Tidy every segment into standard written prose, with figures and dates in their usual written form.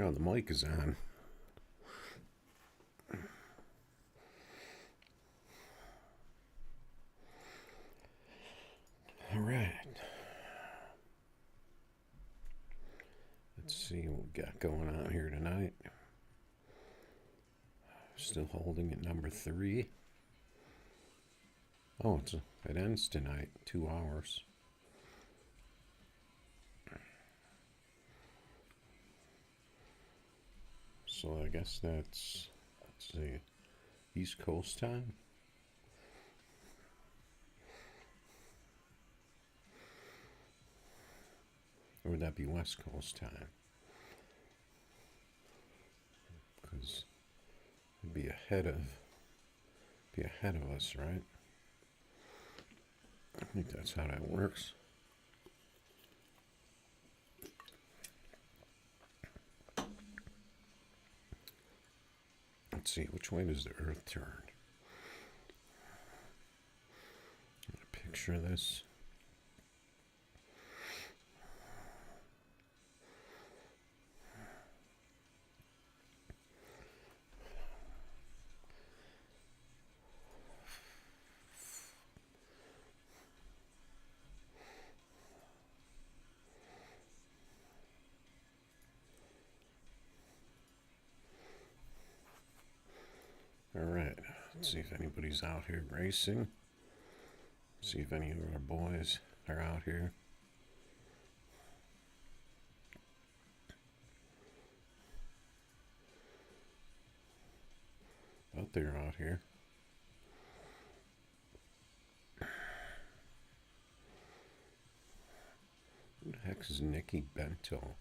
Oh, the mic is on. All right. Let's see what we got going on here tonight. Still holding at number 3. Oh, it ends tonight. 2 hours. So I guess that's, let's see, East Coast time. Or would that be West Coast time? Because it'd be ahead of us, right? I think that's how that works. Let's see, which way does the Earth turn? Picture this. All right, let's see if anybody's out here racing. See if any of our boys are out here. But they're out here. Who the heck is Nikki Bento?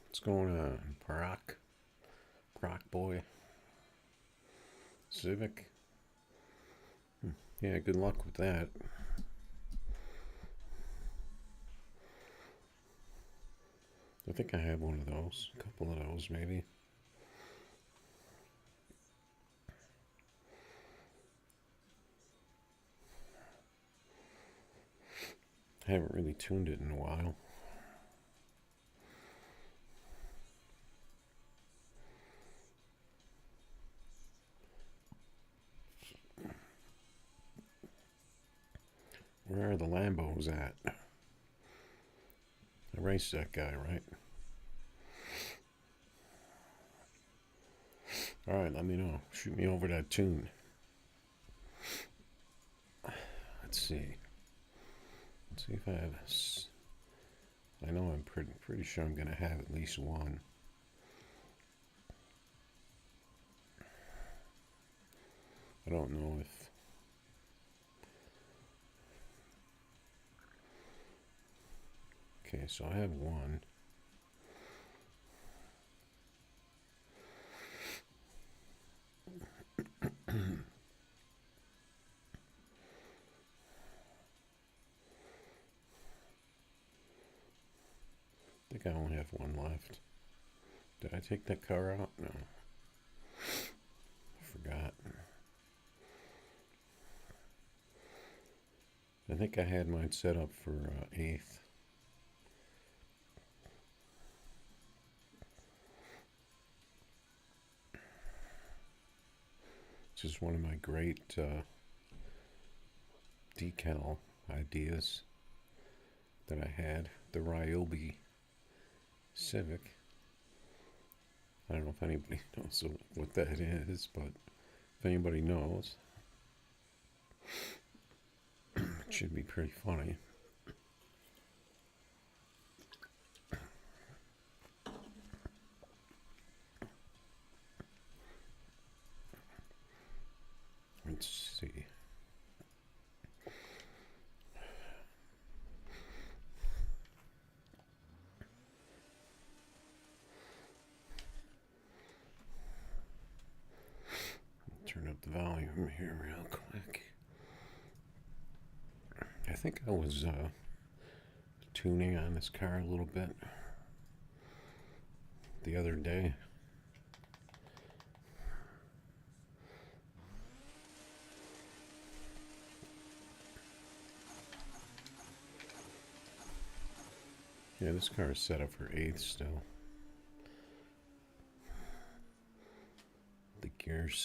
What's going on, Brock boy? Civic? Yeah, good luck with that. I think I have one of those, a couple of those maybe. I haven't really tuned it in a while. Where are the Lambos at? I raced that guy, right? Alright, let me know. Shoot me over that tune. Let's see. Let's see if I have this. I know I'm pretty sure I'm going to have at least one. I don't know if... Okay, so I have one. I think I only have one left. Did I take that car out? No. I forgot. I think I had mine set up for 8th. This is one of my great decal ideas that I had. The Ryobi Civic. I don't know if anybody knows what that is, but if anybody knows, it should be pretty funny. Let's see. Turn up the volume here real quick. I think I was tuning on this car a little bit the other day. Yeah, this car is set up for 8th still. The gears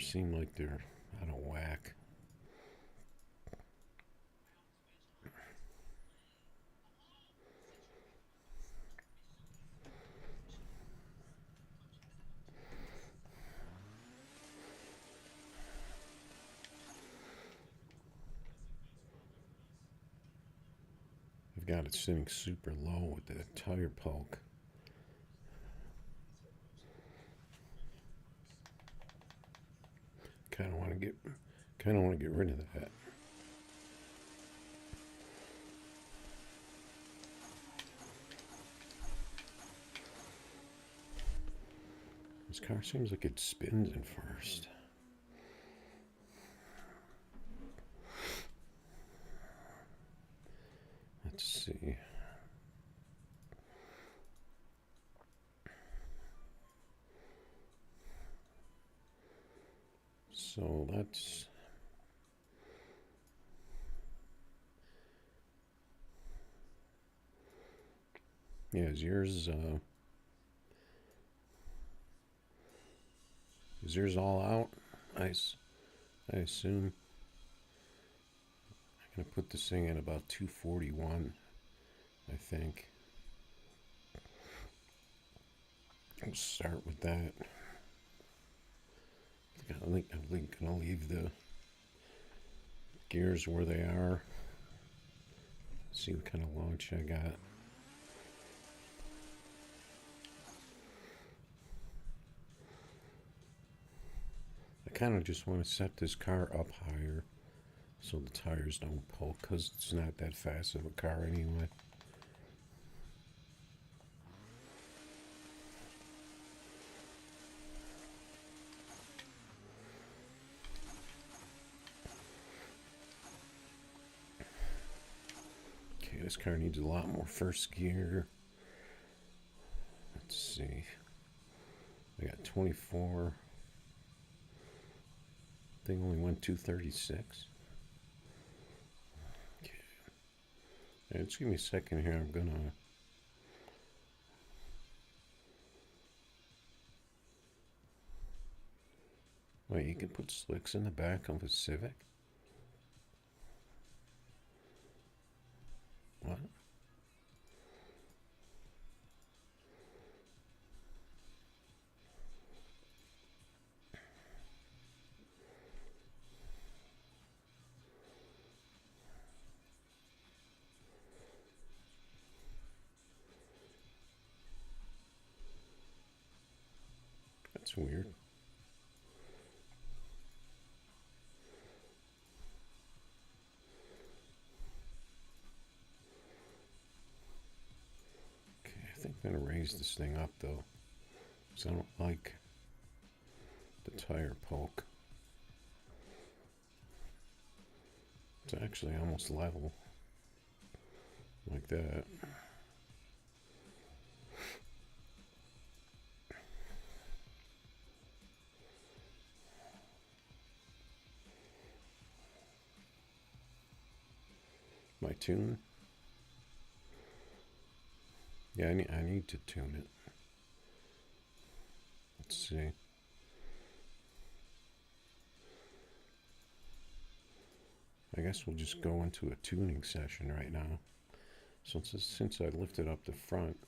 seem like they're out of whack. I've got it sitting super low with the tire poke. Kind of want to get rid of that. This car seems like it spins in first. Let's see. So let's is yours all out? I assume. I'm gonna put this thing at about 241, I think. I'll start with that. I'm gonna leave the gears where they are. See what kind of launch I got. I kind of just want to set this car up higher so the tires don't poke, because it's not that fast of a car anyway. Okay, this car needs a lot more first gear. Let's see. I got 24. Thing only went 236. Okay. Right, just give me a second here. I'm gonna. Wait, you can put slicks in the back of a Civic? What? That's weird. Okay, I think I'm gonna raise this thing up though, because I don't like the tire poke. It's actually almost level, like that. My tune? Yeah, I need to tune it. Let's see. I guess we'll just go into a tuning session right now. So since I lifted up the front,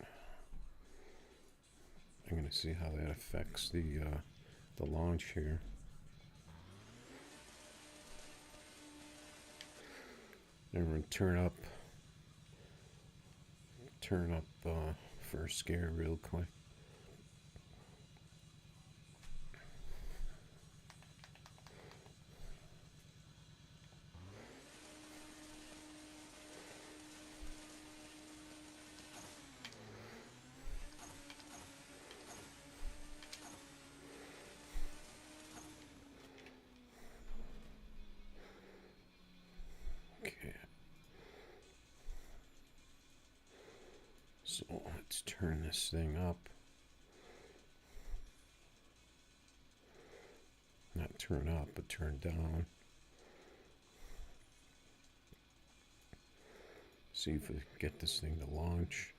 I'm going to see how that affects the launch here. And we're going to turn up first gear real quick. Okay. So let's turn this thing up. Not turn up, but turn down. See if we can get this thing to launch.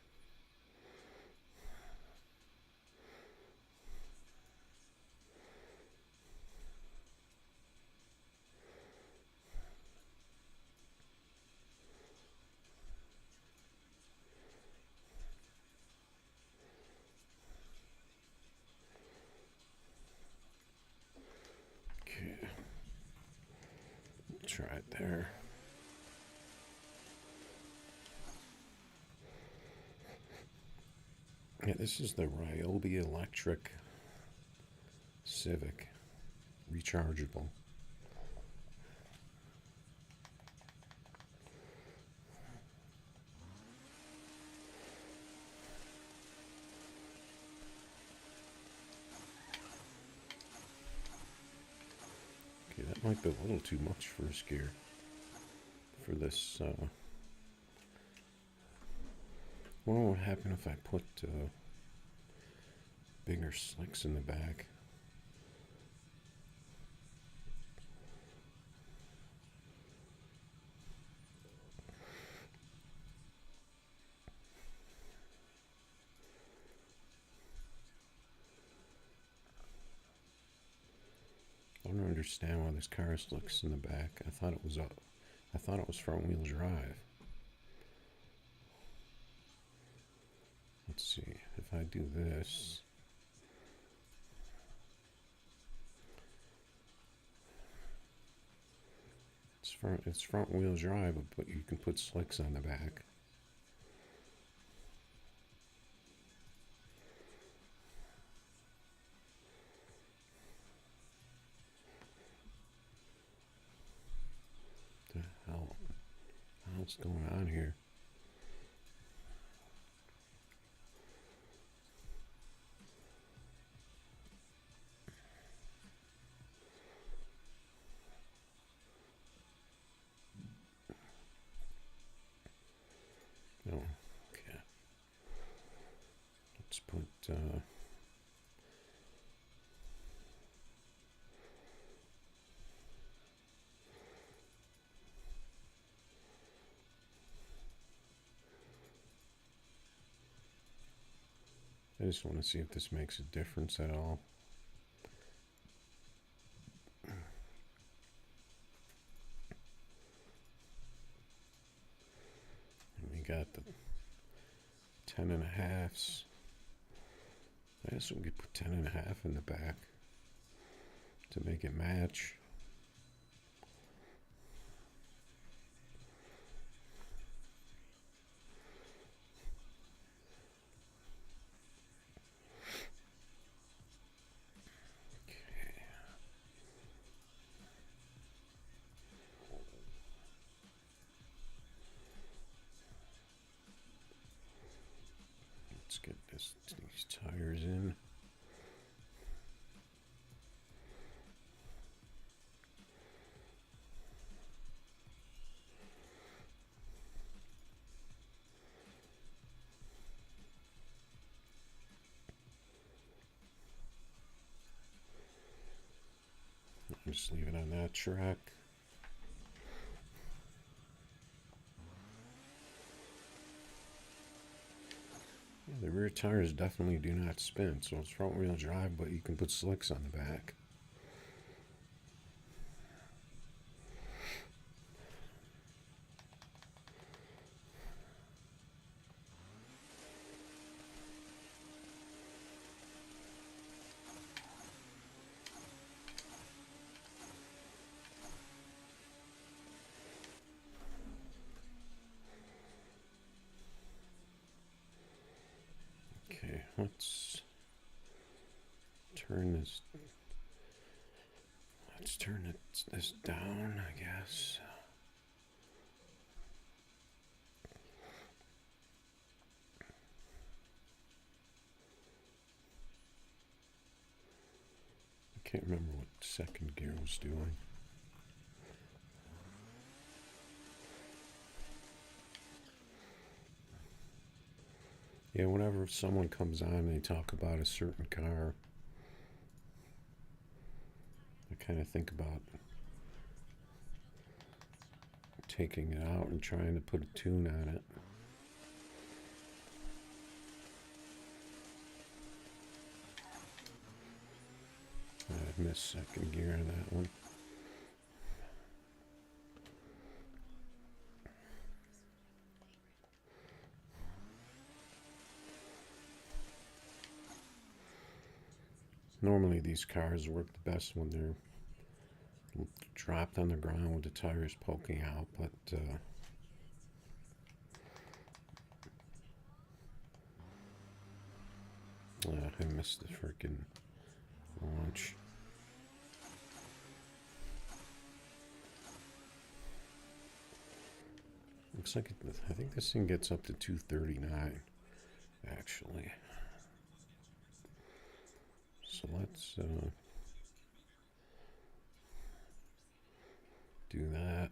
Okay, try it there. Yeah, this is the Ryobi Electric Civic rechargeable. Okay, that might be a little too much first gear for this. What would happen if I put bigger slicks in the back? I don't understand why this car has slicks in the back. I thought it was front wheel drive. Let's see if I do this. It's front wheel drive, but you can put slicks on the back. The hell? What's going on here? No. Okay. Let's put I just want to see if this makes a difference at all. And we got the 10.5s. I guess we could put 10.5 in the back to make it match. Let's get these tires in. Just leave it on that track. Yeah, the rear tires definitely do not spin, so it's front wheel drive, but you can put slicks on the back. Okay, let's turn this. Let's turn this down, I guess. I can't remember what second gear was doing. Yeah, whenever someone comes on and they talk about a certain car, I kind of think about taking it out and trying to put a tune on it. I missed second gear on that one. Normally these cars work the best when they're dropped on the ground with the tires poking out, but I missed the freaking launch. Looks like I think this thing gets up to 239, actually. So let's do that.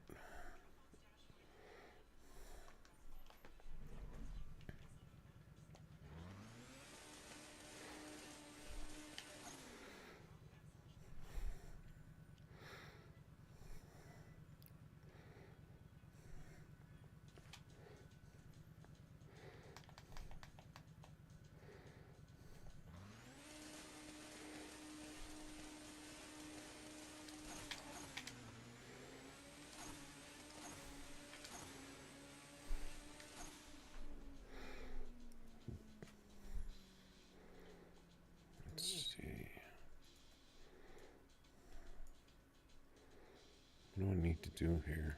What do I need to do here?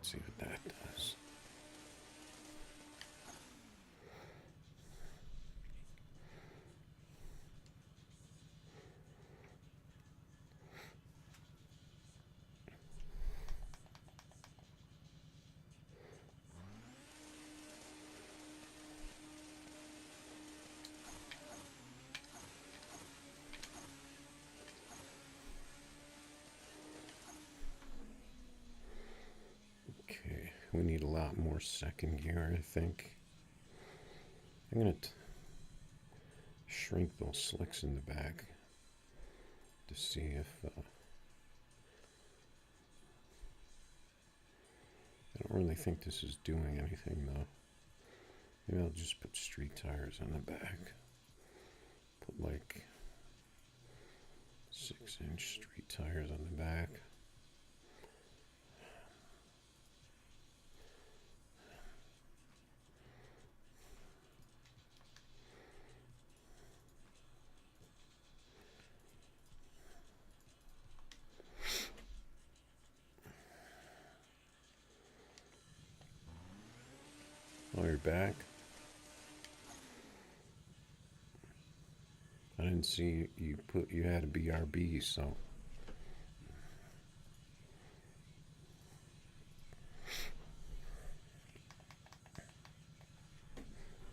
See what that does. We need a lot more second gear, I think. I'm going to shrink those slicks in the back to see if... I don't really think this is doing anything, though. Maybe I'll just put street tires on the back. Put like 6-inch street tires on the back. Oh, you're back? I didn't see you had a BRB, so.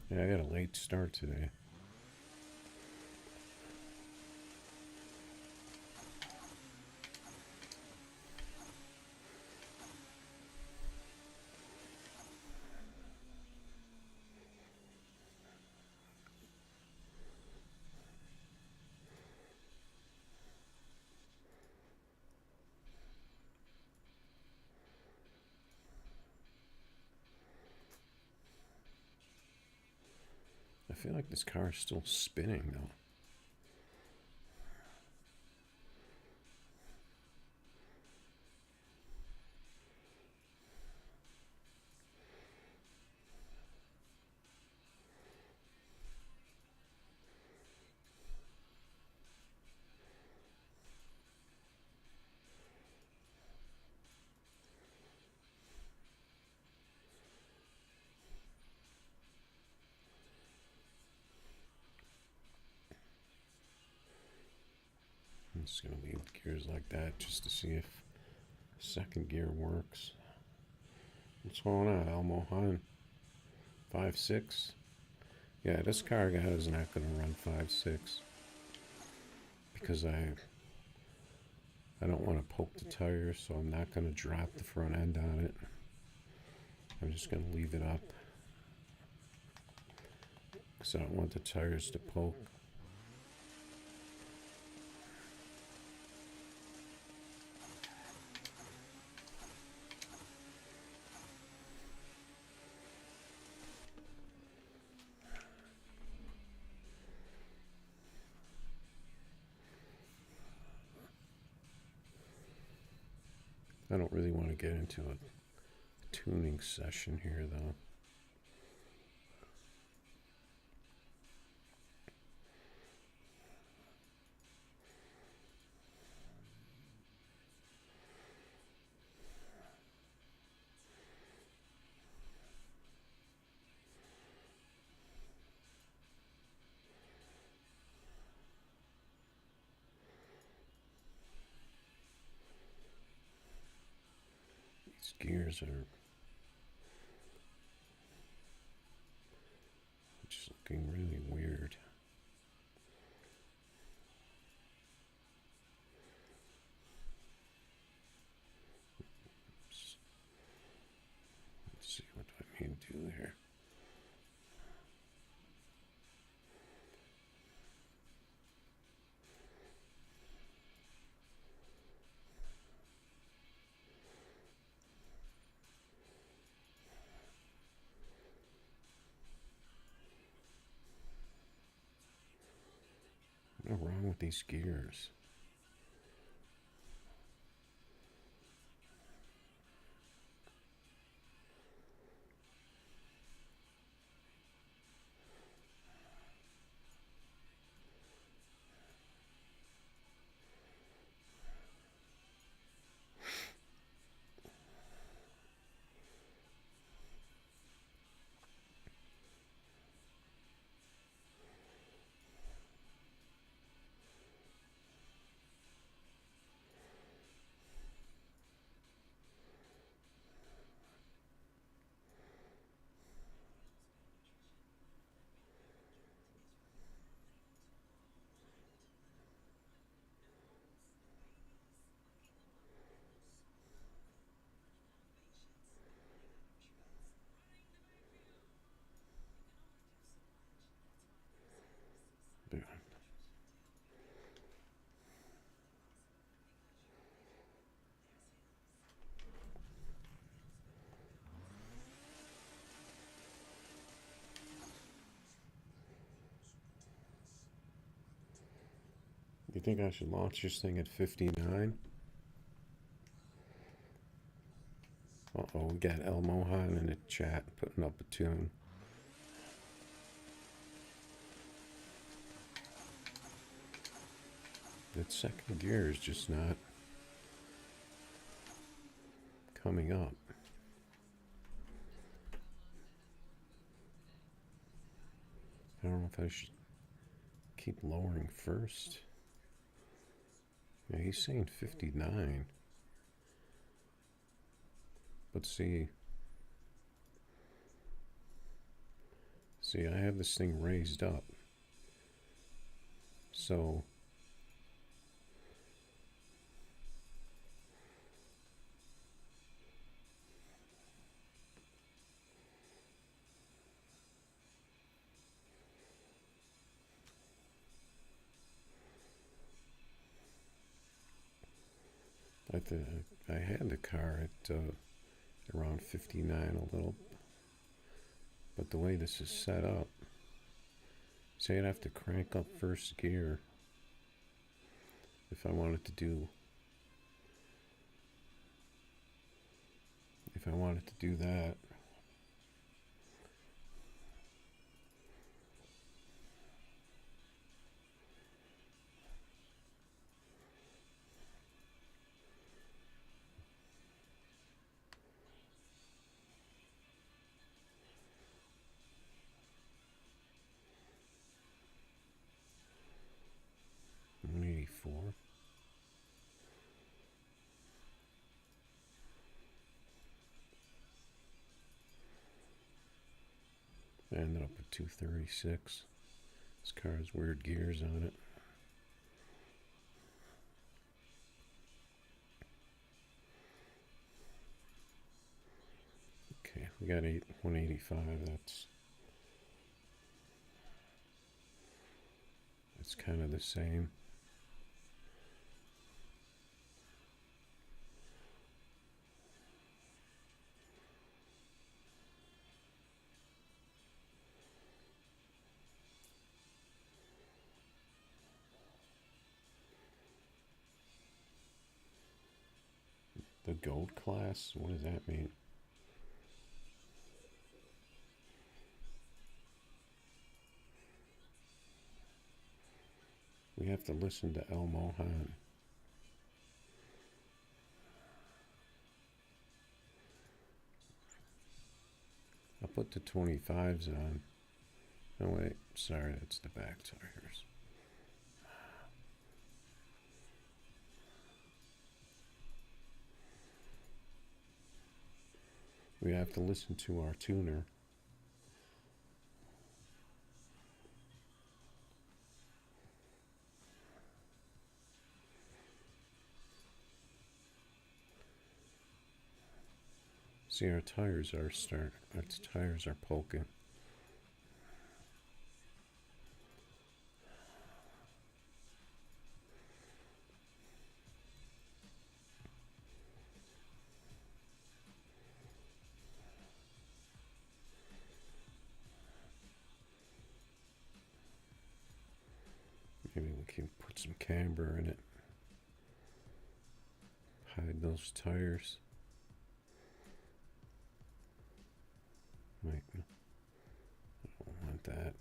Yeah, I got a late start today. I feel like this car is still spinning, though. I'm just going to leave the gears like that just to see if second gear works. What's going on, Elmo Hun? 5.6? Yeah, this car guy is not going to run 5.6 because I don't want to poke the tires, so I'm not going to drop the front end on it. I'm just going to leave it up because I don't want the tires to poke. I don't really want to get into a tuning session here, though. These gears are just looking really weird. Oops. Let's see, what do I mean to do here? What's wrong with these gears? You think I should launch this thing at 59? Uh-oh, we got El Mohan in the chat putting up a tune. That second gear is just not coming up. I don't know if I should keep lowering first. Yeah, he's saying 59. But see, I have this thing raised up. So I had the car at around 59 a little, but the way this is set up, say I'd have to crank up first gear if I wanted to do that. $84. I ended up with 236. This car has weird gears on it. Okay, we got 185. That's kind of the same. The gold class? What does that mean? We have to listen to El Mohan. I'll put the 25s on. Oh wait, sorry, that's the back tires. We have to listen to our tuner. See, our tires are poking. Maybe we can put some camber in it. Hide those tires. Wait, I don't want that.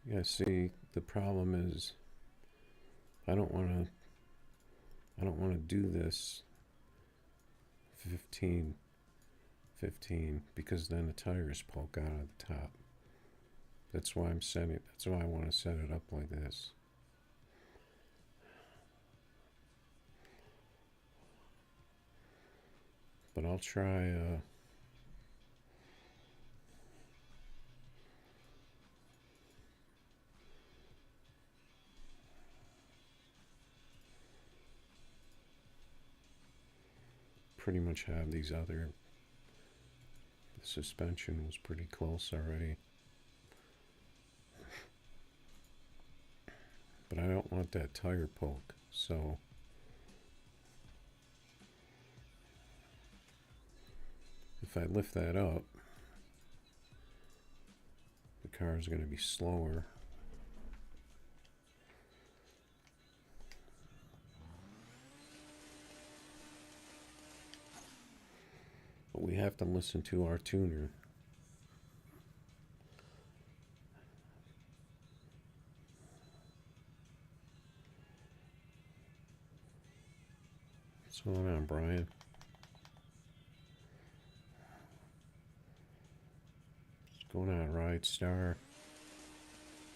Yeah, see, the problem is I don't want to do this 15 because then the tires poke out of the top. That's why I'm setting it. That's why I want to set it up like this. But I'll try pretty much have these other. The suspension was pretty close already. But I don't want that tire poke, so if I lift that up, the car is going to be slower. But we have to listen to our tuner. What's going on, Brian? What's going on, Ride Star?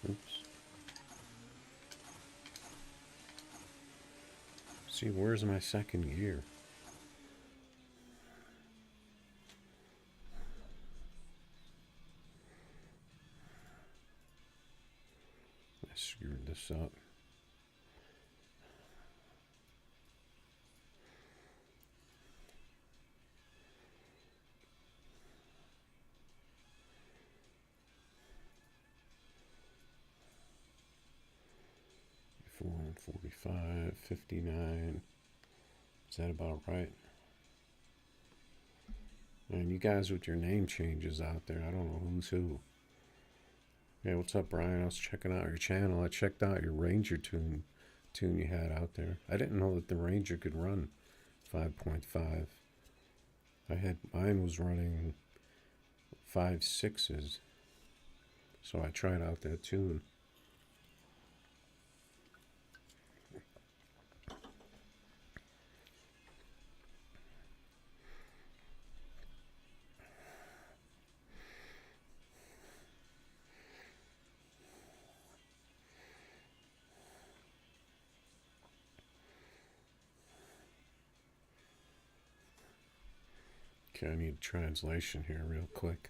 Oops. See, where's my second gear? I screwed this up. And 45, 59. Is that about right? And you guys with your name changes out there, I don't know who's who. Yeah, what's up, Brian? I was checking out your channel. I checked out your Ranger tune you had out there. I didn't know that the Ranger could run 5.5. Mine was running 5.6s. So I tried out that tune. Okay, I need translation here real quick.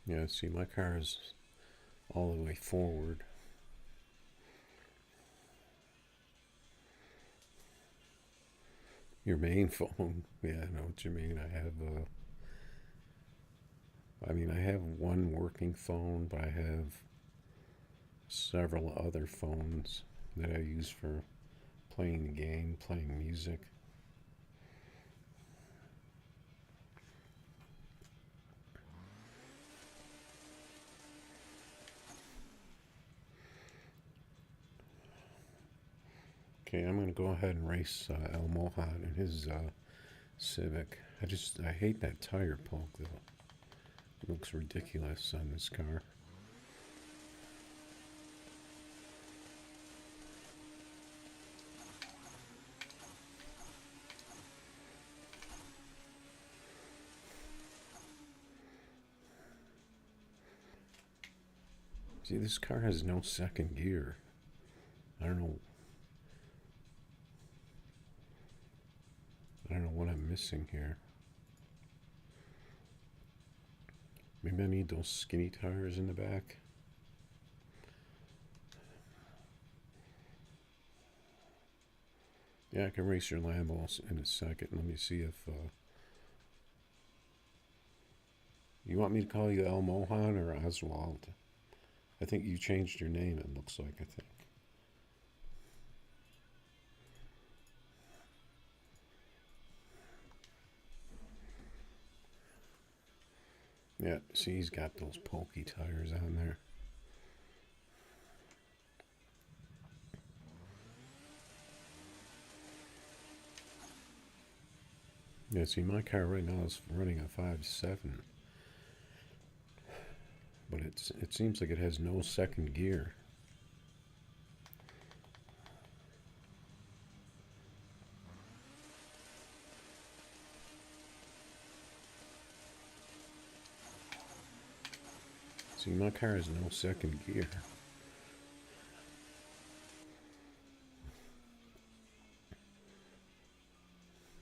Yeah, see, my car is all the way forward. Your main phone. Yeah, I know what you mean. I have one working phone, but I have several other phones that I use for playing the game, playing music. Okay, I'm going to go ahead and race El Mohan in his Civic. I hate that tire poke though. It looks ridiculous on this car. See, this car has no second gear. I don't know. I don't know what I'm missing here. Maybe I need those skinny tires in the back. Yeah, I can race your Lambos in a second. Let me see if you want me to call you El Mohan or Oswald. I think you changed your name, it looks like, I think. Yeah, see, he's got those pokey tires on there. Yeah, see, my car right now is running a 5.7, but it seems like it has no second gear. See, my car has no second gear.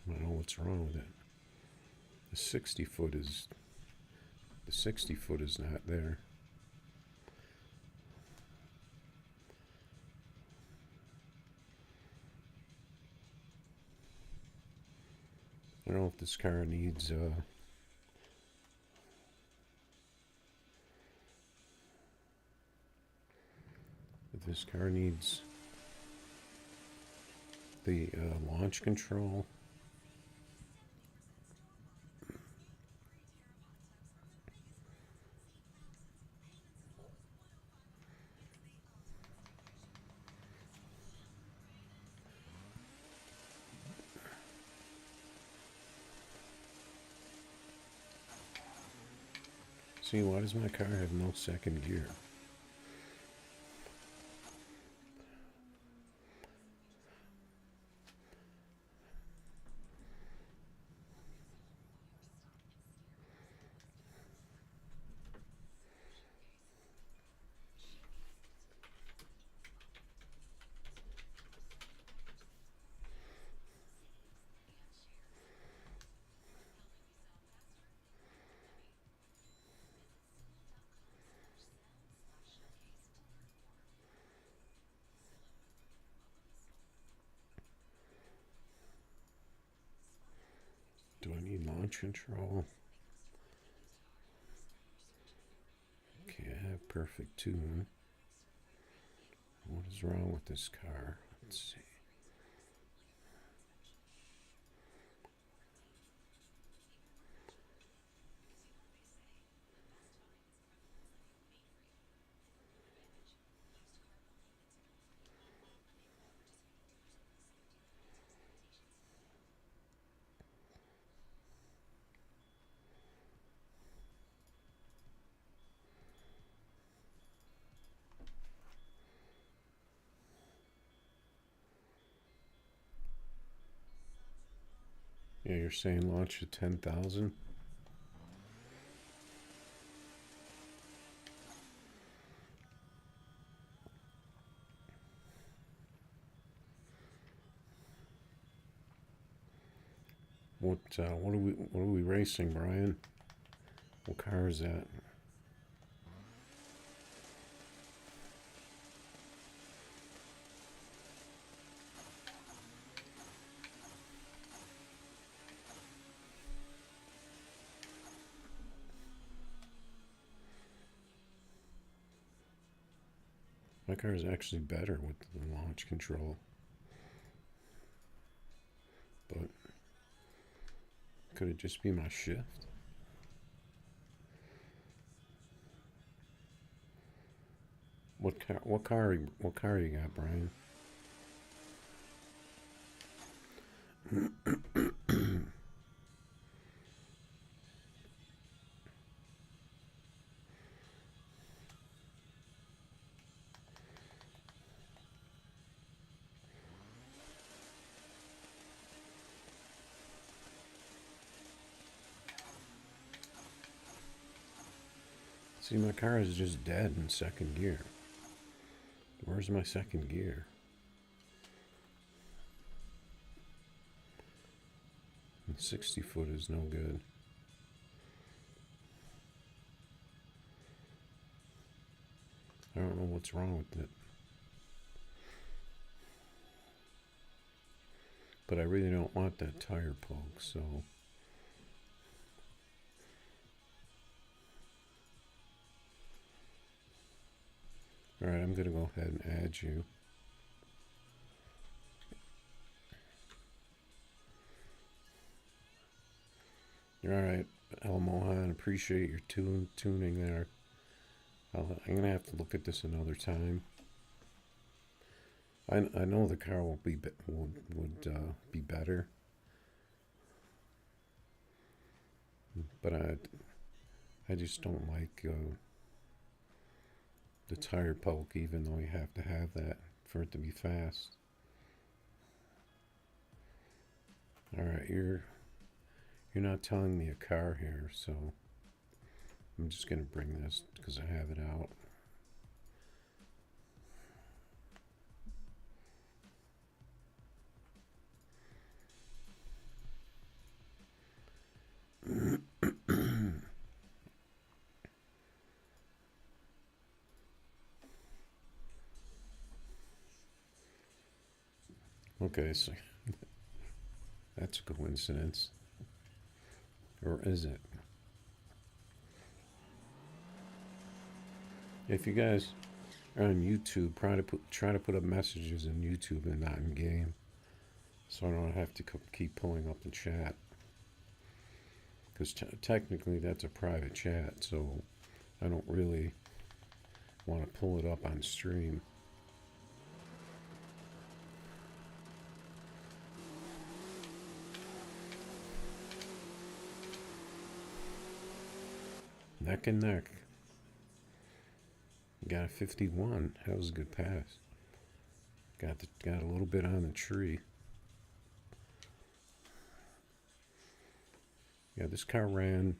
I don't know what's wrong with it. The 60 foot is not there. I don't know if this car needs the launch control. See, why does my car have no second gear? Do I need launch control? Okay, I have perfect tune. What is wrong with this car? Let's see. Yeah, you're saying launch at 10,000? What are we racing, Brian? What car is that? My car is actually better with the launch control. But could it just be my shift? What car you got, Brian? See, my car is just dead in second gear. Where's my second gear? And 60 foot is no good. I don't know what's wrong with it. But I really don't want that tire poke, so... Alright, I'm going to go ahead and add you. Alright, El Mohan, appreciate your tuning there. I'm going to have to look at this another time. I know the car will be would be better, but I just don't like the tire poke, even though you have to have that for it to be fast. Alright, you're not telling me a car here, so I'm just going to bring this because I have it out. Okay, so that's a coincidence. Or is it? If you guys are on YouTube, try to put up messages in YouTube and not in game, so I don't have to keep pulling up the chat. Because technically that's a private chat, so I don't really want to pull it up on stream. Neck and neck. Got a 51. That was a good pass. Got a little bit on the tree. Yeah, this car ran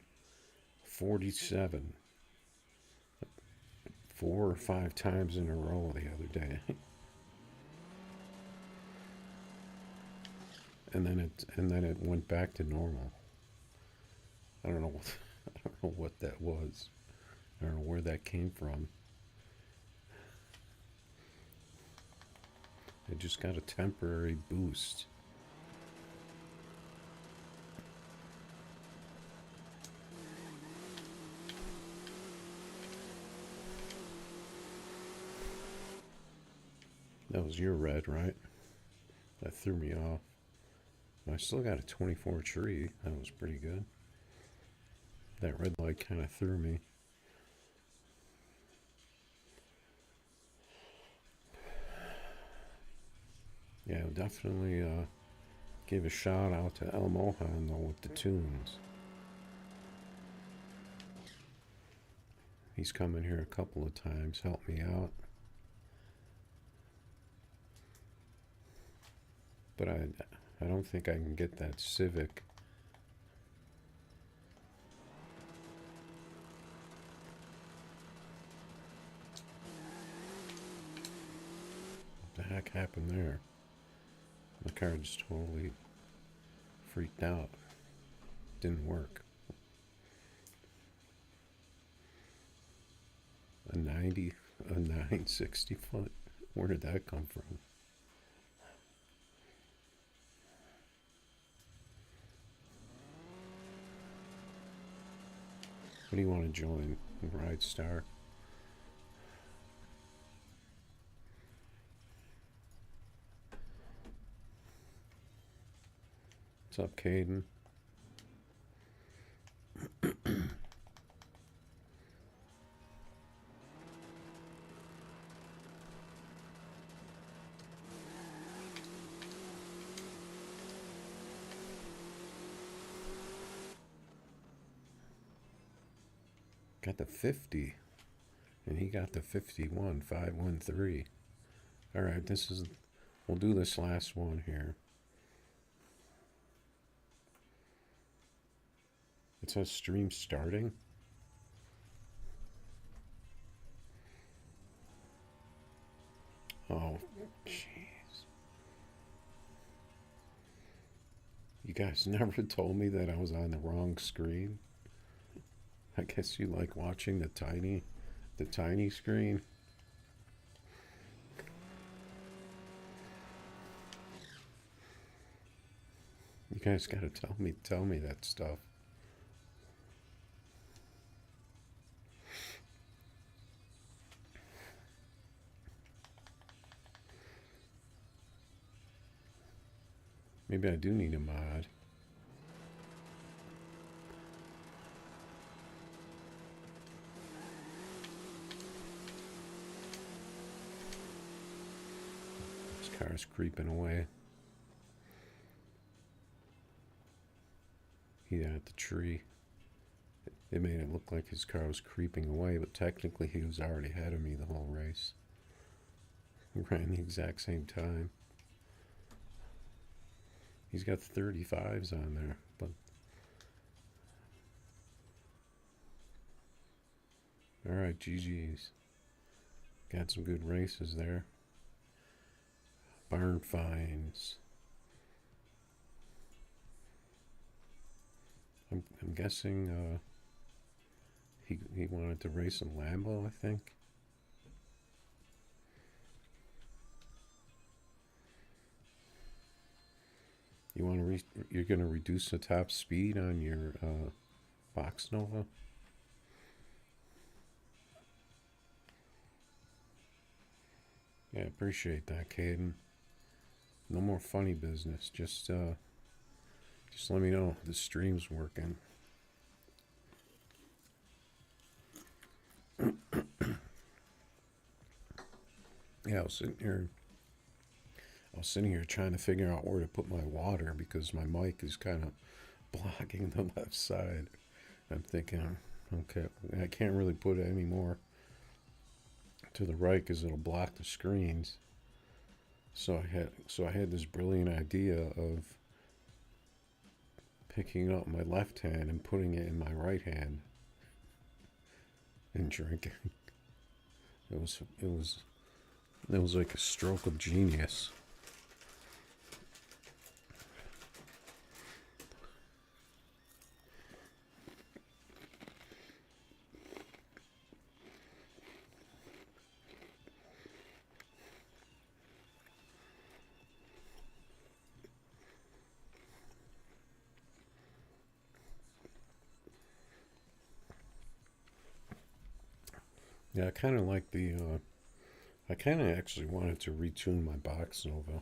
47 4 or 5 times in a row the other day. and then it went back to normal. I don't know what that was. I don't know where that came from. It just got a temporary boost. That was your red, right? That threw me off. I still got a 24 tree. That was pretty good. That red light kind of threw me. Yeah, definitely give a shout out to El Mohan though with the tunes. He's come in here a couple of times, helped me out. But I don't think I can get that Civic heck happened there? The car just totally freaked out. Didn't work. A 960 foot? Where did that come from? What do you want to join? Ride Star? What's up, Caden? Got the 50, and he got the 51, 513. All right, we'll do this last one here. It says stream starting. Oh, jeez. You guys never told me that I was on the wrong screen. I guess you like watching the tiny screen. You guys gotta tell me that stuff. Maybe I do need a mod. Car's creeping away. He hit at the tree. It made it look like his car was creeping away, but technically he was already ahead of me the whole race. We ran the exact same time. He's got 35s on there, but all right, GG's. Got some good races there. Barn finds. I'm guessing he wanted to race a Lambo, I think. You're gonna reduce the top speed on your Box Nova? Yeah, appreciate that, Caden. No more funny business. Just let me know if the stream's working. Yeah, I was sitting here trying to figure out where to put my water because my mic is kind of blocking the left side. I'm thinking, okay, I can't really put it any more to the right because it'll block the screens. So I had this brilliant idea of picking up my left hand and putting it in my right hand and drinking. It was like a stroke of genius. Yeah, I kind of like I kind of actually wanted to retune my Box Nova.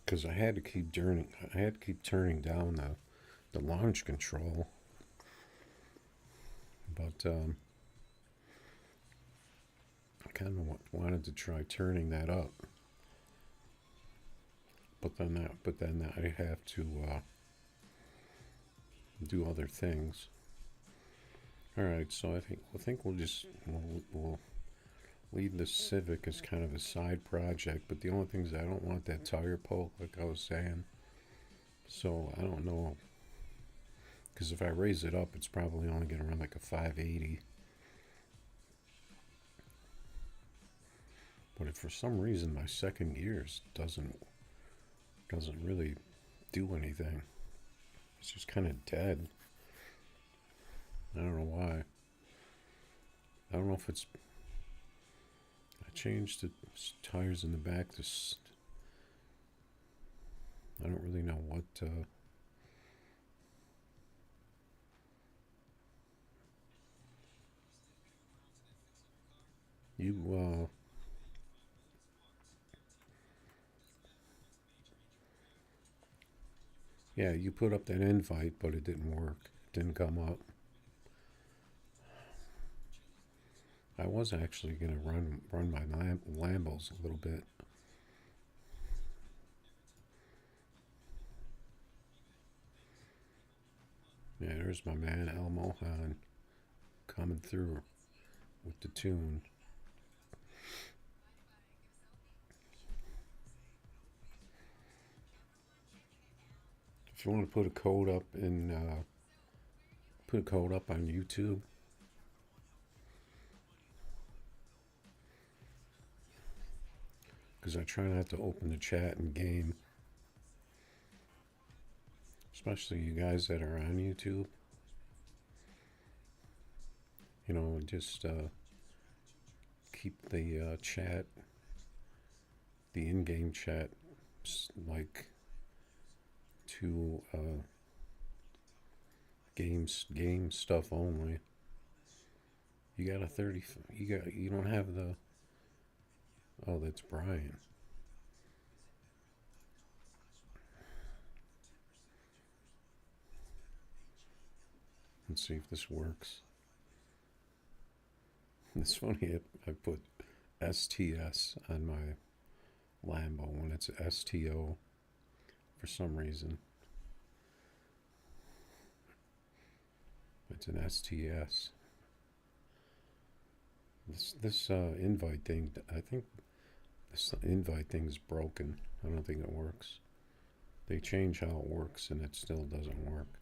Because I had to keep turning down the launch control. But I kind of wanted to try turning that up. But then I have to do other things. All right, so I think we'll leave the Civic as kind of a side project. But the only thing is I don't want that tire poke, like I was saying. So I don't know, because if I raise it up, it's probably only going to run like a 580. But if for some reason my second gears doesn't really do anything, it's just kind of dead. I don't know why. I don't know if it's. I changed the tires in the back. I don't really know what. Yeah, you put up that invite, but it didn't work. It didn't come up. I was actually gonna run my Lambos a little bit. Yeah, there's my man El Mohan coming through with the tune. If you want to put a code up on YouTube, because I try not to open the chat in game, especially you guys that are on YouTube. You know, just keep the chat, the in-game chat, like to game stuff only. You got a 30. You don't have the. Oh, that's Brian. Let's see if this works. It's funny, I put STS on my Lambo when it's STO for some reason. It's an STS. This invite thing, I think this invite thing is broken. I don't think it works. They change how it works and it still doesn't work.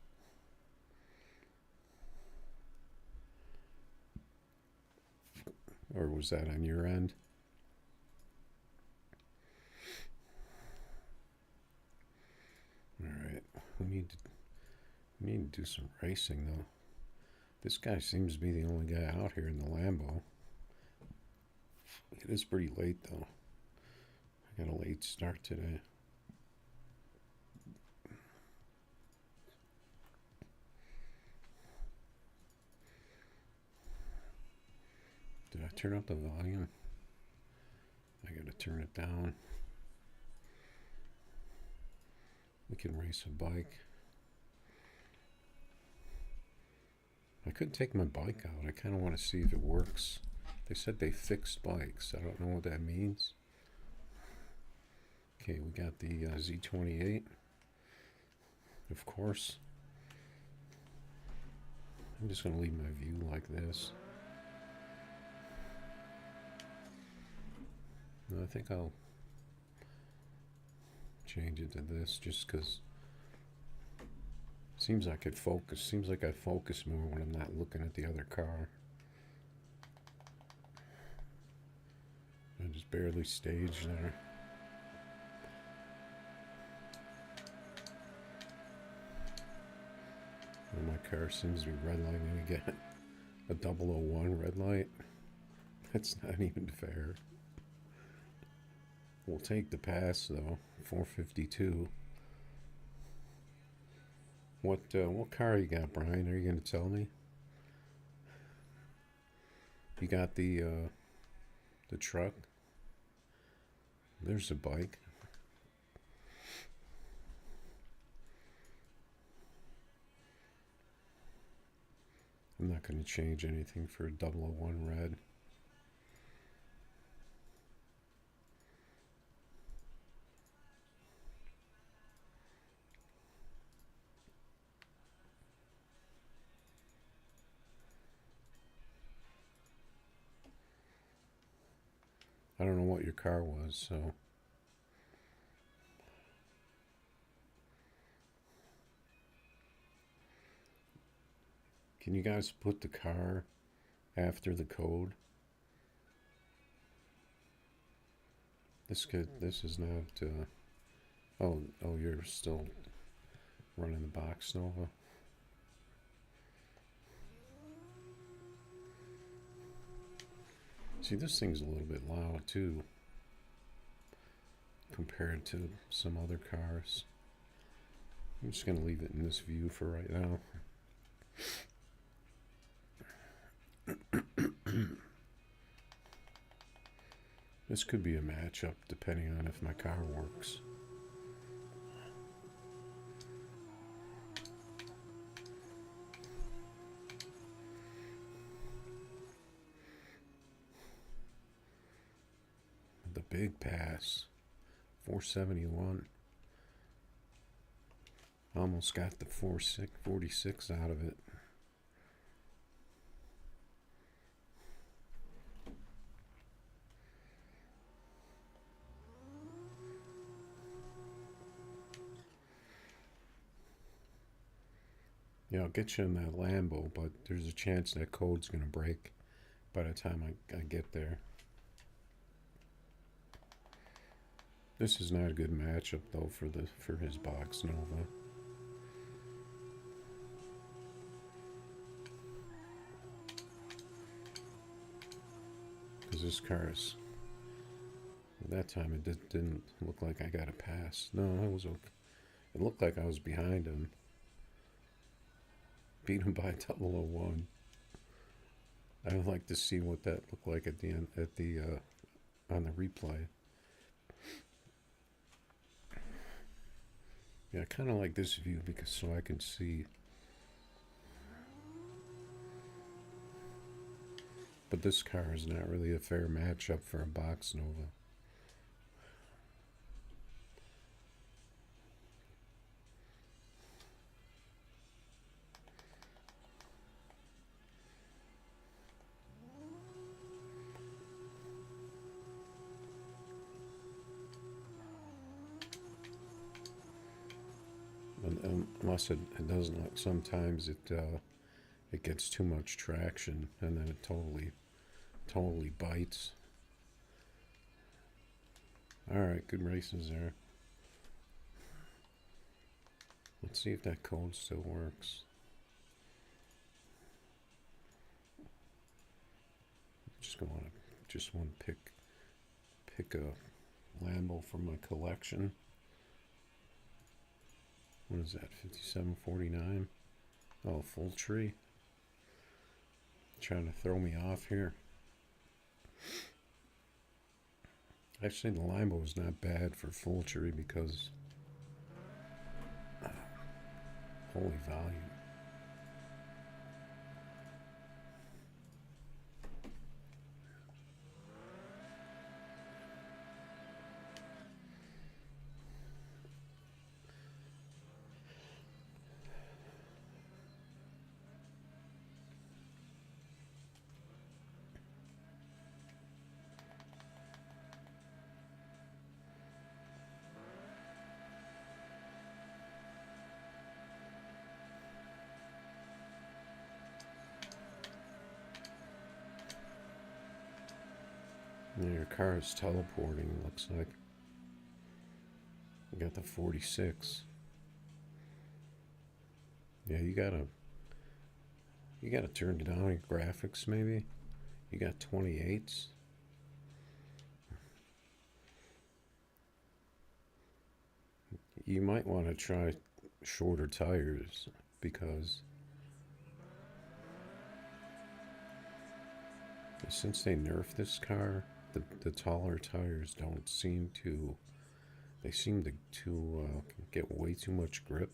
Or was that on your end? Alright, we need to do some racing though. This guy seems to be the only guy out here in the Lambo. It is pretty late though. I got a late start today. Did I turn up the volume? I gotta turn it down. We can race a bike. I could take my bike out. I kind of want to see if it works. They said they fixed bikes. I don't know what that means. Okay, we got the Z28. Of course. I'm just going to leave my view like this. I think I'll change it to this just because it seems like I focus more when I'm not looking at the other car. I just barely staged there. And my car seems to be redlining again. A 001 red light. That's not even fair. We'll take the pass though. 452. What car you got, Brian? Are you gonna tell me? You got the truck. There's a bike. I'm not going to change anything for a 001 red. I don't know what your car was, so. Can you guys put the car after the code? This is not, oh, you're still running the box Nova. See, this thing's a little bit loud too, compared to some other cars. I'm just gonna leave it in this view for right now. This could be a matchup depending on if my car works. The big pass, 471. Almost got the 46 out of it. Yeah, I'll get you in that Lambo, but there's a chance that code's going to break by the time I get there. This is not a good matchup though for his box Nova. Because this car is, at that time it didn't look like I got a pass. No, I was okay. It looked like I was behind him. Beat him by 001. I would like to see what that looked like at the end, on the replay. Yeah, I kind of like this view because so I can see. But this car is not really a fair matchup for a box Nova. Unless it doesn't, like sometimes it gets too much traction and then it totally bites. Alright, good races there. Let's see if that code still works. Just want to pick a Lambo from my collection. What is that, 5749? Oh, full tree. Trying to throw me off here. Actually, the Lambo is not bad for full tree because holy volume. Your car is teleporting, it looks like. You got the 46. Yeah, you gotta turn down your graphics maybe. You got 28s. You might want to try shorter tires because since they nerfed this car, the taller tires don't seem to, they seem to get way too much grip.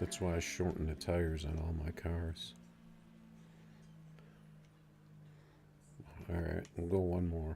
That's why I shorten the tires on all my cars. Alright, we'll go one more.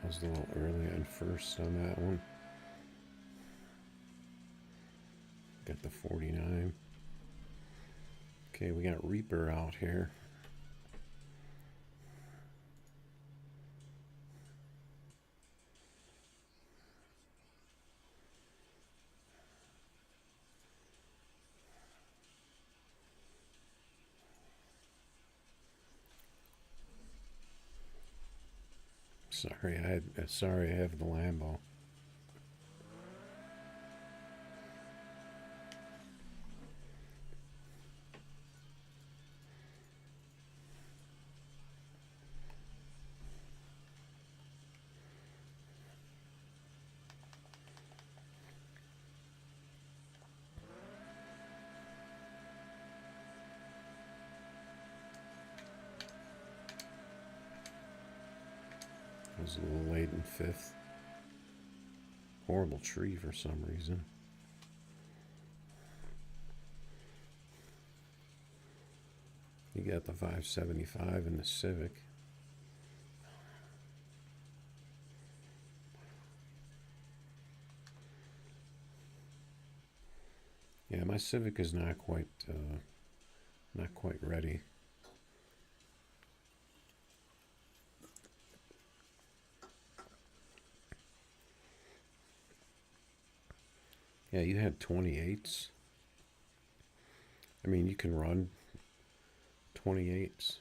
was a little early on first on that one. Got the 49. Okay, we got Reaper out here. Sorry, I have the Lambo. I was a little late in fifth. Horrible tree for some reason. You got the 575 in the Civic. Yeah, my Civic is not quite ready. Yeah, you had 28s. I mean, you can run 28s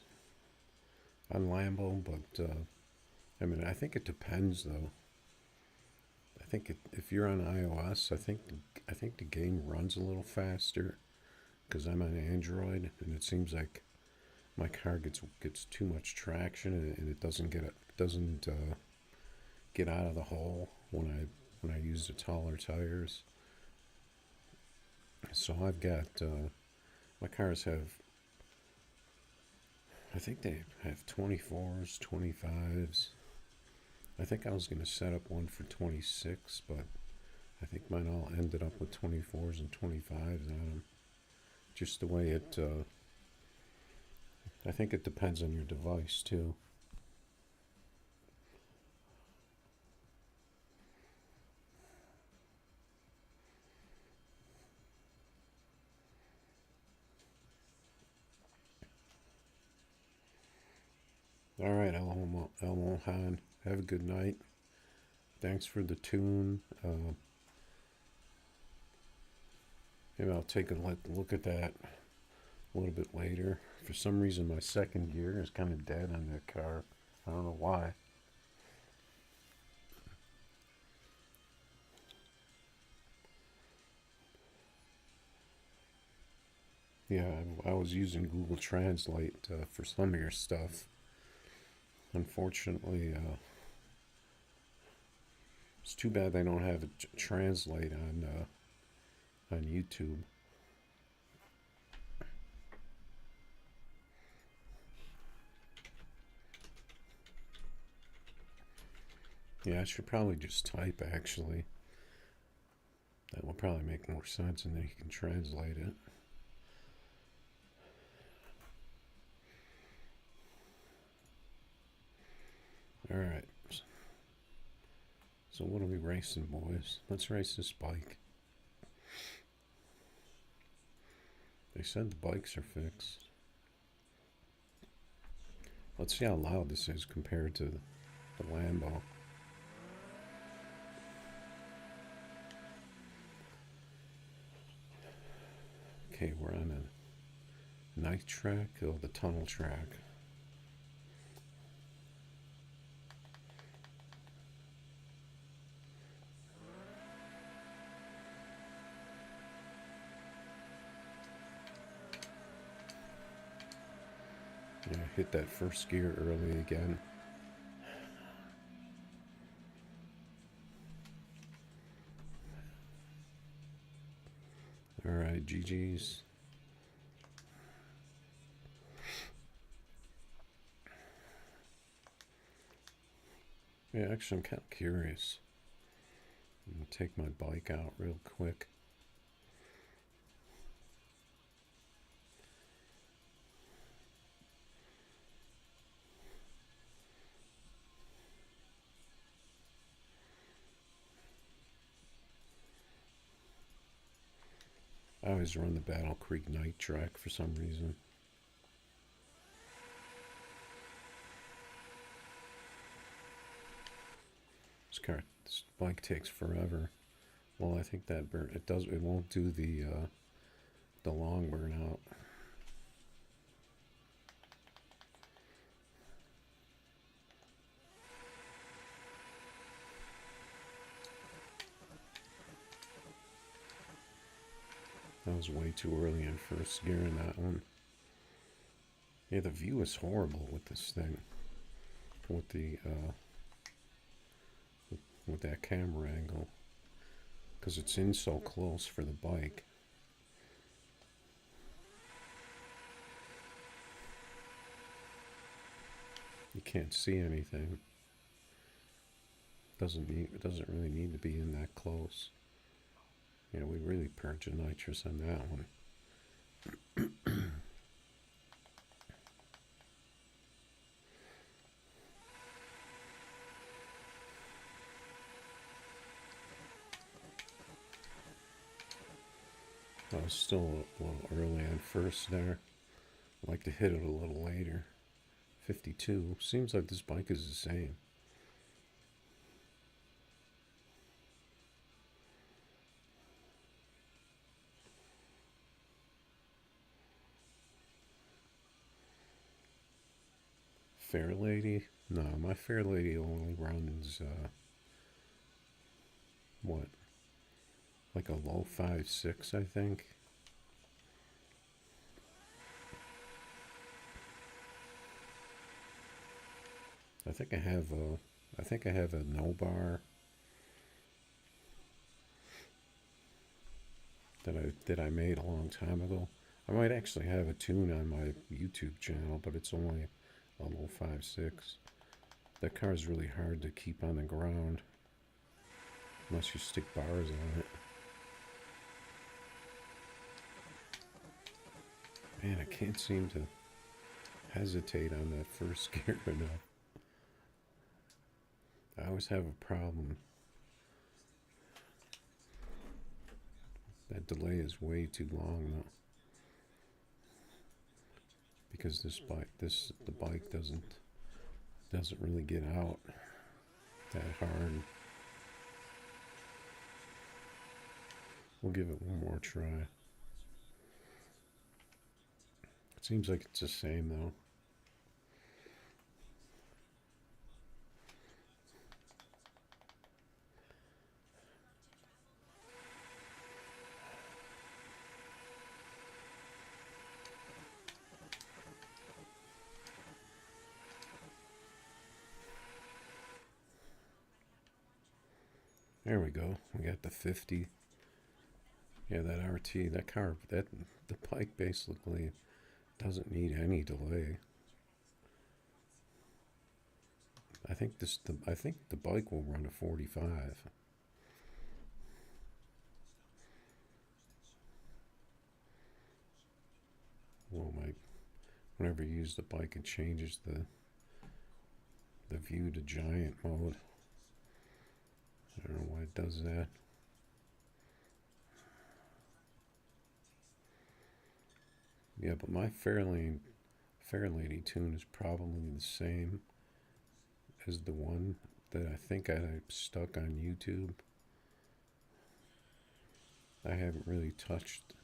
on Lambo, but I mean, I think it depends though. I think if you're on iOS, I think the game runs a little faster because I'm on Android, and it seems like my car gets too much traction, and it doesn't get out of the hole when I use the taller tires. So I've got my cars have, I think they have 24s, 25s. I think I was going to set up one for 26, but I think mine all ended up with 24s and 25s on them. Just the way it, I think it depends on your device too. All right, Elmo Han, have a good night. Thanks for the tune. Maybe I'll take a look at that a little bit later. For some reason, my second gear is kind of dead on that car. I don't know why. Yeah, I was using Google Translate for some of your stuff. Unfortunately, it's too bad they don't have it translate on YouTube. Yeah, I should probably just type actually. That will probably make more sense, and then you can translate it. All right. So what are we racing, boys? Let's race this bike. They said the bikes are fixed. Let's see how loud this is compared to the Lambo. Okay, we're on a night track, or the tunnel track. Yeah, hit that first gear early again. All right, GG's. Yeah, actually, I'm kind of curious. I'm gonna take my bike out real quick. I always run the Battle Creek night track for some reason. This bike takes forever. Well, I think that it won't do the long burnout. That was way too early in first gear in that one. Yeah, the view is horrible with this thing. With the with that camera angle, because it's in so close for the bike. You can't see anything. It doesn't really need to be in that close. You know, we really purged the nitrous on that one. I was still a little early on first there. I'd like to hit it a little later. 52. Seems like this bike is the same. Fair Lady? No, my Fair Lady only runs, what? Like a low 5.6, I think. I think I have a no bar that I made a long time ago. I might actually have a tune on my YouTube channel, but it's only a low 5.6. That car is really hard to keep on the ground unless you stick bars on it. Man, I can't seem to hesitate on that first gear enough. I always have a problem. That delay is way too long though. Because the bike doesn't really get out that hard. We'll give it one more try. It seems like it's the same though. There we go. We got the 50. Yeah, that RT, that car, the bike basically doesn't need any delay. I think the bike will run a 45. Well, whenever you use the bike, it changes the view to giant mode. I don't know why it does that. Yeah, but my Fair Lady tune is probably the same as the one that I think I stuck on YouTube. I haven't really touched.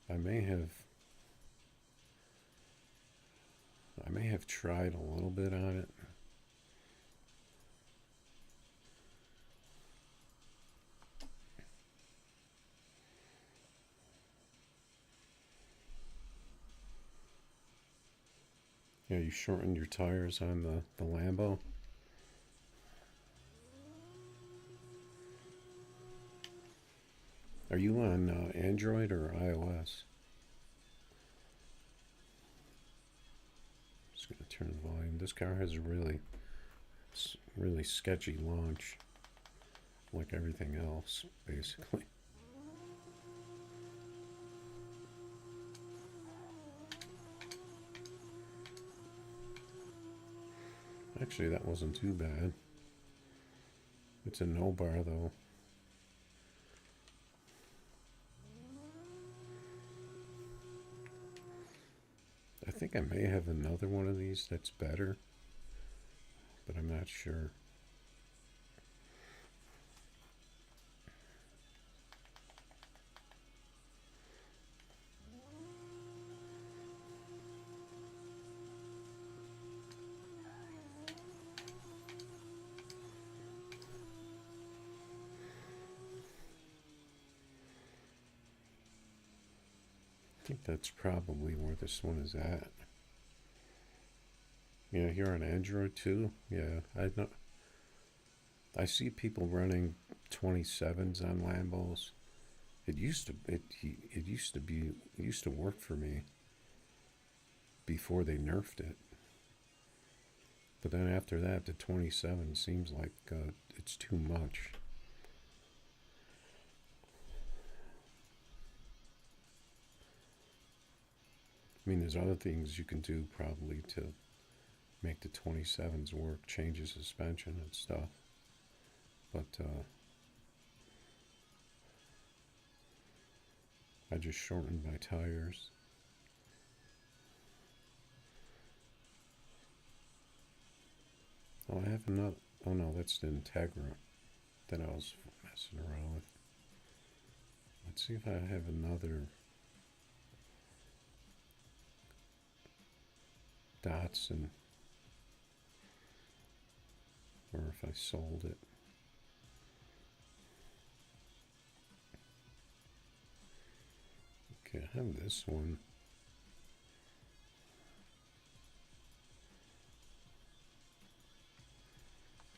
I may have tried a little bit on it. Yeah, you shortened your tires on the Lambo. Are you on Android or iOS? Just gonna turn the volume. This car has a really sketchy launch, like everything else, basically. Actually, that wasn't too bad. It's a no bar though. think I may have another one of these that's better, but I'm not sure. I think that's probably where this one is at. Yeah, here on Android too. Yeah, I see people running 27s on Lambos. It used to work for me before they nerfed it. But then after that, the 27 seems like it's too much. I mean, there's other things you can do probably to make the 27s work, change the suspension and stuff. But I just shortened my tires. Oh, I have another. Oh no, that's the Integra that I was messing around with. Let's see if I have another Datsun, or if I sold it. Okay, I have this one.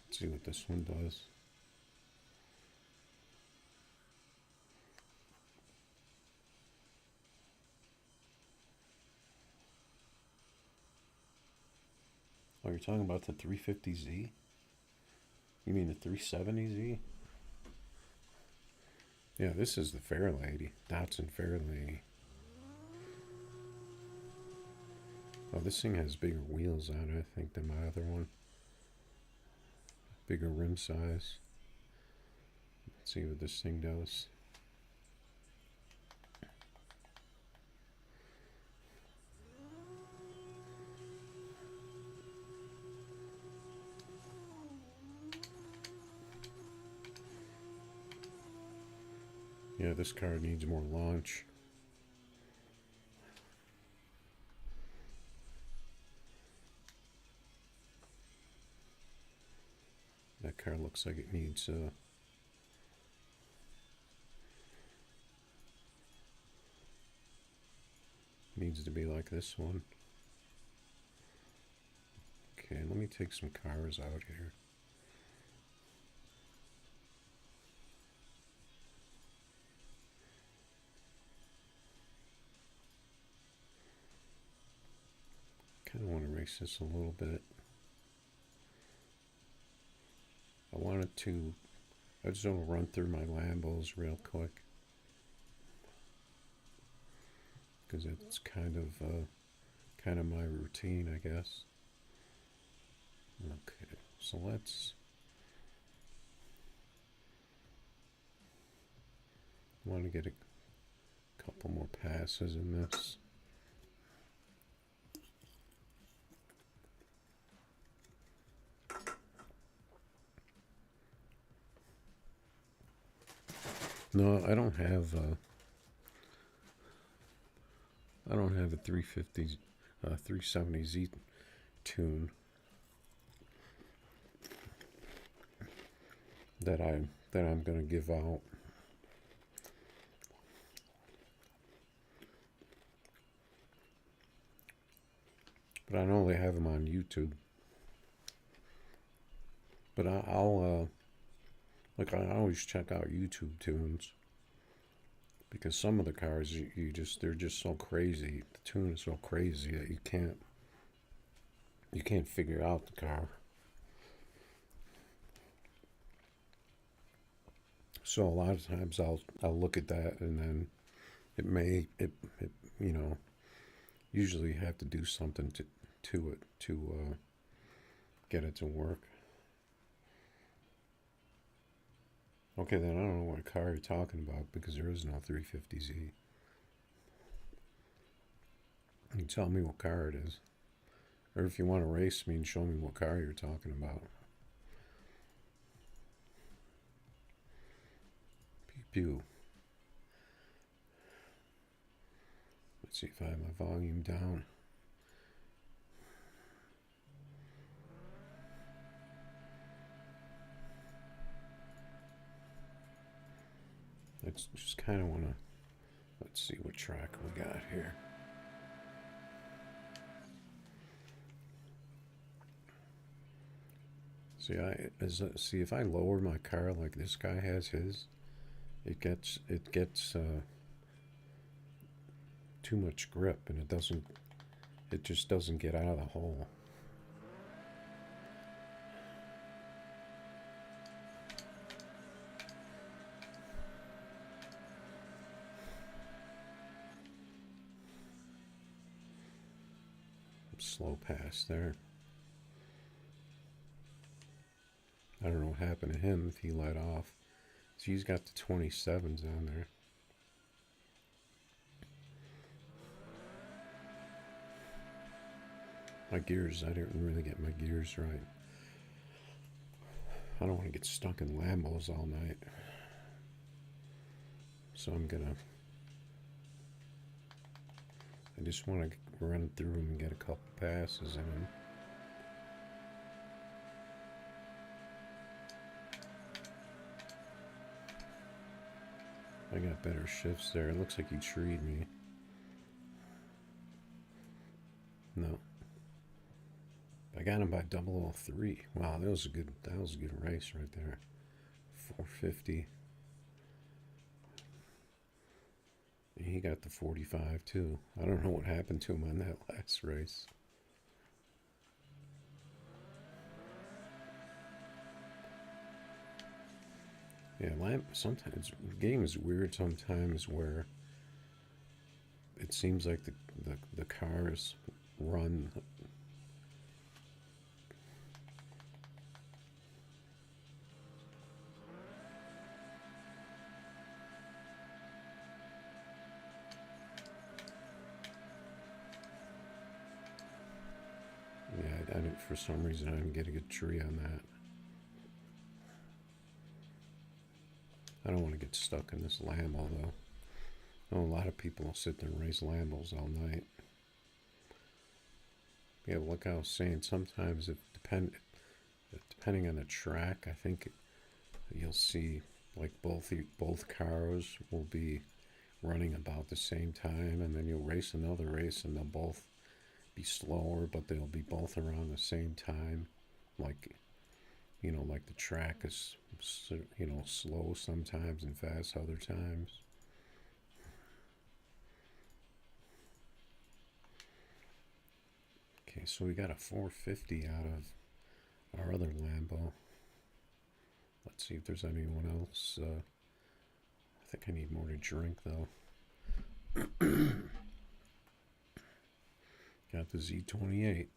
Let's see what this one does. Oh, you're talking about the 350Z? You mean the 370Z? Yeah, this is the Fairlady, Datsun Fairlady. Oh, this thing has bigger wheels on it, I think, than my other one. Bigger rim size. Let's see what this thing does. Yeah, this car needs more launch. That car looks like it needs to be like this one. Okay, let me take some cars out here. Kind of want to race this a little bit. I just want to run through my Lambos real quick, because it's kind of my routine, I guess. Okay, so let's. I want to get a couple more passes in this. No, I don't have a 350, 370Z tune that I'm gonna give out. But I know they have them on YouTube. But I'll I always check out YouTube tunes, because some of the cars they're just so crazy. The tune is so crazy that you can't figure out the car. So a lot of times I'll look at that, and then it usually have to do something to it to get it to work. Okay, then I don't know what car you're talking about, because there is no 350Z. You tell me what car it is. Or if you want to race me and show me what car you're talking about. Pew pew. Let's see if I have my volume down. I just kind of want to, let's see what track we got here. See, if I lower my car like this guy has his, it gets too much grip, and it just doesn't get out of the hole. Slow pass there. I don't know what happened to him if he let off. So he's got the 27s on there. My gears, I didn't really get my gears right. I don't want to get stuck in Lambos all night. So I just want to run through them and get a couple passes in them. I got better shifts there. It looks like he treed me. No. I got him by 003. Wow, that was a good race right there. 450. He got the 45 too. I don't know what happened to him on that last race. Yeah, sometimes the game is weird sometimes where it seems like the cars run I didn't, for some reason I didn't get a good tree on that. I don't want to get stuck in this Lambo though. I know a lot of people will sit there and race Lambos all night. Yeah, like I was saying, sometimes depending on the track, I think you'll see like both cars will be running about the same time, and then you'll race another race and they'll both be slower, but they'll be both around the same time. Like, like the track is, slow sometimes and fast other times. Okay, so we got a 450 out of our other Lambo. Let's see if there's anyone else. I think I need more to drink though. Got the Z28.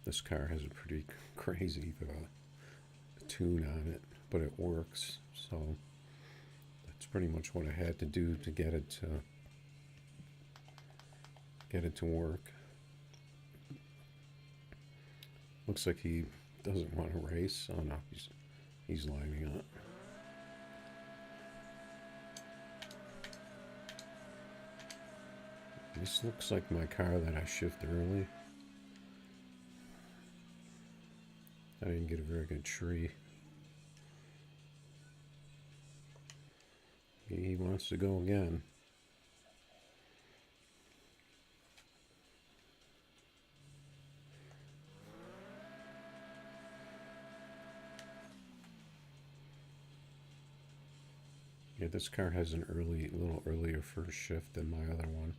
This car has a pretty crazy tune on it, but it works. So that's pretty much what I had to do to get it to work. Looks like he doesn't want to race. Oh no, he's lining up. This looks like my car that I shift early. I didn't get a very good tree. He wants to go again. Yeah, this car has an little earlier first shift than my other one.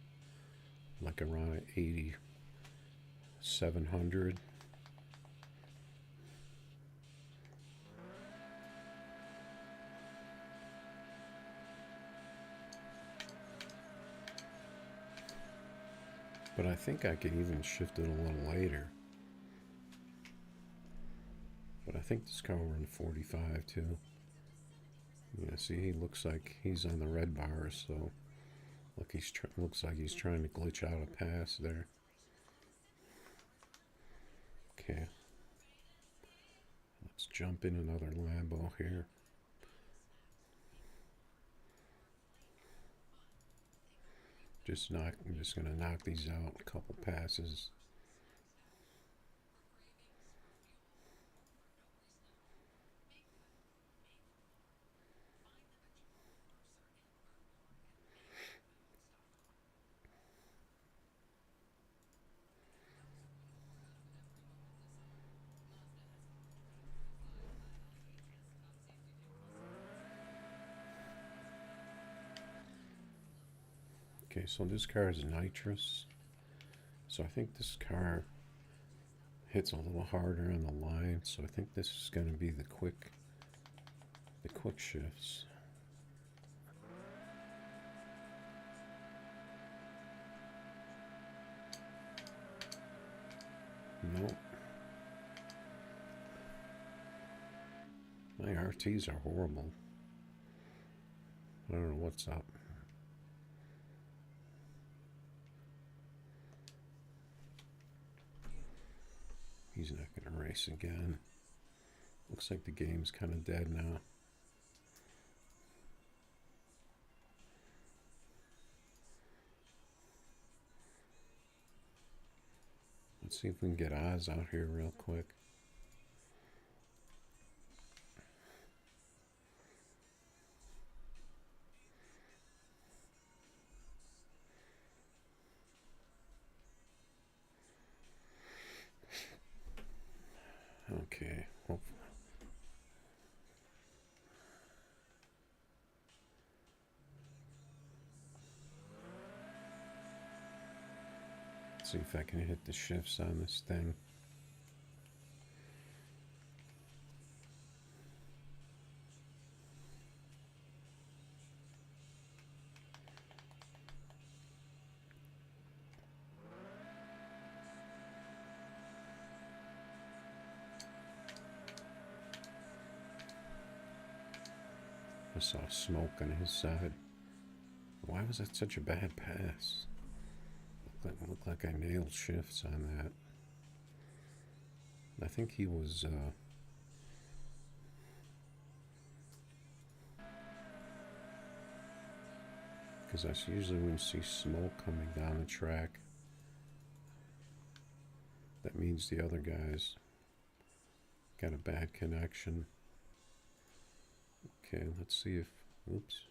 Like around 8,700. But I think I could even shift it a little later. think this car will run 45 too. Yeah, see, he looks like he's on the red bars, so look, looks like he's trying to glitch out a pass there. Okay, let's jump in another Lambo here. I'm just gonna knock these out, a couple passes. Okay, so this car is nitrous. So I think this car hits a little harder on the line. So I think this is going to be the quick shifts. Nope. My RTs are horrible. I don't know what's up. He's not going to race again. Looks like the game's kind of dead now. Let's see if we can get Oz out here real quick. Okay. Let's see if I can hit the shifts on this thing. I saw smoke on his side. Why was that such a bad pass? Looked like I nailed shifts on that. I think he was because that's usually when you see smoke coming down the track, that means the other guys got a bad connection. Okay, let's see if, oops.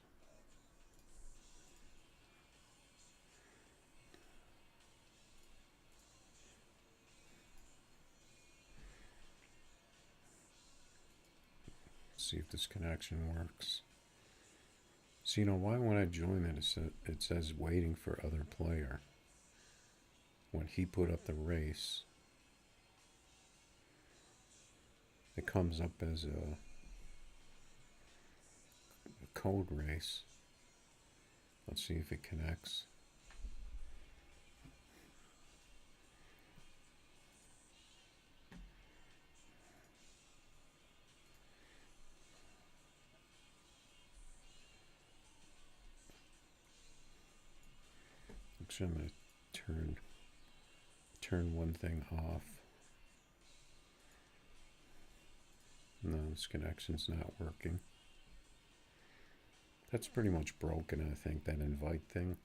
See if this connection works. So, why when I join it says waiting for other player. When he put up the race, it comes up as a code race. Let's see if it connects. Actually, I'm going to turn one thing off. No, this connection's not working. That's pretty much broken, I think, that invite thing.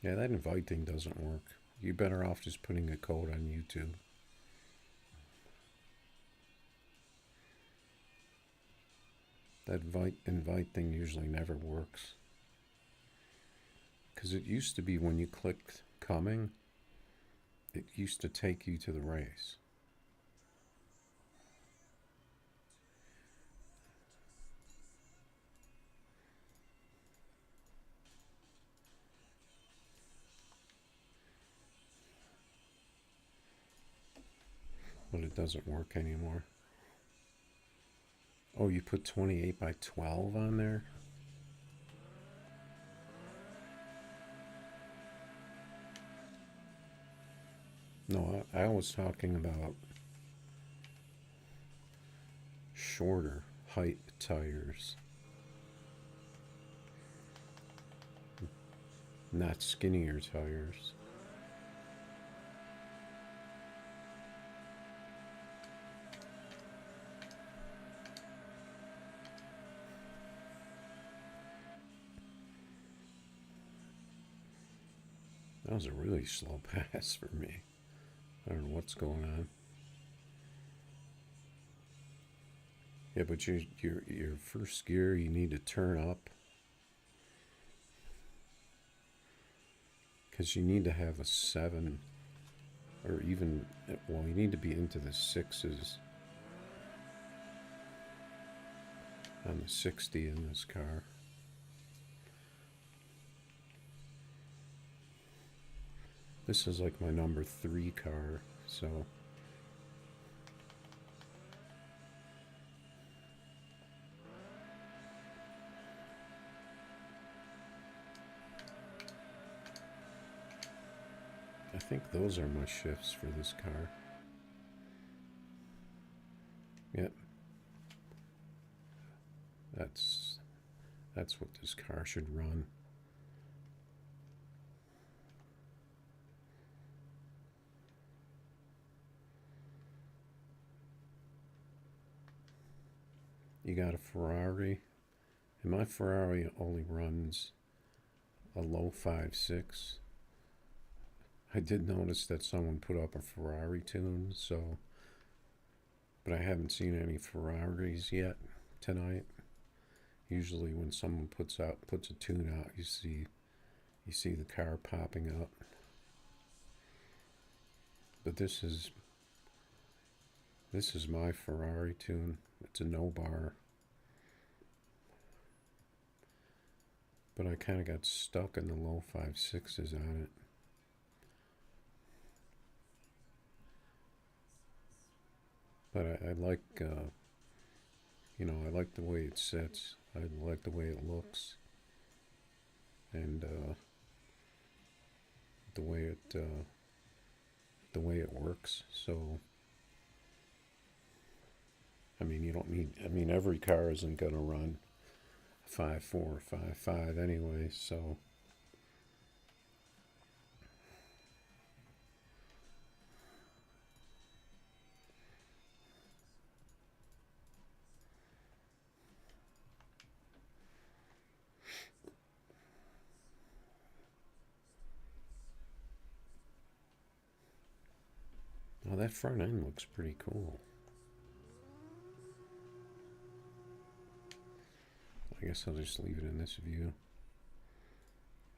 Yeah, that invite thing doesn't work. You're better off just putting a code on YouTube. That invite thing usually never works. Because it used to be when you clicked coming, it used to take you to the race. But it doesn't work anymore. Oh, you put 28 by 12 on there? No, I was talking about shorter height tires, not skinnier tires. That was a really slow pass for me. I don't know what's going on. Yeah, but your first gear, you need to turn up because you need to have a 7, or even, well, you need to be into the 6s on the 60 in this car. This is like my number 3 car, so I think those are my shifts for this car. Yep. That's what this car should run. You got a Ferrari, and my Ferrari only runs a low 5.6. I did notice that someone put up a Ferrari tune, so, but I haven't seen any Ferraris yet tonight. Usually when someone puts a tune out, you see the car popping up. But this is my Ferrari tune. It's a no bar. But I kind of got stuck in the low 5.6s on it. But I like, I like the way it sits. I like the way it looks, and the way it works. So, I mean, you don't need. I mean, every car isn't gonna run 5.4 or 5.5 anyway. So. Oh, that front end looks pretty cool. I guess I'll just leave it in this view.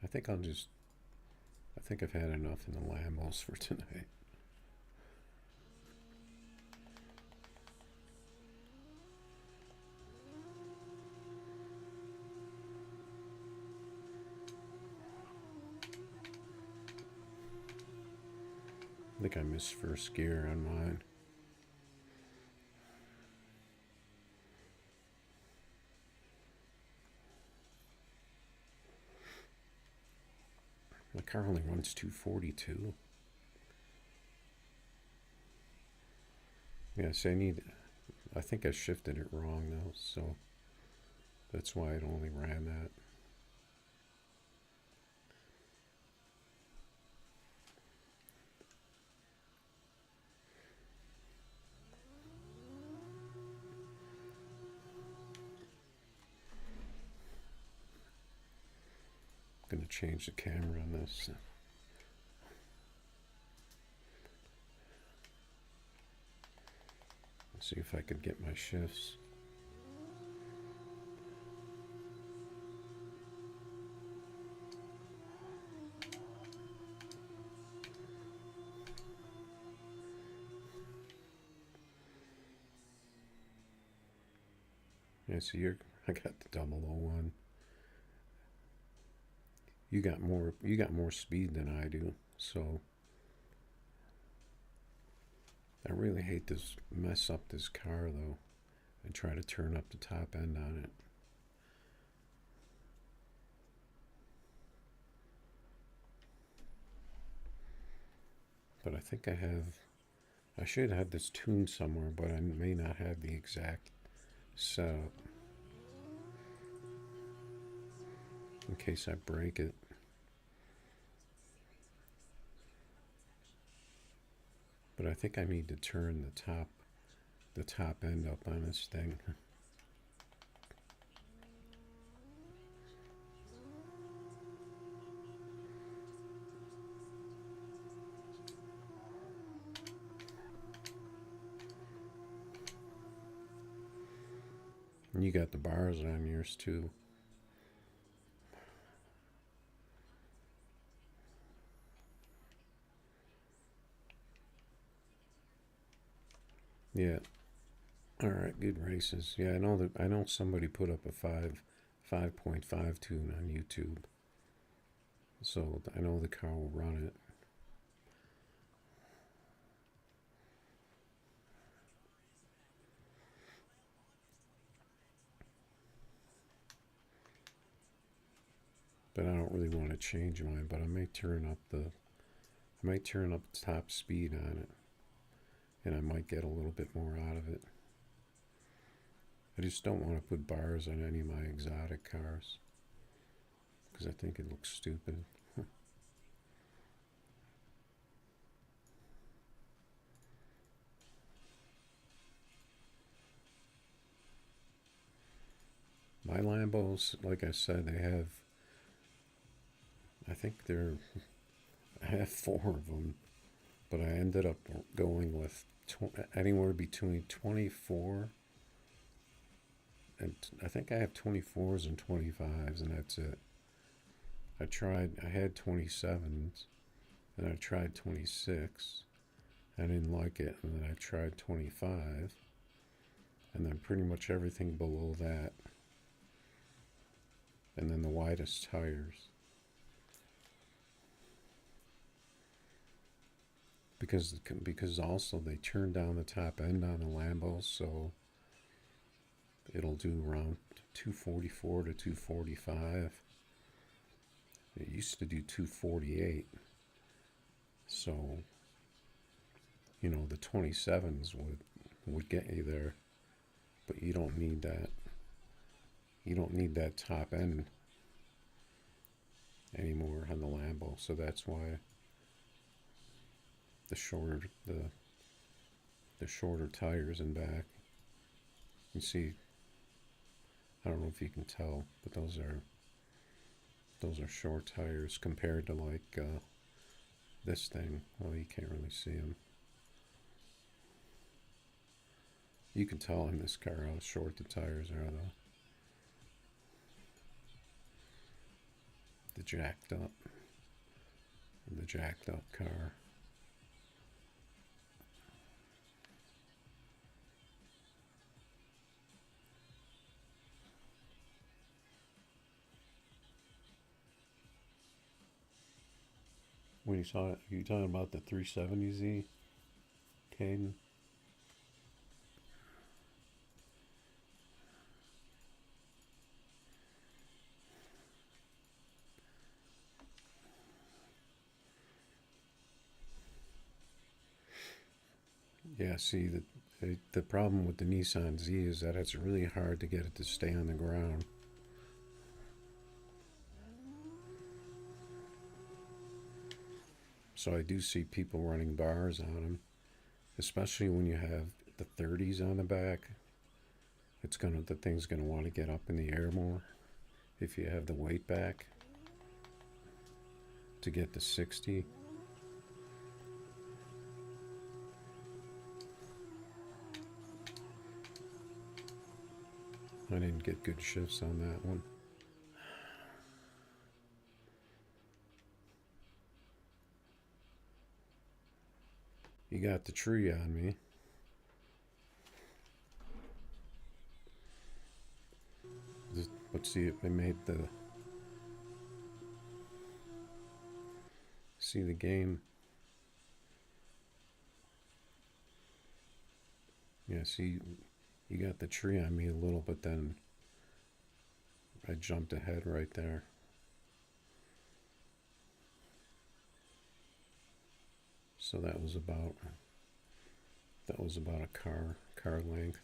I think I've had enough in the Lambos for tonight. I think I missed first gear on mine. My car only runs 242. Yes, I think I shifted it wrong though, so that's why it only ran that. I'm going to change the camera on this. Let's see if I could get my shifts. Yeah, so I got the 001. You got more speed than I do, so I really hate to mess up this car though. and try to turn up the top end on it. But I think I should have this tuned somewhere, but I may not have the exact setup in case I break it. But I think I need to turn the top end up on this thing. And you got the bars on yours too. Yeah. All right, good races. Yeah, I know somebody put up a 5.5 tune on YouTube. So I know the car will run it. But I don't really want to change mine, but I might turn up the top speed on it, and I might get a little bit more out of it. I just don't want to put bars on any of my exotic cars because I think it looks stupid. My Lambos, like I said, I have 4 of them, but I ended up going with anywhere between 24 and I think I have 24s and 25s, and that's it. I had 27s, and I tried 26. I didn't like it, and then I tried 25, and then pretty much everything below that, and then the widest tires. Because also they turned down the top end on the Lambos, so it'll do around 244 to 245. It used to do 248. So, the 27s would get you there, but you don't need that. You don't need that top end anymore on the Lambo, so that's why the shorter tires in back. You see, I don't know if you can tell, but those are short tires compared to like this thing. Well, you can't really see them. You can tell in this car how short the tires are, though. The jacked up car. When you saw it, are you talking about the 370Z, Caden? Yeah, see, the problem with the Nissan Z is that it's really hard to get it to stay on the ground. So I do see people running bars on them, especially when you have the 30s on the back. The thing's gonna want to get up in the air more if you have the weight back to get the 60. I didn't get good shifts on that one. You got the tree on me. Let's see if they made see the game. Yeah, see, You got the tree on me a little, but then I jumped ahead right there. So that was about a car length.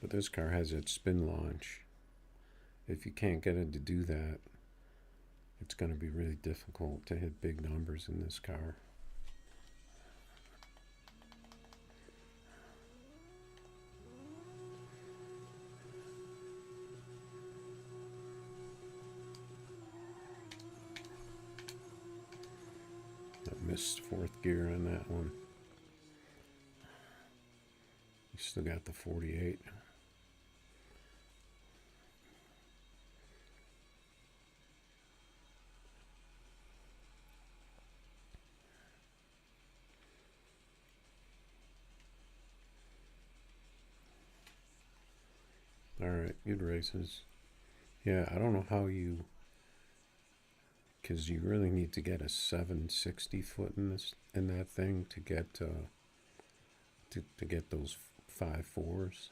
But this car has its spin launch. If you can't get it to do that, it's going to be really difficult to hit big numbers in this car. I missed fourth gear on that one. You still got the 48. Alright, good races. Yeah, I don't know how you, because you really need to get a 760 foot in that thing to get to get those 5.4s.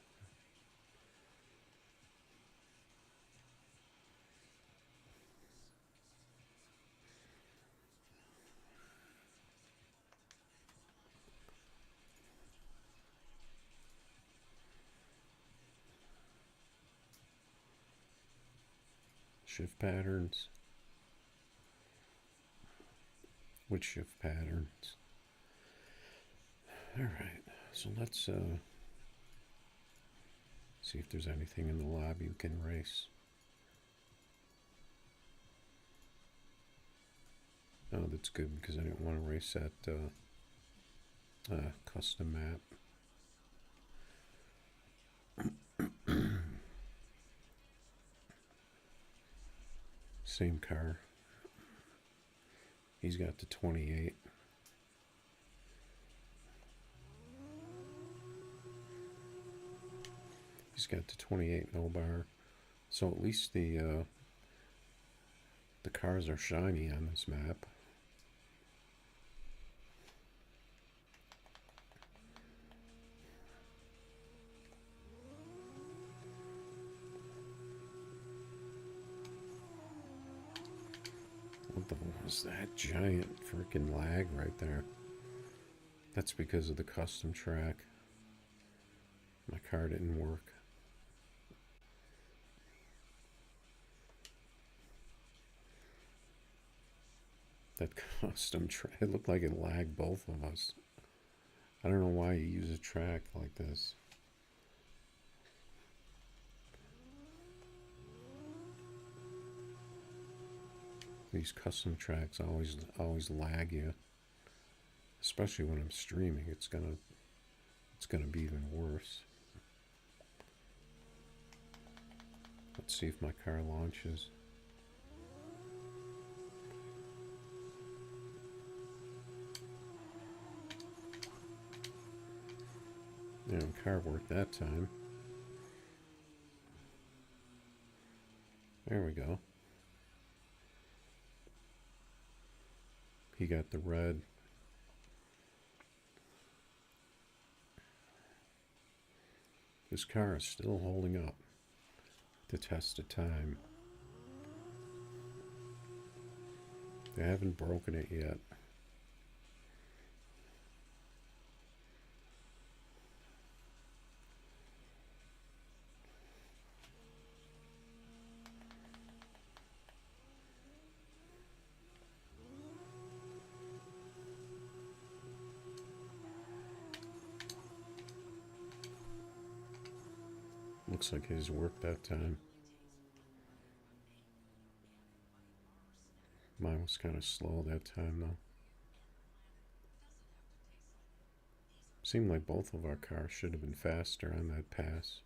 Shift patterns. Which shift patterns? Alright, so let's see if there's anything in the lobby you can race. Oh, that's good because I didn't want to race that custom map. Same car. He's got the 28. He's got the 28 no bar. So at least the cars are shiny on this map. What the hell was that giant freaking lag right there? That's because of the custom track. My car didn't work. That custom track, it looked like it lagged both of us. I don't know why you use a track like this. These custom tracks always lag you, especially when I'm streaming. It's gonna be even worse. Let's see if my car launches. Yeah, car worked that time. There we go. He got the red. This car is still holding up the test of time. They haven't broken it yet. Looks like his worked that time. Mine was kind of slow that time though. Seemed like both of our cars should have been faster on that pass.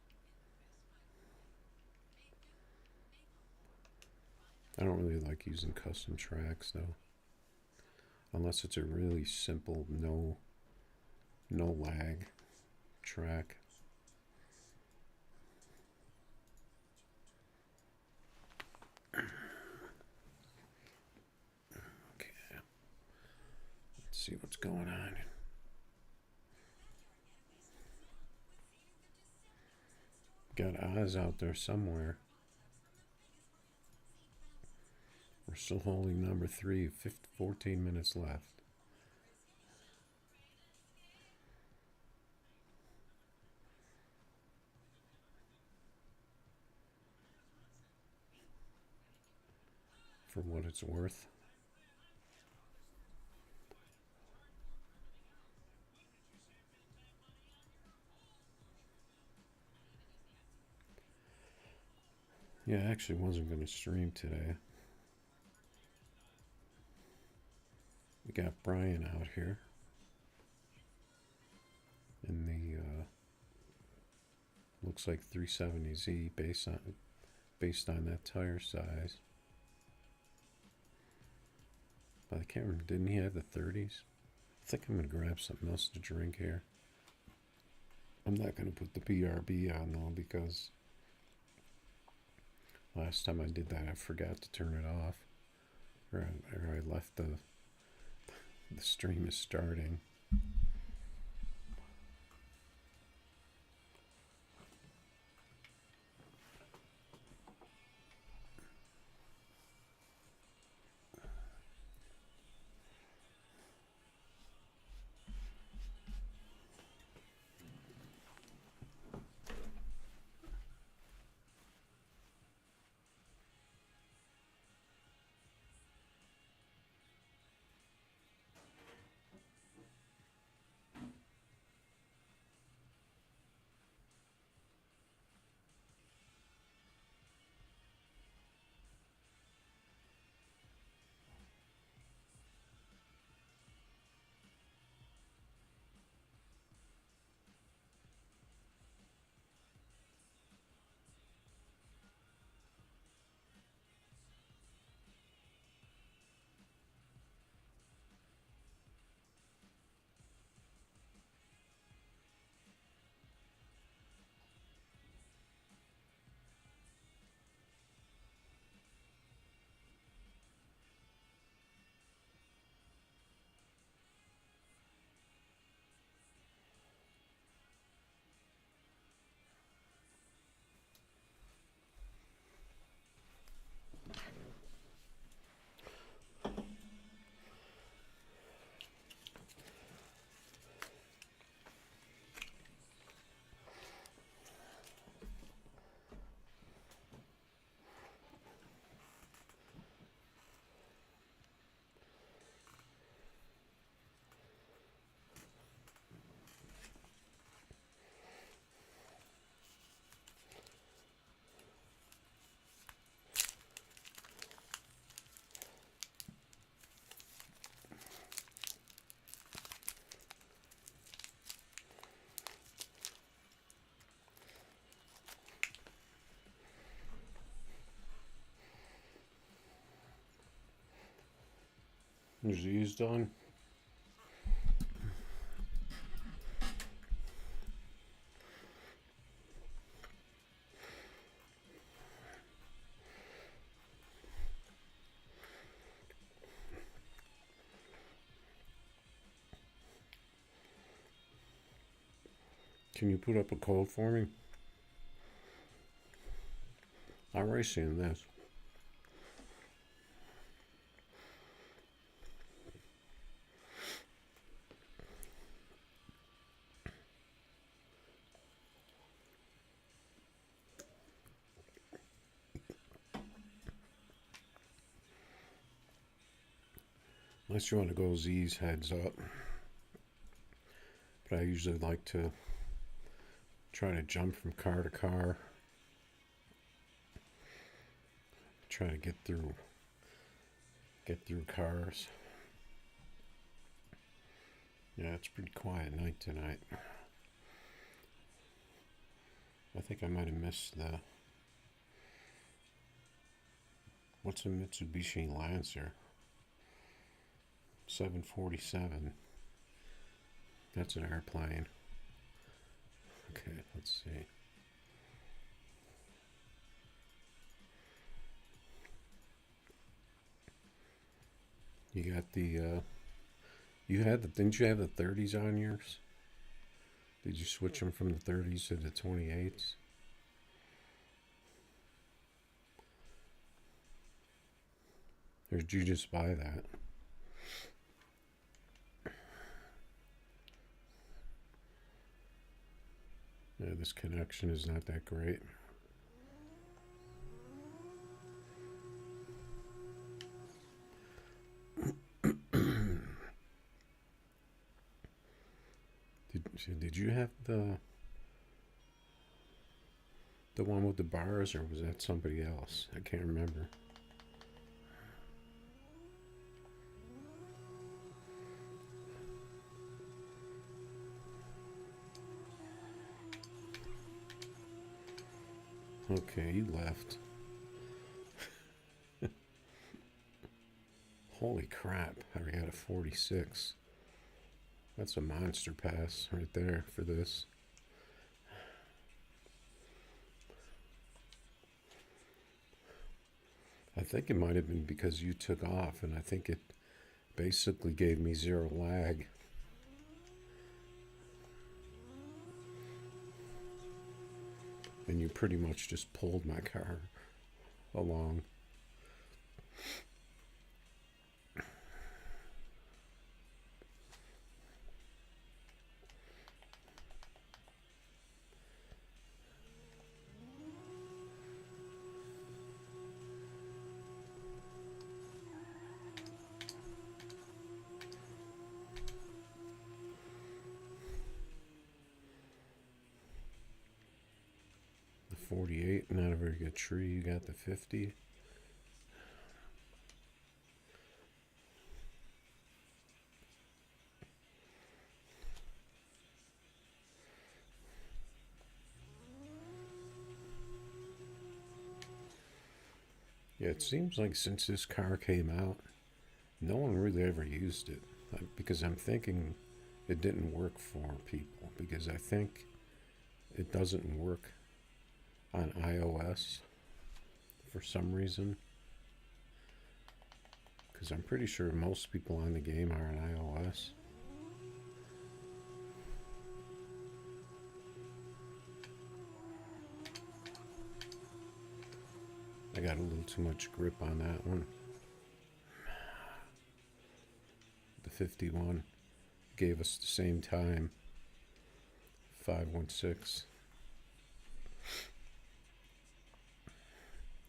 I don't really like using custom tracks though. Unless it's a really simple no lag track. see what's going on. Got Oz out there somewhere. We're still holding number 3, 14 minutes left. For what it's worth. Yeah, I actually wasn't going to stream today. We got Brian out here in the looks like 370Z based on that tire size. But I can't remember. Didn't he have the 30s? I think I'm gonna grab something else to drink here. I'm not gonna put the BRB on though because last time I did that I forgot to turn it off, or I left the stream is starting. Is these done? Can you put up a code for me? I'm already seeing this. Unless you want to go Z's heads up. But I usually like to try to jump from car to car. Try to get through cars. Yeah, it's a pretty quiet night tonight. I think I might have missed the... What's a Mitsubishi Lancer? 747. That's an airplane. Okay, let's see. You got the Didn't you have the 30s on yours? Did you switch them from the 30s to the 28s? Or did you just buy that? Yeah, this connection is not that great. Did you have the one with the bars, or was that somebody else? I can't remember. Okay, you left. Holy crap, I already had a 46. That's a monster pass right there for this. I think it might have been because you took off, and I think it basically gave me 0 lag. And you pretty much just pulled my car along. The 48, not a very good tree. You got the 50. Yeah, it seems like since this car came out, no one really ever used it. Because I'm thinking it didn't work for people. Because I think it doesn't work on iOS for some reason. Because I'm pretty sure most people on the game are on iOS. I got a little too much grip on that one. The 51 gave us the same time. 516.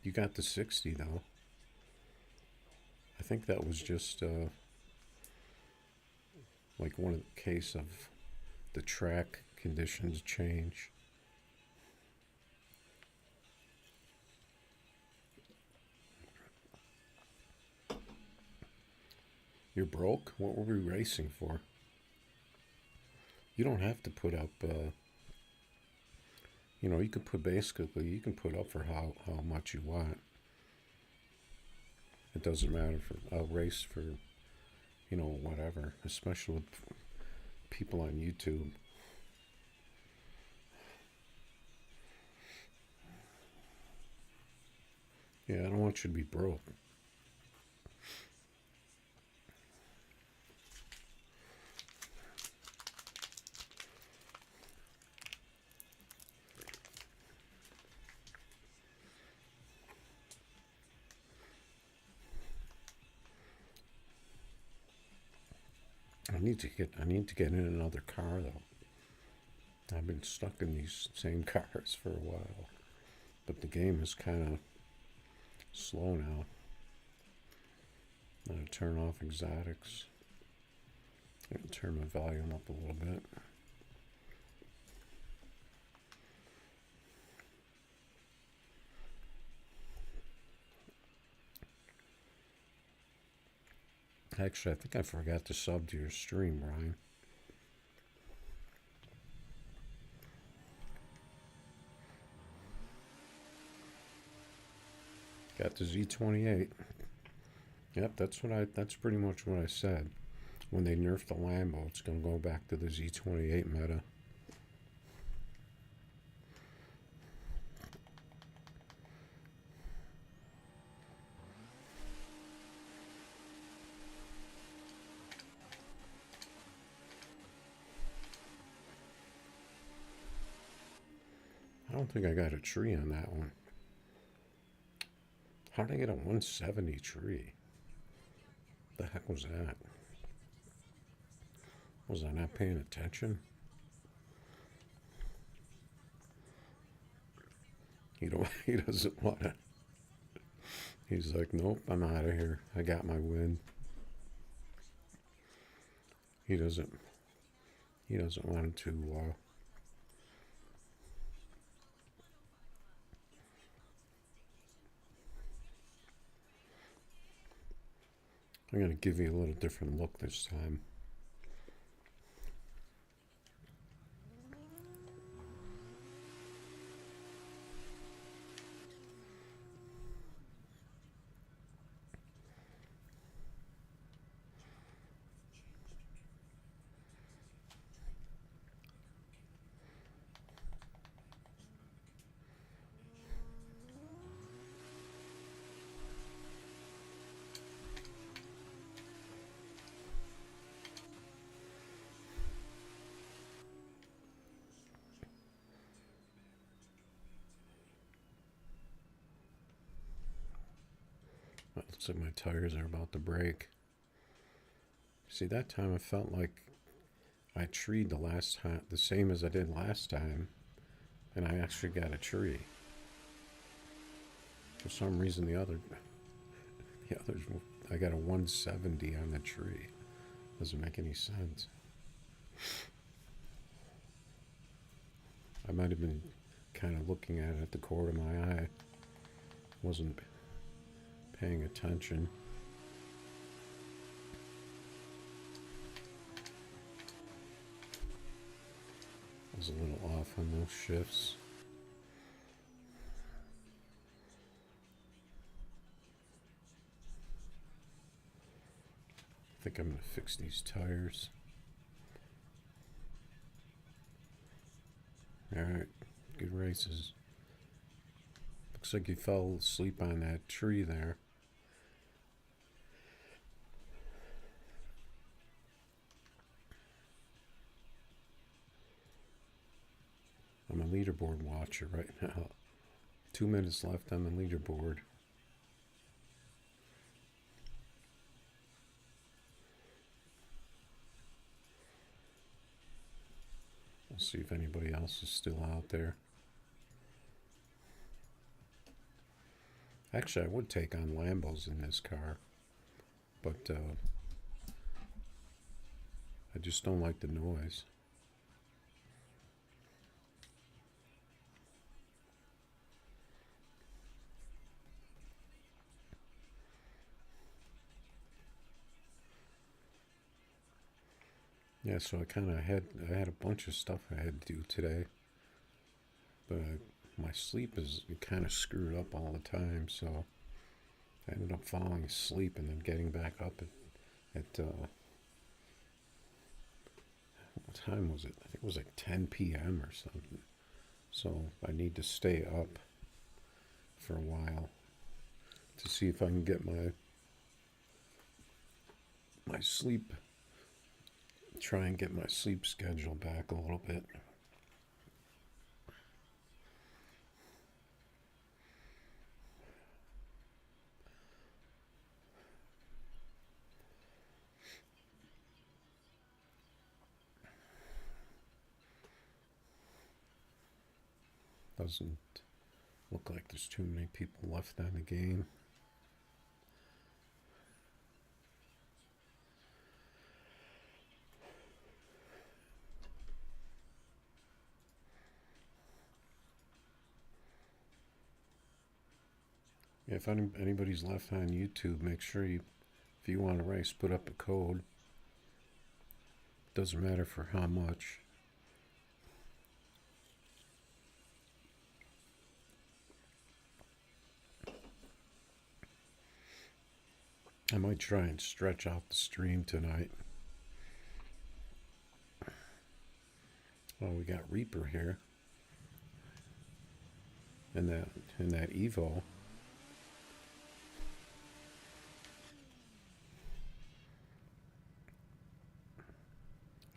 You got the 60 though. I think that was just like one of the case of the track conditions change. You're broke? What were we racing for? You don't have to put up, you can put up for how much you want. It doesn't matter for a race for, whatever, especially with people on YouTube. Yeah, I don't want you to be broke. I need to get in another car though. I've been stuck in these same cars for a while, but the game is kind of slow now. I'm gonna turn off exotics and turn my volume up a little bit. Actually, I think I forgot to sub to your stream, Ryan. Got the Z28. Yep, that's pretty much what I said. When they nerf the Lambo, it's gonna go back to the Z28 meta. I don't think I got a tree on that one. How did I get a 170 tree? The heck was that? Was I not paying attention? He doesn't want to. He's like, nope, I'm out of here. I got my win. He doesn't want to. I'm gonna give you a little different look this time. It looks like my tires are about to break. See, that time I felt like I treed the last time, the same as I did last time, and I actually got a tree. For some reason, the others, I got a 170 on the tree. Doesn't make any sense. I might have been kind of looking at it at the corner of my eye. Wasn't paying attention. I was a little off on those shifts. I think I'm going to fix these tires. Alright, good races. Looks like you fell asleep on that tree there. I'm a leaderboard watcher right now. 2 minutes left on the leaderboard. We'll see if anybody else is still out there. Actually, I would take on Lambos in this car, but I just don't like the noise. Yeah, so I had a bunch of stuff I had to do today, but my sleep is kind of screwed up all the time, so I ended up falling asleep and then getting back up at what time was it? I think it was like 10 p.m. or something. So I need to stay up for a while to see if I can get my sleep, try and get my sleep schedule back a little bit. Doesn't look like there's too many people left on the game. Yeah, if anybody's left on YouTube, make sure if you want to race, put up a code. Doesn't matter for how much. I might try and stretch out the stream tonight. Oh, we got Reaper here. And that Evo.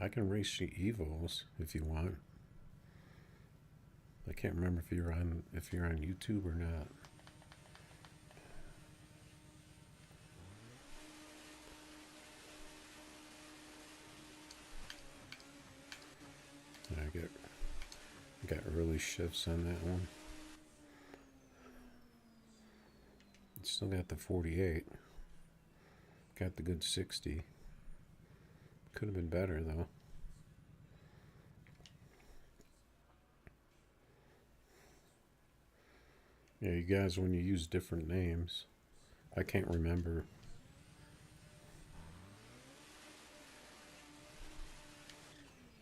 I can race the Evos if you want. I can't remember if you're on YouTube or not. I got early shifts on that one. Still got the 48. Got the good 60. Could have been better though. Yeah, you guys, when you use different names, I can't remember.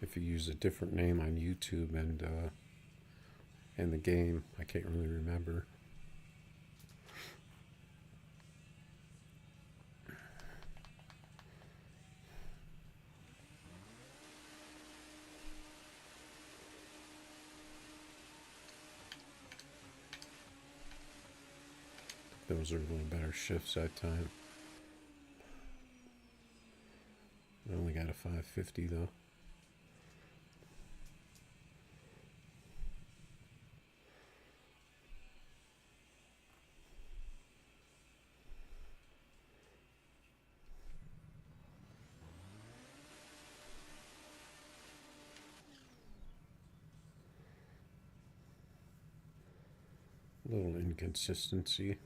If you use a different name on YouTube and in the game, I can't really remember. Those are a little better shifts that time. I only got a 550 though. A little inconsistency,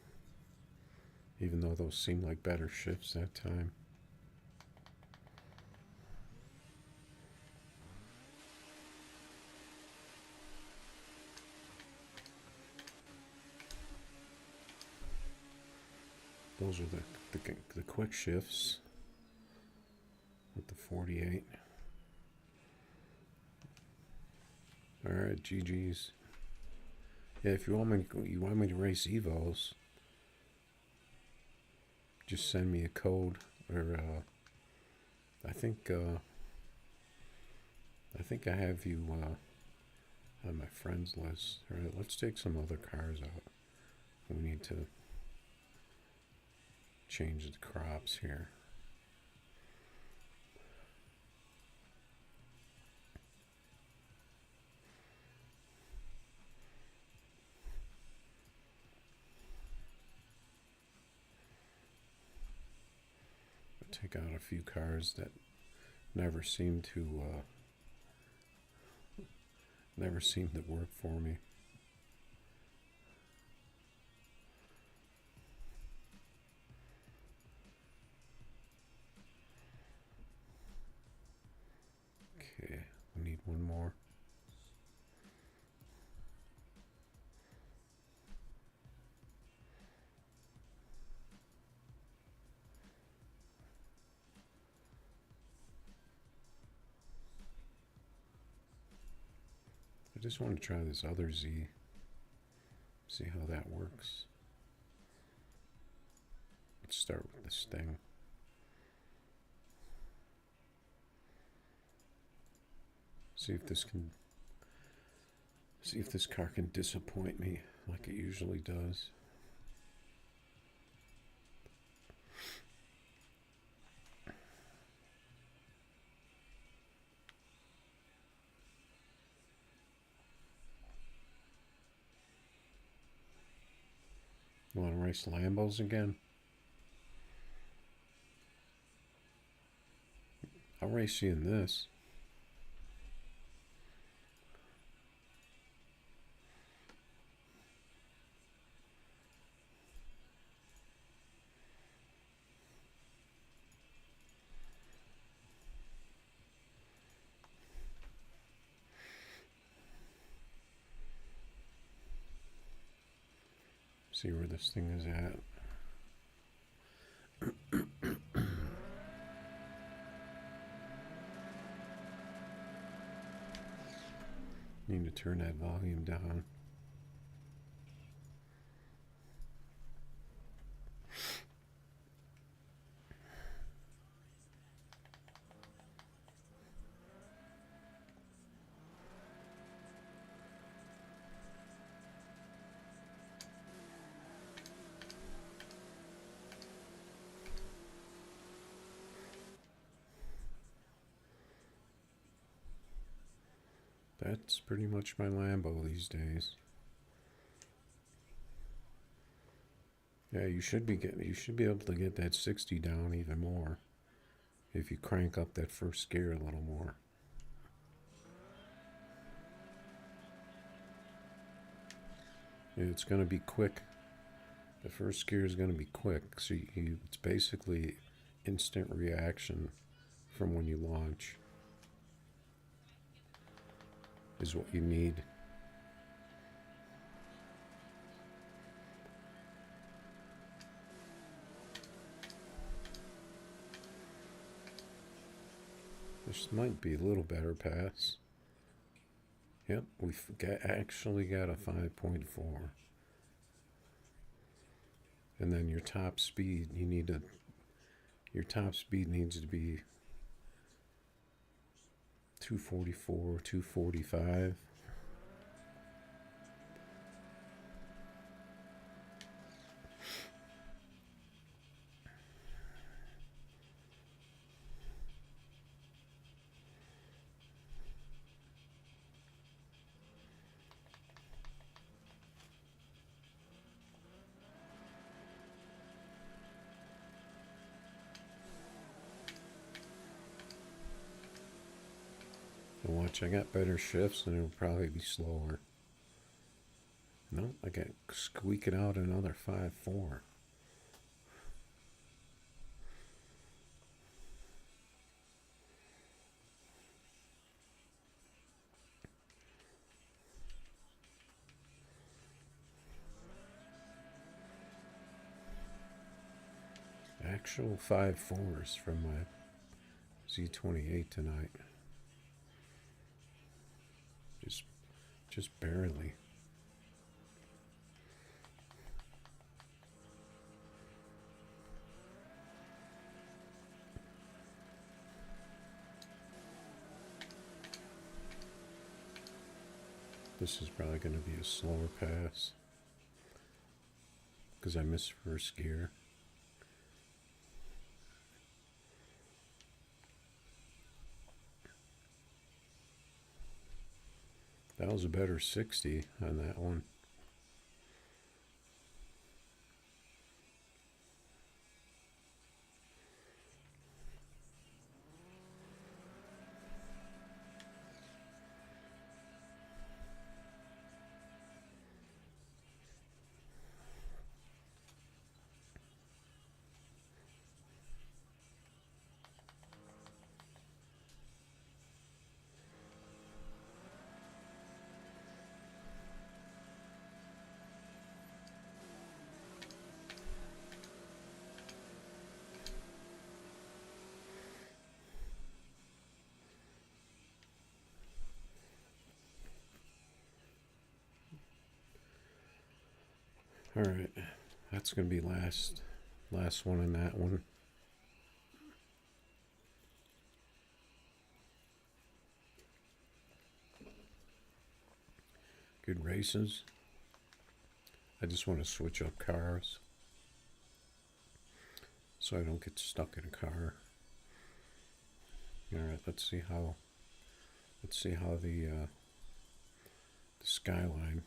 even though those seem like better shifts that time. Those are the quick shifts with the 48. All right, GG's. Yeah, if you want me to race Evos, just send me a code, or I think I have you on my friends list. All right, let's take some other cars out. We need to change the crops here. Take out a few cars that never seem to work for me. Okay, we need one more. I just want to try this other Z, see how that works. Let's start with this thing. See if this car can disappoint me like it usually does. You want to race Lambos again? I'll race you in this. See where this thing is at. Need to turn that volume down. That's pretty much my Lambo these days. Yeah, you should be able to get that 60 down even more if you crank up that first gear a little more. It's going to be quick. The first gear is going to be quick, so it's basically instant reaction from when you launch is what you need. This might be a little better pass. Yep, we've actually got a 5.4. And then your top speed, your top speed needs to be 244, 245. And watch, I got better shifts and it'll probably be slower. No, I got squeak it out another 5.4. Actual 5.4s from my Z28 tonight. Just barely. This is probably going to be a slower pass because I missed first gear. That was a better 60 on that one. All right, that's going to be last one on that one. Good races. I just want to switch up cars so I don't get stuck in a car. All right, let's see how the Skyline.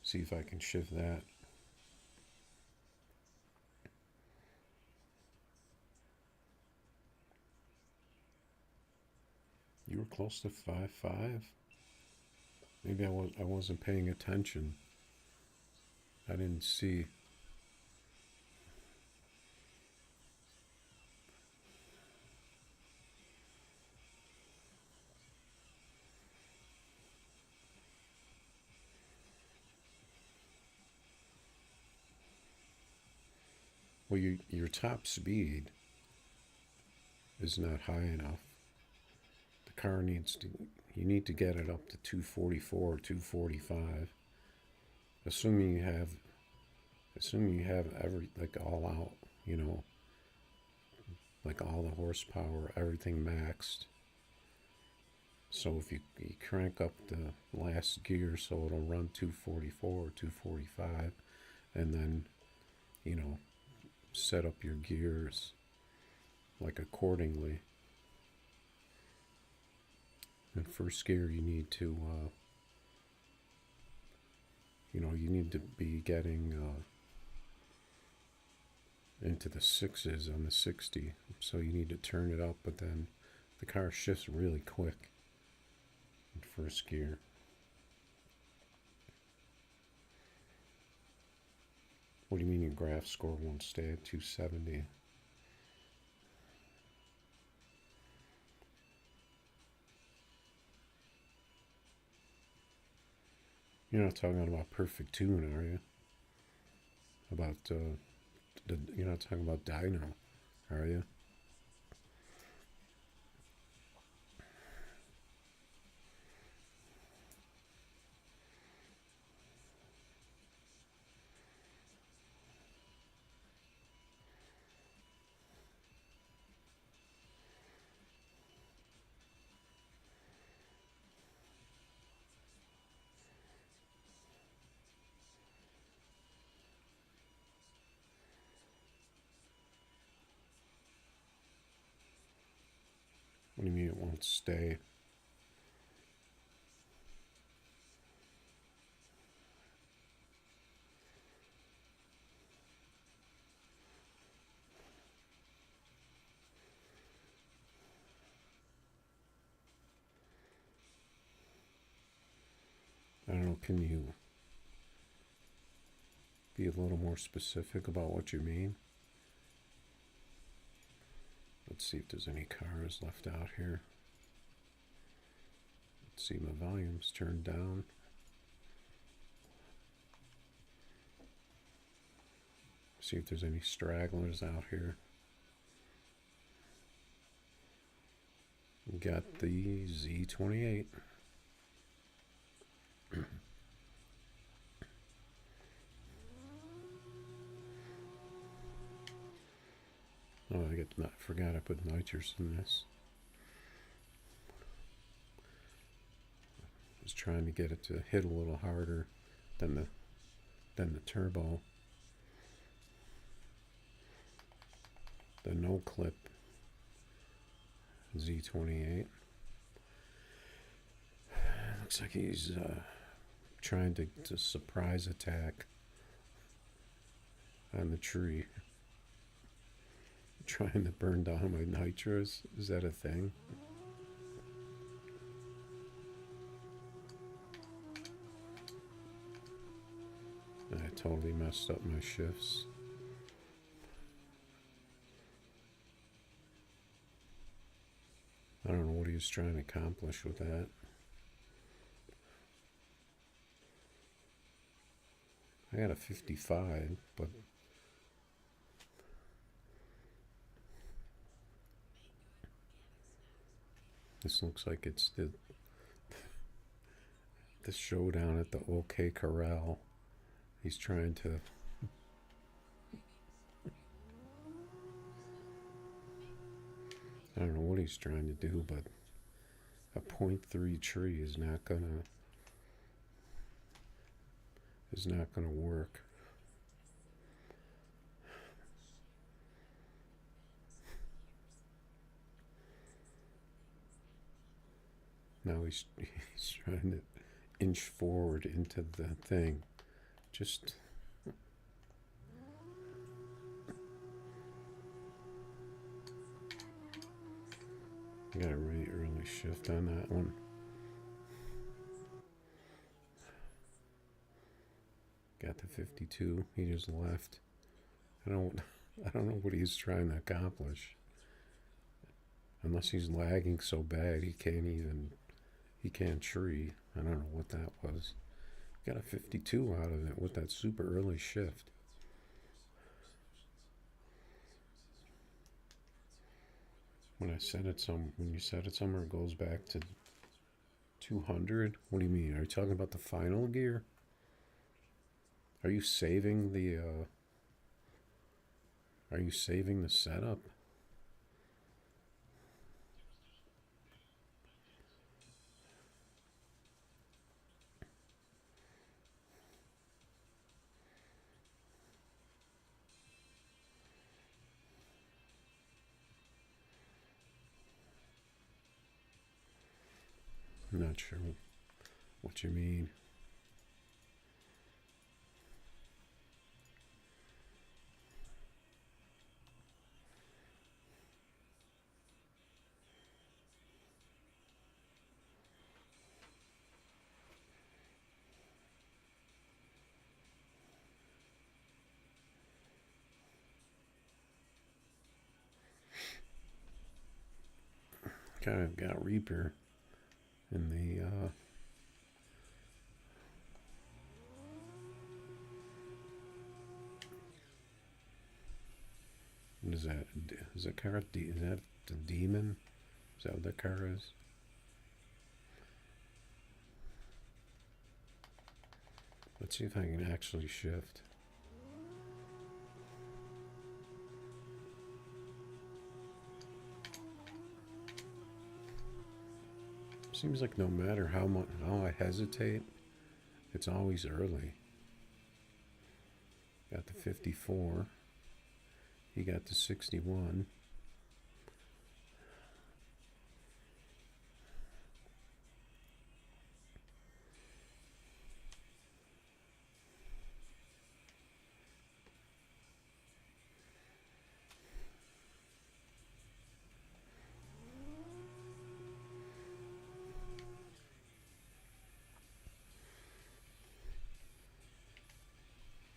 See if I can shift that. You were close to 5.5. Maybe I wasn't paying attention. I didn't see. Well, your top speed is not high enough. The car you need to get it up to 244, 245. Assuming you have like all out, like all the horsepower, everything maxed. So if you crank up the last gear so it'll run 244 or 245, and then, set up your gears like accordingly. In first gear, you need to, you need to be getting into the sixes on the 60. So you need to turn it up, but then the car shifts really quick in first gear. What do you mean your graph score won't stay at 270? You're not talking about perfect tune, are you? About you're not talking about dyno, are you? What do you mean it won't stay? I don't know, can you be a little more specific about what you mean? Let's see if there's any cars left out here. Let's see, my volume's turned down. See if there's any stragglers out here. We got the Z28. Oh, I forgot I put nitrous in this. I was trying to get it to hit a little harder than the turbo. The no clip Z28. Looks like he's trying to surprise attack on the tree. Trying to burn down my nitros. Is that a thing? I totally messed up my shifts. I don't know what he was trying to accomplish with that. I got a 55, but this looks like it's the showdown at the OK Corral. He's trying to I don't know what he's trying to do, but a 0.3 tree is not gonna work. Now he's trying to inch forward into the thing. Just got a really early shift on that one. Got the 52. He just left. I don't know what he's trying to accomplish. Unless he's lagging so bad he can't tree. I don't know what that was. Got a 52 out of it with that super early shift. When you set it somewhere, it goes back to 200. What do you mean? Are you talking about the final gear? Are you saving the setup? I'm not sure what you mean. Kind of got Reaper in the what is that? Is that car? Is that the demon? Is that what that car is? Let's see if I can actually shift. Seems like no matter how I hesitate, it's always early. Got the 54. He got the 61.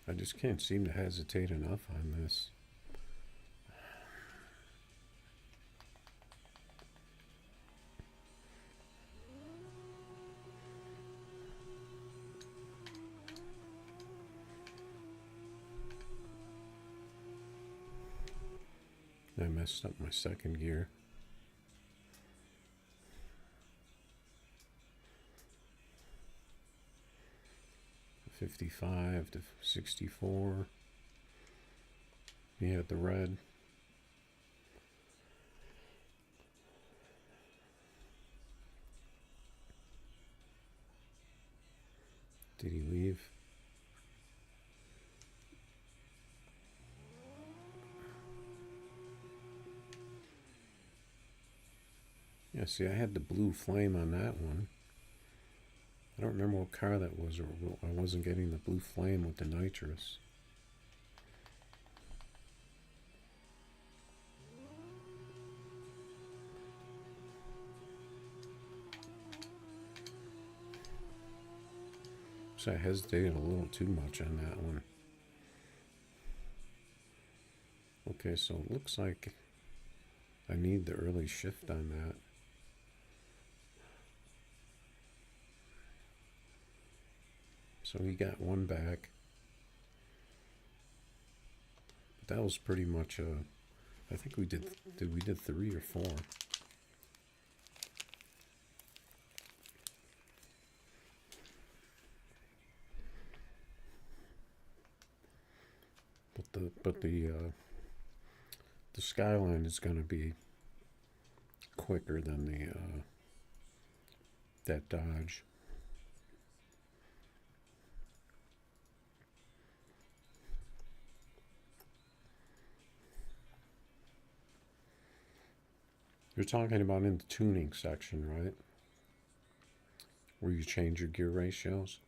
I just can't seem to hesitate enough on this. I messed up my second gear. $55 to $64. He had the red. Did he leave? Yeah, see, I had the blue flame on that one. I don't remember what car that was, or I wasn't getting the blue flame with the nitrous. So I hesitated a little too much on that one. Okay, so it looks like I need the early shift on that. So he got one back. But that was pretty much I think we did 3 or 4. But the Skyline is going to be quicker than the that Dodge. You're talking about in the tuning section, right? Where you change your gear ratios?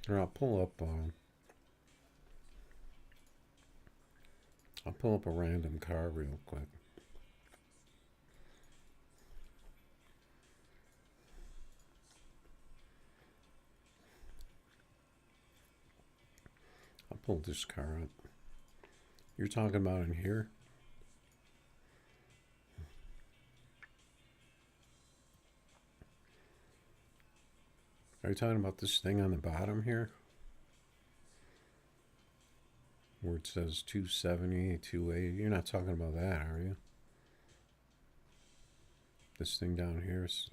Or I'll pull up a random car real quick. I'll pull this car up. You're talking about in here? Are you talking about this thing on the bottom here? Where it says 270, 280. You're not talking about that, are you? This thing down here is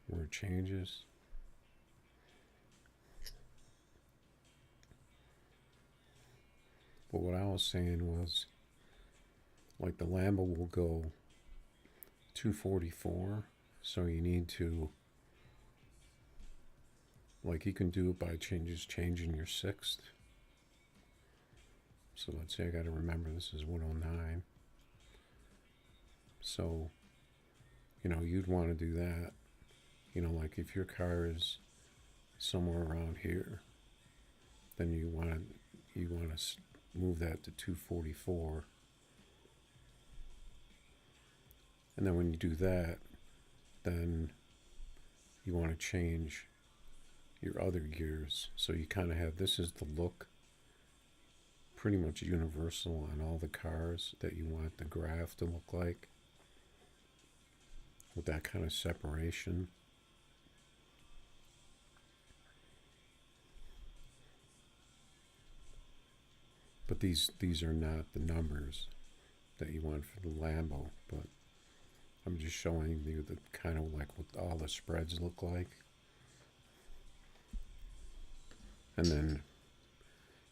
where it changes. But what I was saying was, like, the Lambo will go 244, so you need to, like, you can do it by just changing your sixth. So let's say I got to remember this is 109. So, you know, you'd want to do that. You know, like if your car is somewhere around here, then you want to move that to 244. And then when you do that, then you want to change your other gears. So you kind of have, this is the look pretty much universal on all the cars that you want the graph to look like, with that kind of separation. But these are not the numbers that you want for the Lambo, but I'm just showing you the kind of like what all the spreads look like. And then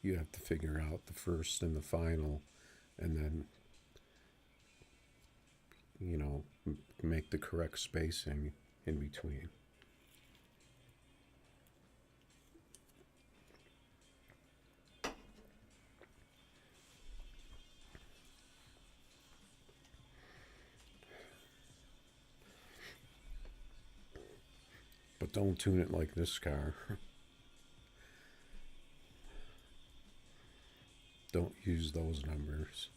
you have to figure out the first and the final, and then, you know, make the correct spacing in between. But don't tune it like this car. Don't use those numbers.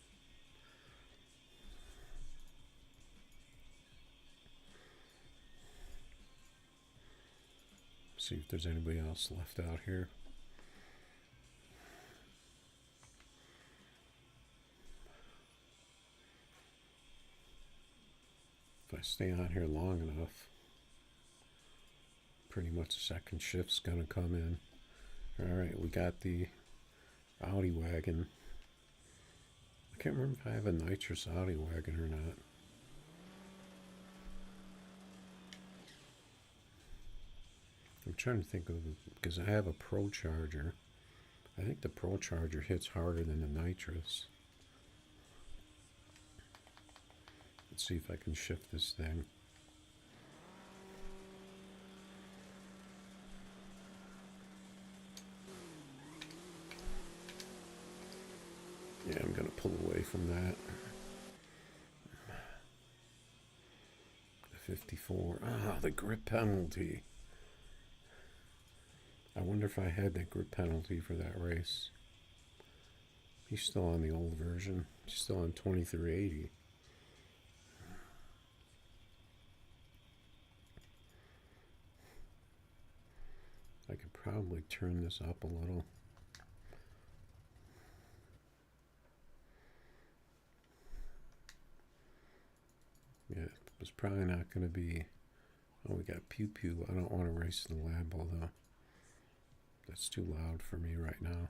See if there's anybody else left out here. If I stay on here long enough, pretty much the second shift's gonna come in. Alright, we got the Audi wagon. I can't remember if I have a nitrous Audi wagon or not. I'm trying to think of, because I have a Pro Charger. I think the Pro Charger hits harder than the nitrous. Let's see if I can shift this thing. Yeah, I'm gonna pull away from that. 54. Ah, the grip penalty. I wonder if I had that grip penalty for that race. He's still on the old version. He's still on 2380. I could probably turn this up a little. Yeah, it's probably not going to be... Oh, we got Pew Pew. I don't want to race the Lambo, though. That's too loud for me right now.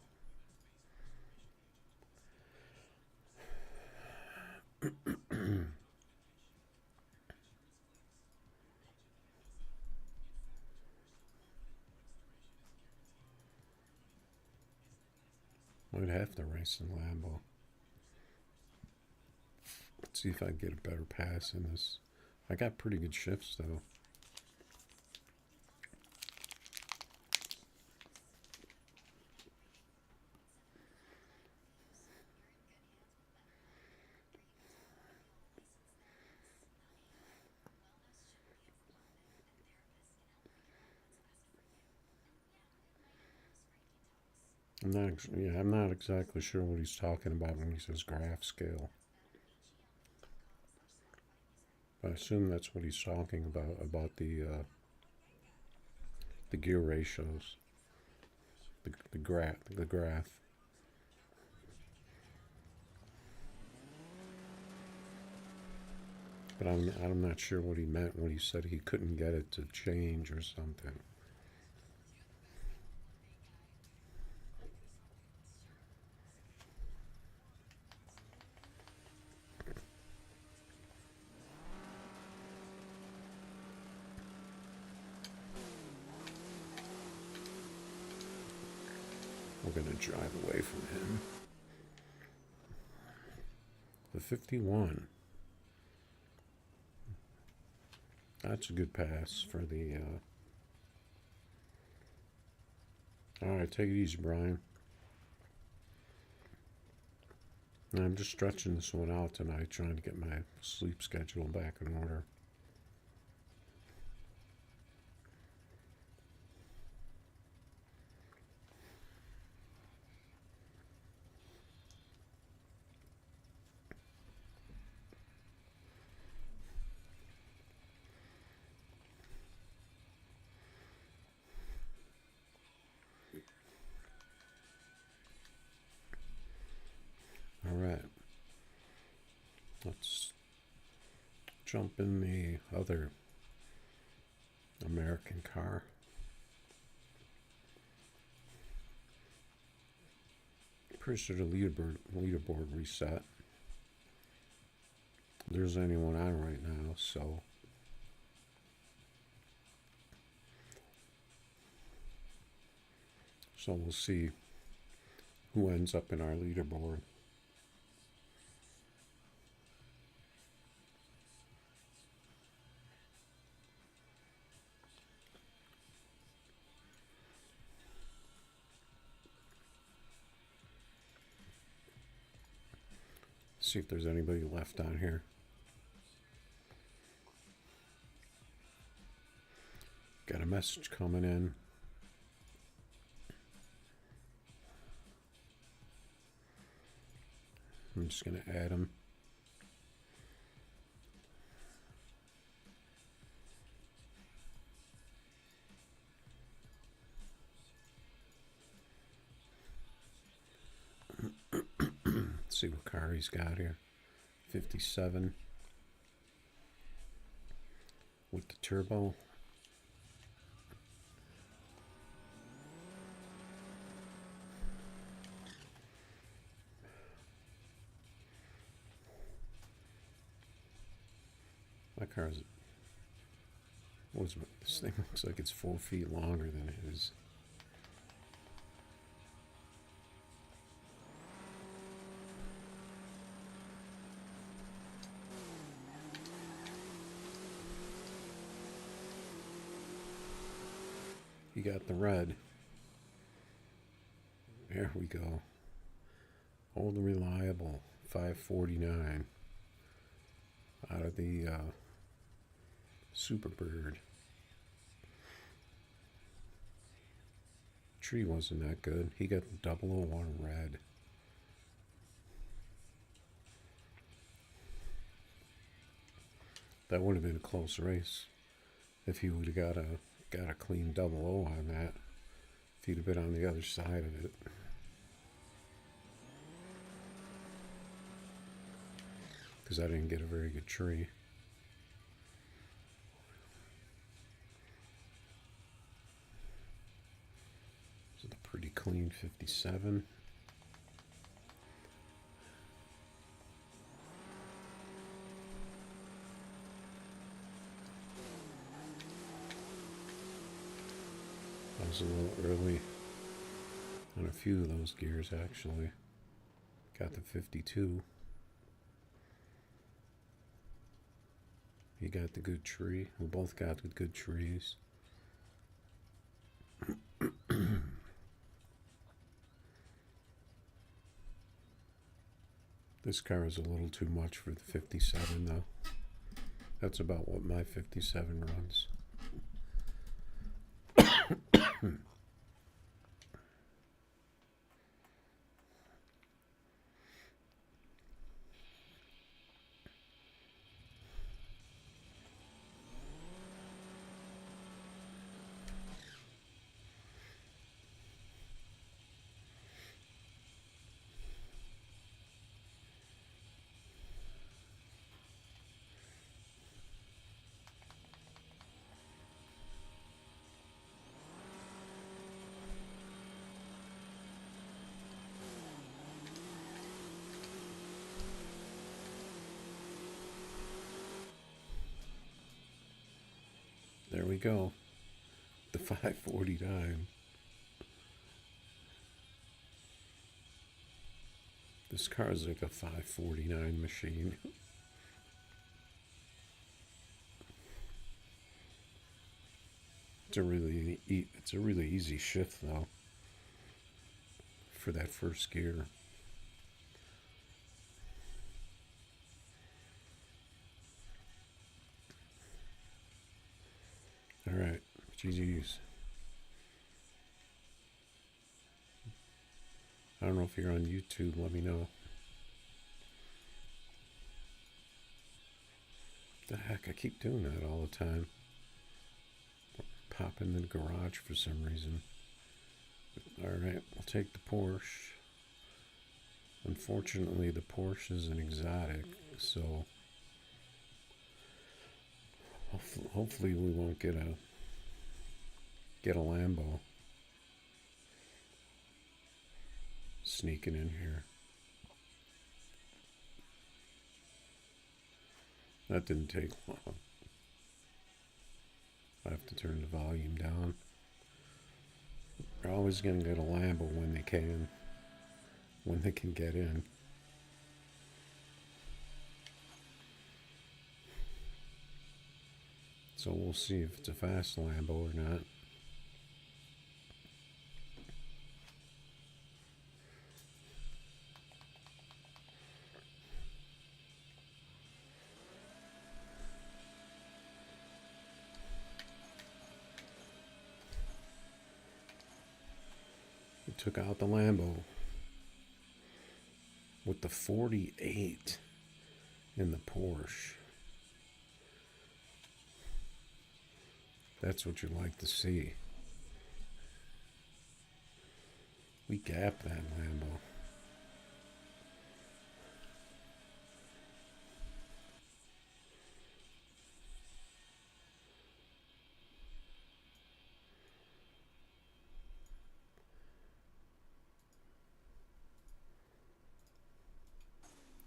Might have to race the Lambo. Let's see if I can get a better pass in this. I got pretty good shifts, though. I'm not exactly sure what he's talking about when he says graph scale. I assume that's what he's talking about the gear ratios, the graph. But I'm not sure what he meant when he said he couldn't get it to change or something. We're going to drive away from him. The 51. That's a good pass for the... Alright, take it easy, Brian. And I'm just stretching this one out tonight, trying to get my sleep schedule back in order. Alright, let's jump in the other American car. Pretty sure the leaderboard reset. There's anyone on right now, so we'll see who ends up in our leaderboard. See if there's anybody left on here. Got a message coming in. I'm just going to add them. Let's see what car he's got here. 57 with the turbo. My car's, this thing looks like it's 4 feet longer than it is. You got the red. There we go. Old and reliable. 549. Out of the Superbird. Tree wasn't that good. He got the 001 red. That would have been a close race if he would have got a clean 00 on that. If he'd have been on the other side of it. Because I didn't get a very good tree. This is a pretty clean 57. I was a little early on a few of those gears, actually. Got the 52. He got the good tree. We both got the good trees. This car is a little too much for the 57, though. That's about what my 57 runs. There we go. The 549. The This car is like a 549 machine. It's a really easy shift though for that first gear. All right, GG's. I don't know if you're on YouTube, let me know. The heck, I keep doing that all the time. Pop in the garage for some reason. Alright, we'll take the Porsche. Unfortunately, the Porsche is an exotic, so hopefully we won't get a Lambo sneaking in here. That didn't take long. I have to turn the volume down. They're always going to get a Lambo when they can get in. So we'll see if it's a fast Lambo or not. We took out the Lambo with the 48 in the Porsche. That's what you like to see. We gapped that Lambo.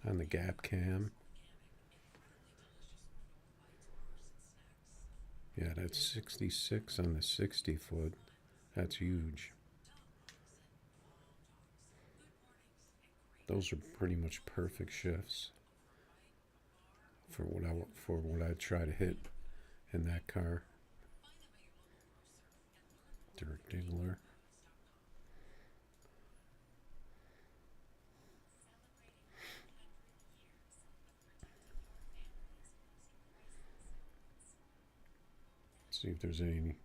On the gap cam. Yeah, that's 66 on the 60 foot. That's huge. Those are pretty much perfect shifts for what I try to hit in that car. Dirt Diggler. See if there's any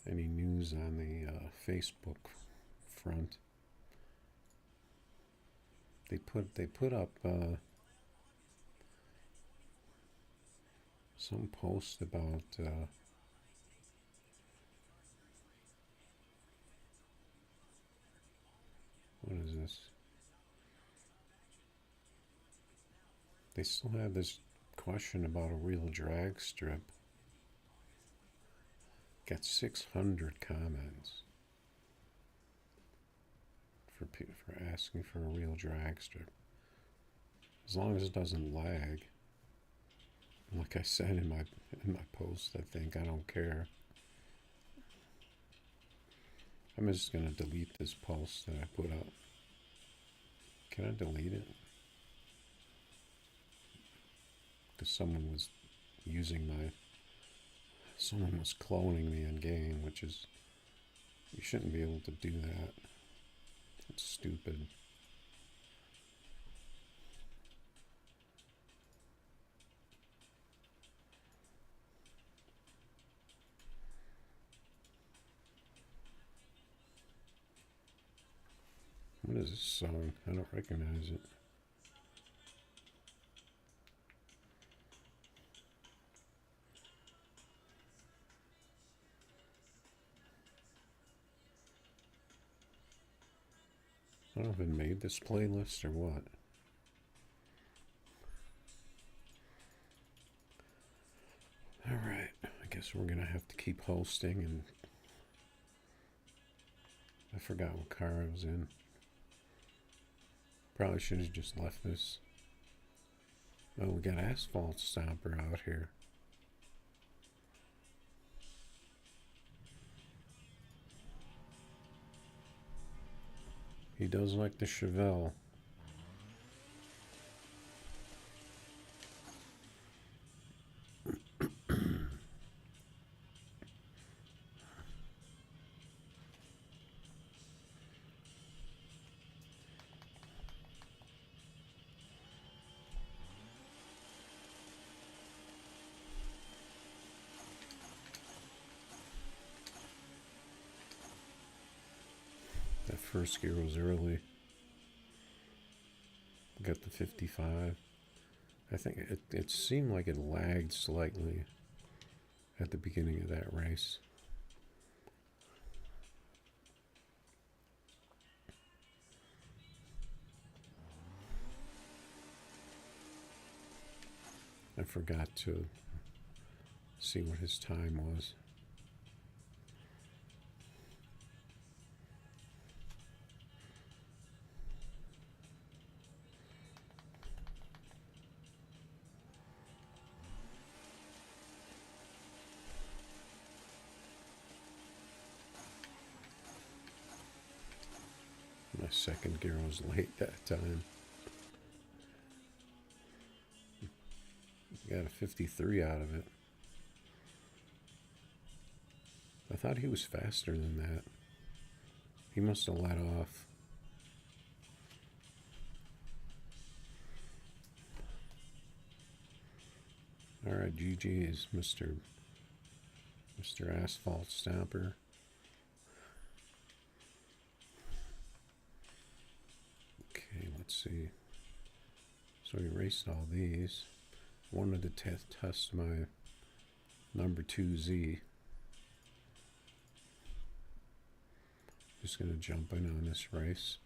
news on the Facebook front. They put up some post about what is this? They still have this question about a real drag strip. Got 600 comments for asking for a real drag strip. As long as it doesn't lag. Like I said in my post, I think I don't care. I'm just gonna delete this post that I put up. Can I delete it? Because someone was cloning me in game, which is, you shouldn't be able to do that. It's stupid. What is this song? I don't recognize it. I don't know if it made this playlist or what. Alright, I guess we're gonna have to keep hosting, and I forgot what car I was in. Probably should have just left this. Oh, we got Asphalt Stomper out here. He does like the Chevelle. That first gear was early. Got the 55. I think it seemed like it lagged slightly at the beginning of that race. I forgot to see what his time was. My second gear was late that time. Got a 53 out of it. I thought he was faster than that. He must have let off. Alright, GG's, Mr. Asphalt Stomper. Okay, let's see. So we raced all these. Wanted to test my number 2Z. Just gonna jump in on this race.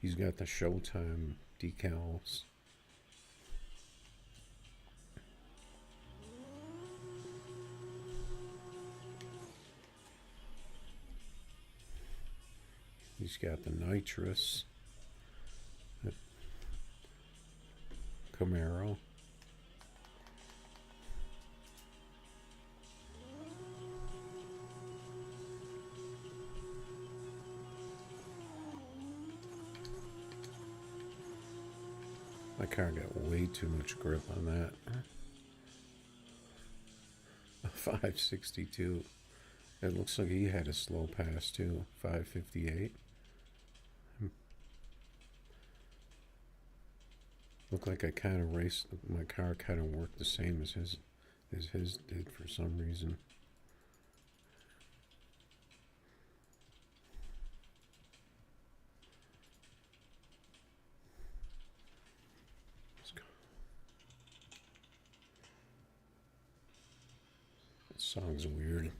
He's got the Showtime decals. He's got the nitrous Camaro. My car got way too much grip on that. A 562. It looks like he had a slow pass too. 558. Looked like I kind of raced. My car kind of worked the same as his did for some reason. That song's weird.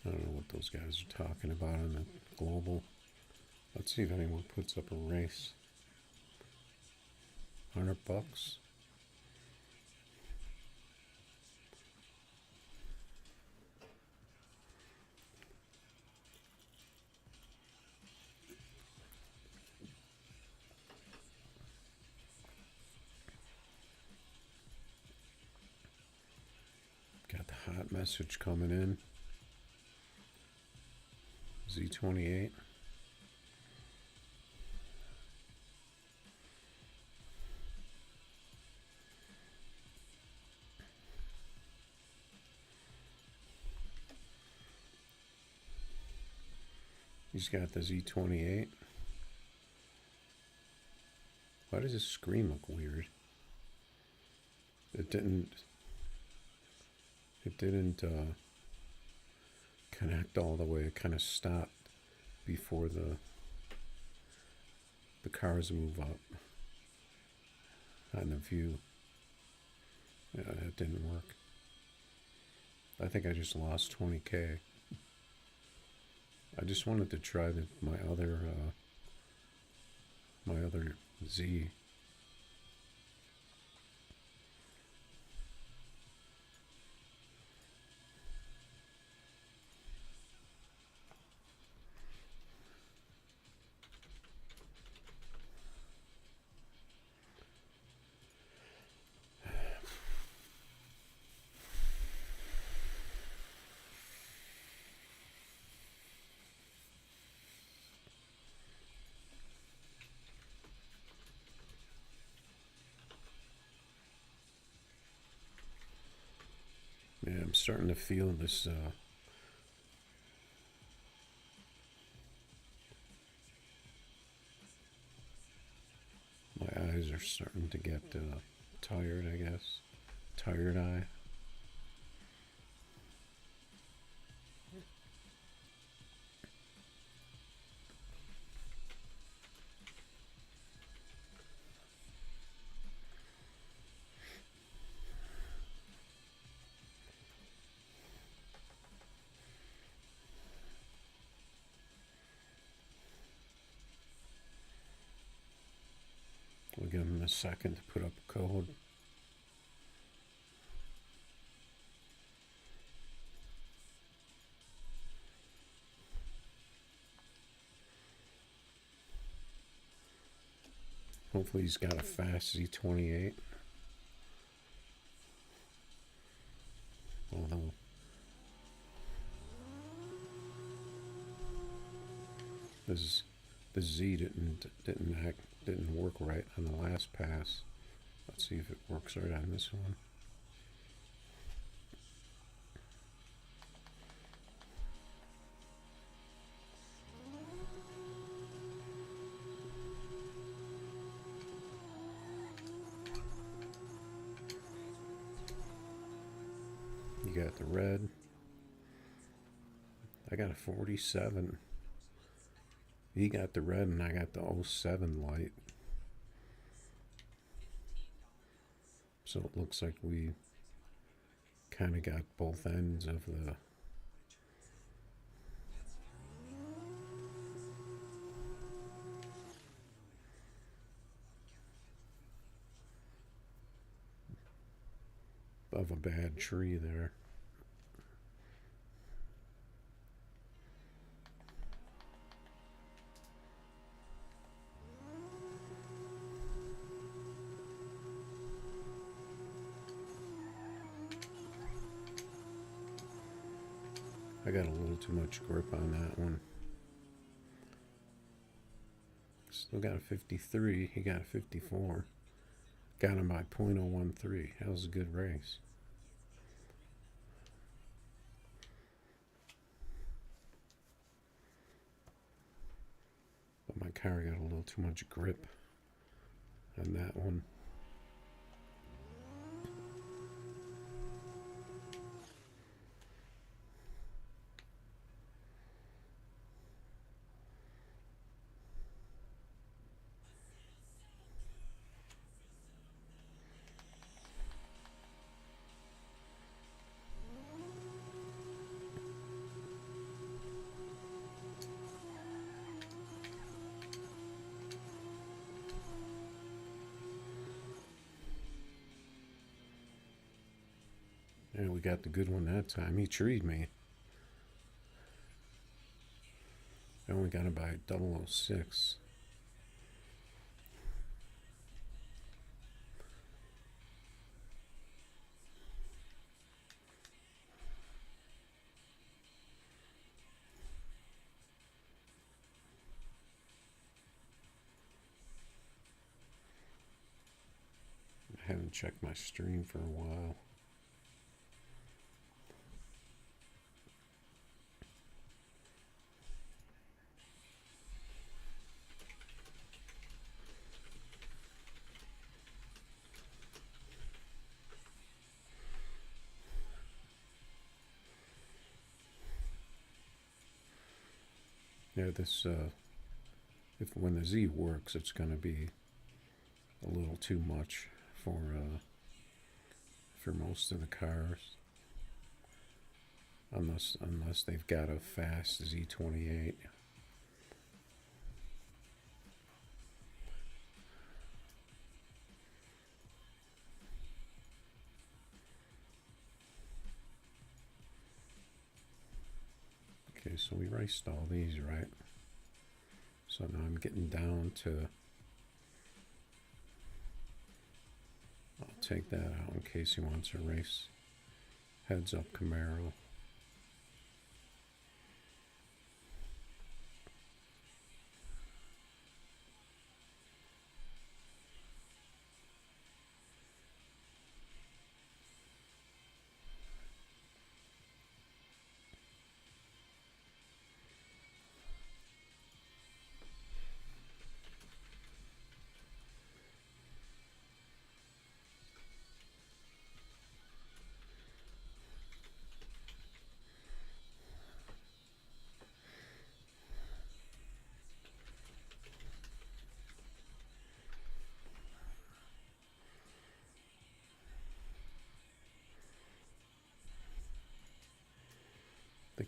I don't know what those guys are talking about on the global. Let's see if anyone puts up a race. $100. Got the hot message coming in. Z28. He's got the Z28. Why does his screen look weird? It didn't connect all the way. It kind of stopped before the cars move up on the view. Yeah, that didn't work. I think I just lost 20K. I just wanted to try my other Z. I'm starting to feel this my eyes are starting to get tired, I guess. Tired eye. We'll give him a second to put up a code. Hopefully he's got a fast Z28. Although the Z didn't work right on the last pass. Let's see if it works right on this one. You got the red. I got a 47. He got the red and I got the 07 light. So it looks like we kind of got both ends of a bad tree there. I got a little too much grip on that one. Still got a 53. He got a 54. Got him by .013. That was a good race. But my car got a little too much grip on that one. Yeah, we got the good one that time. He treed me. I only got him by 006. I haven't checked my stream for a while. Yeah, this if when the Z works, it's going to be a little too much for most of the cars, unless they've got a fast Z28. Okay, so we raced all these, right? So now I'm getting down to, I'll take that out in case he wants to race heads up Camaro.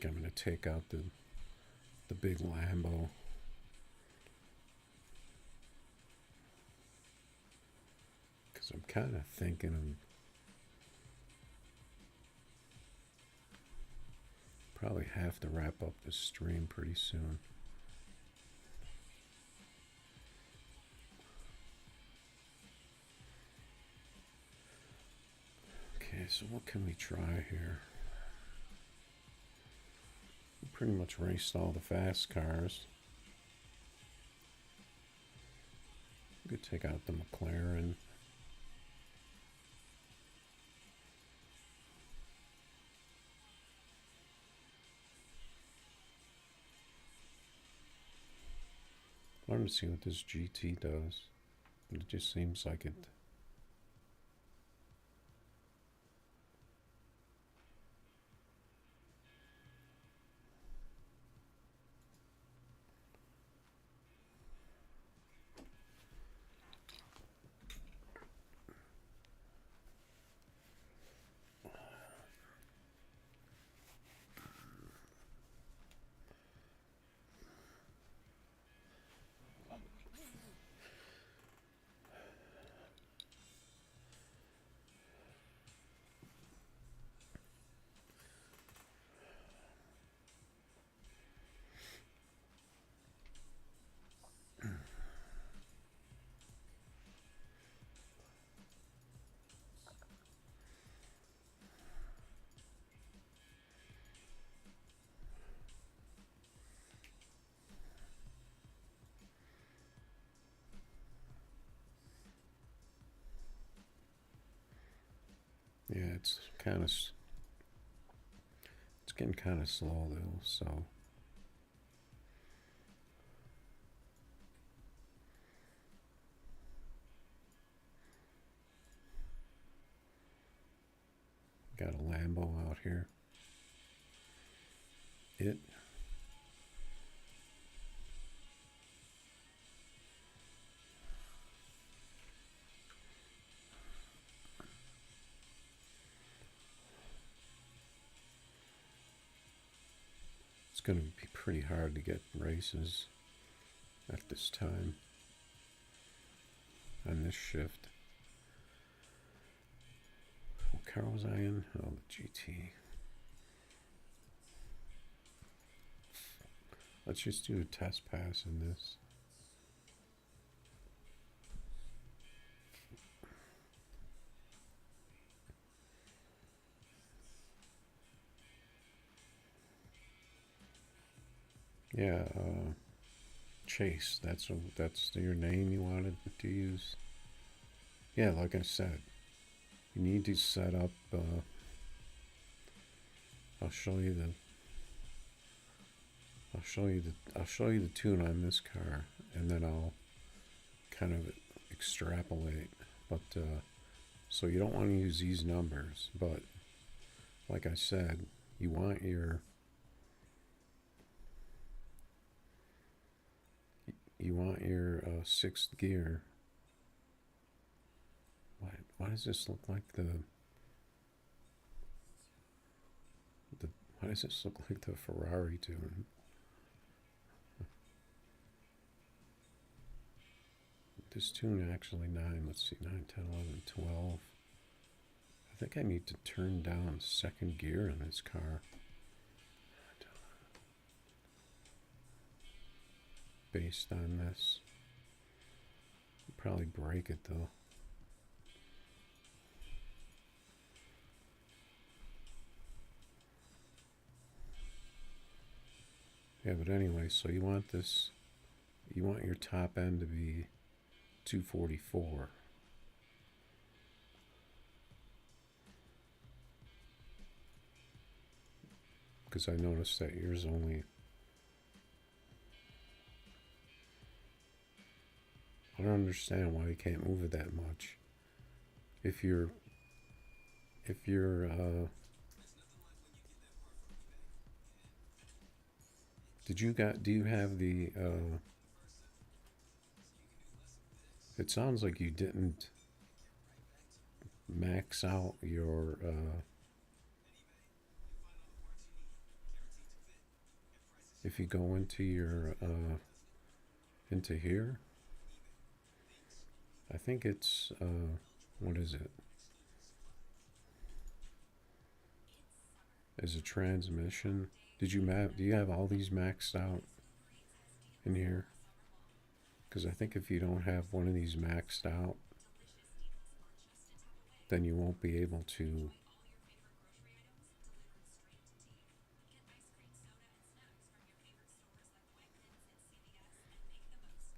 think I'm going to take out the big Lambo. Because I'm kind of thinking of probably have to wrap up the stream pretty soon. Okay, so what can we try here? We pretty much raced all the fast cars. We could take out the McLaren. I want to see what this GT does. It just seems like it. Yeah, it's getting kind of slow though, so. Got a Lambo out here. It's going to be pretty hard to get races at this time on this shift. What car was I in? Oh, the GT. Let's just do a test pass in this. Yeah, Chase. That's your name you wanted to use. Yeah, like I said, you need to set up. I'll show you the tune on this car, and then I'll kind of extrapolate. But so you don't want to use these numbers, but like I said, you want your sixth gear. Why does this look like why does this look like the Ferrari tune? This tune actually 9, let's see, 9, 10, 11, 12. I think I need to turn down second gear in this car. Based on this. Probably break it though. Yeah, but anyway, so you want your top end to be 244. Because I noticed that yours only, I don't understand why you can't move it that much. If you're do you have the it sounds like you didn't max out your if you go into your into here, I think it's what is it? Is a transmission? Did you map? Do you have all these maxed out in here? Because I think if you don't have one of these maxed out, then you won't be able to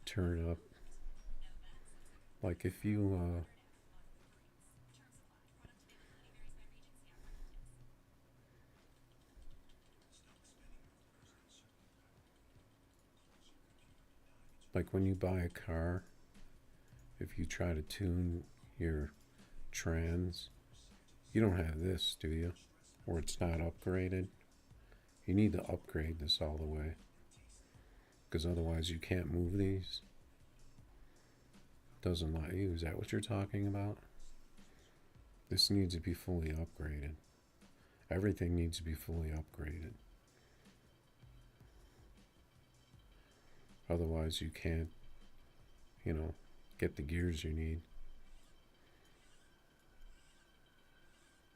turn up. Like if you like when you buy a car, if you try to tune your trans, you don't have this, do you? Or it's not upgraded. You need to upgrade this all the way, because otherwise you can't move these. Doesn't let you. Is that what you're talking about? This needs to be fully upgraded. Everything needs to be fully upgraded. Otherwise you can't, get the gears you need.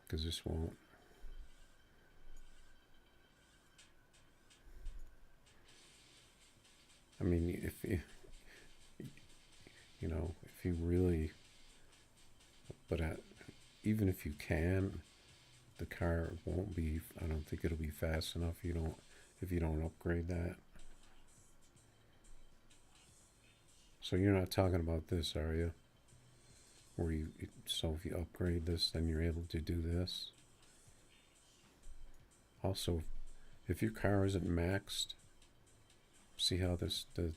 Because this won't. I mean, if you really, but even if you can, the car won't be. I don't think it'll be fast enough. If you don't upgrade that. So you're not talking about this, are you? So if you upgrade this, then you're able to do this. Also, if your car isn't maxed, see how this do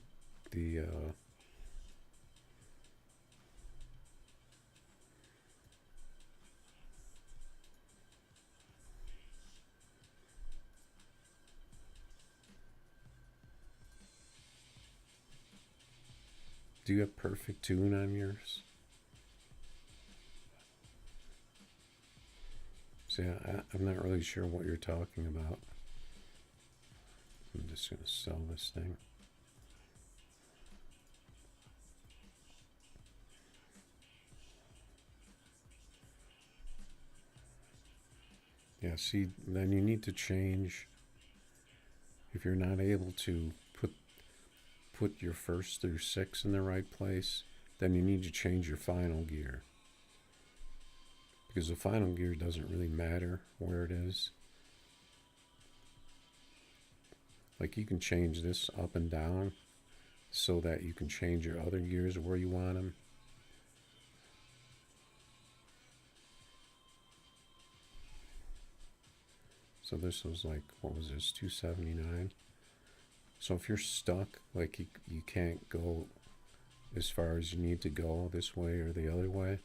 you have perfect tune on yours? See, I'm not really sure what you're talking about. I'm just going to sell this thing. Yeah, see, then you need to change. If you're not able to put your first through 6 in the right place, then you need to change your final gear. Because the final gear doesn't really matter where it is. Like you can change this up and down so that you can change your other gears where you want them. So this was like, what was this, 279? So if you're stuck, like you can't go as far as you need to go this way or the other way,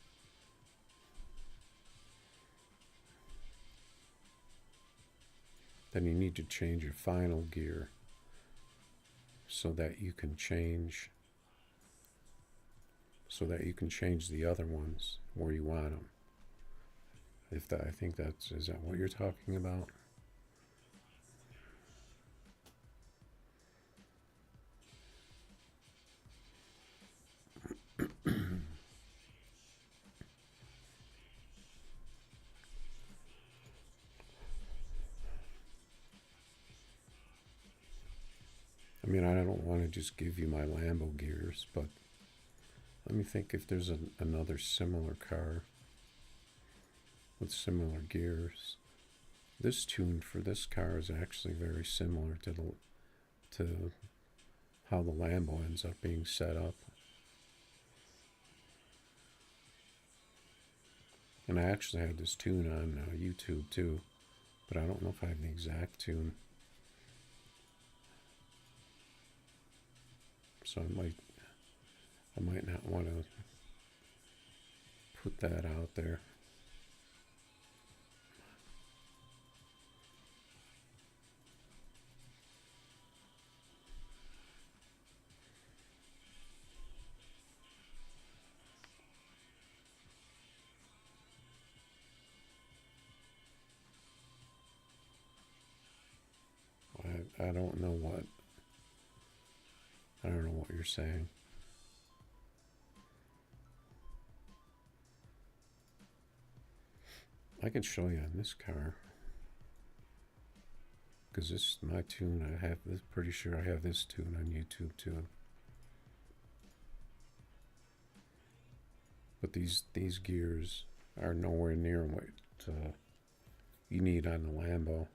then you need to change your final gear so that you can change the other ones where you want them. I think is that what you're talking about? I mean, I don't want to just give you my Lambo gears, but let me think if there's another similar car with similar gears. This tune for this car is actually very similar to how the Lambo ends up being set up. And I actually had this tune on YouTube too, but I don't know if I have the exact tune. So I might not want to put that out there. I don't know what you're saying. I could show you on this car, because this is my tune. I have this. Pretty sure I have this tune on YouTube too. But these gears are nowhere near what you need on the Lambo.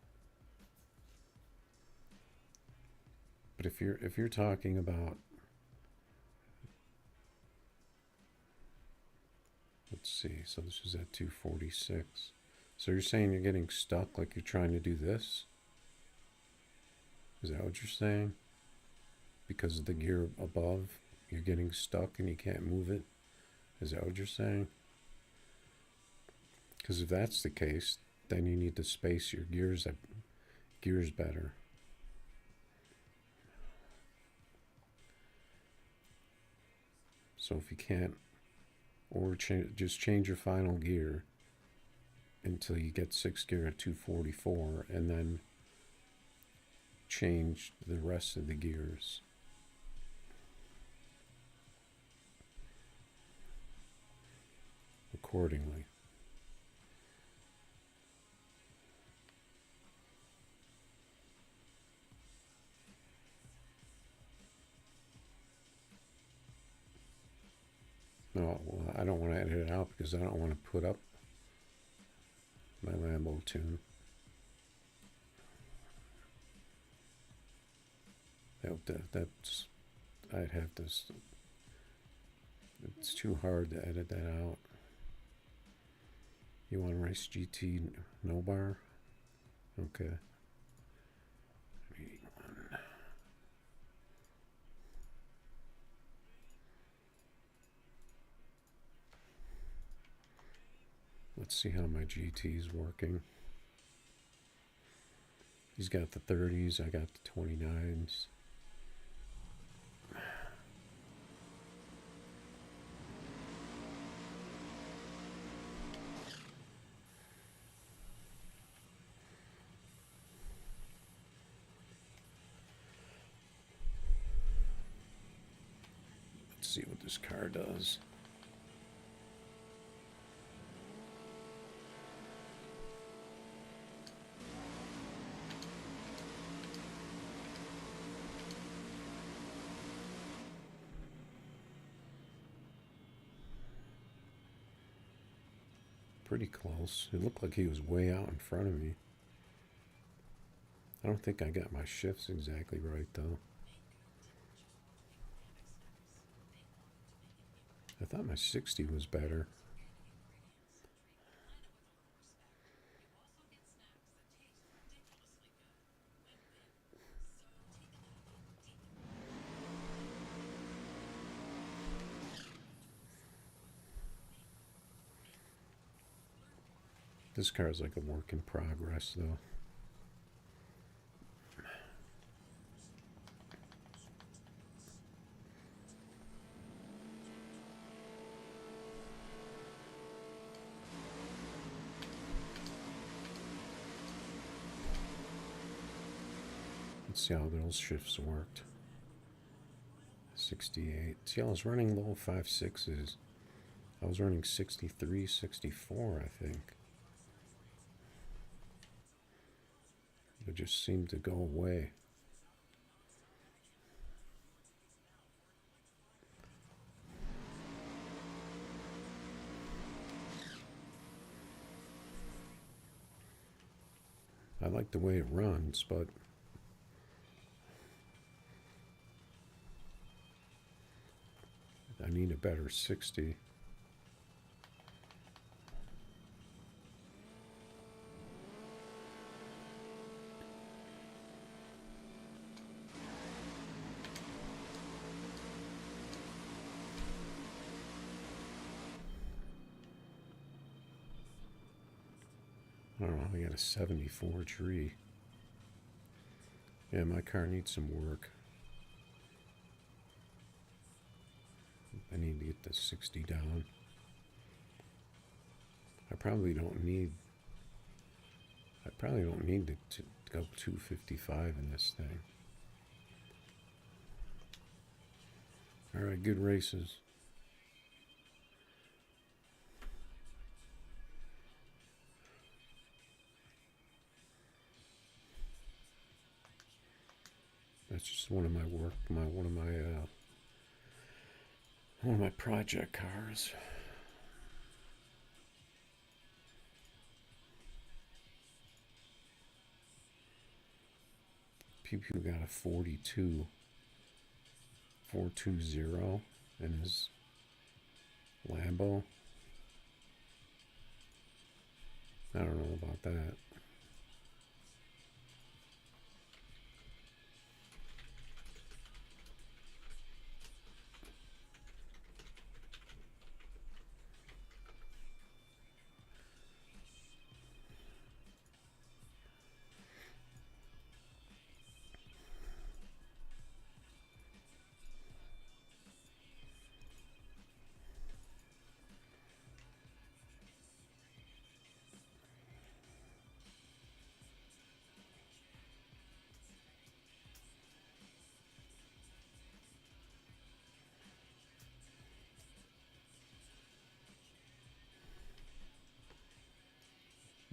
But if you're talking about, let's see, so this is at 246. So you're saying you're getting stuck, like you're trying to do this? Is that what you're saying? Because of the gear above, you're getting stuck and you can't move it? Is that what you're saying? Because if that's the case, then you need to space your gears better. So if you can't, or just change your final gear until you get 6th gear at 244, and then change the rest of the gears. Accordingly. No, well, I don't want to edit it out because I don't want to put up my Lambo tune. That's, I'd have to, it's too hard to edit that out. You want to race GT no bar? Okay. Let's see how my GT's working. He's got the 30s, I got the 29s. Let's see what this car does. Pretty close. It looked like he was way out in front of me. I don't think I got my shifts exactly right though. I thought my 60 was better. This car is like a work in progress though. Let's see how those shifts worked. 68. See, I was running low 5.6s. I was running 63, 64, I think. It just seemed to go away. I like the way it runs, but I need a better 60. I don't know, I got a 74 tree. Yeah, my car needs some work. I need to get the 60 down. I probably don't need to go 255 in this thing. All right, good races. That's just one of my one of my project cars. Pew Pew got a 420 in his Lambo. I don't know about that.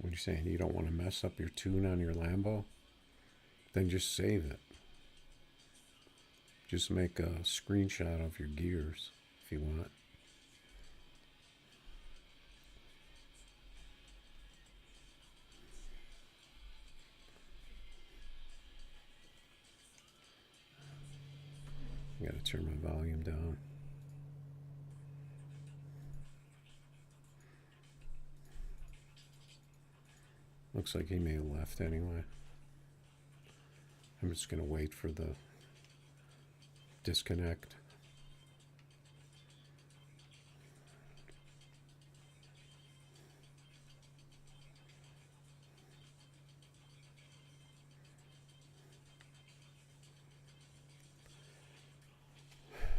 What are you saying? You don't want to mess up your tune on your Lambo? Then just save it. Just make a screenshot of your gears if you want. I gotta turn my volume down. Looks like he may have left anyway. I'm just gonna wait for the disconnect.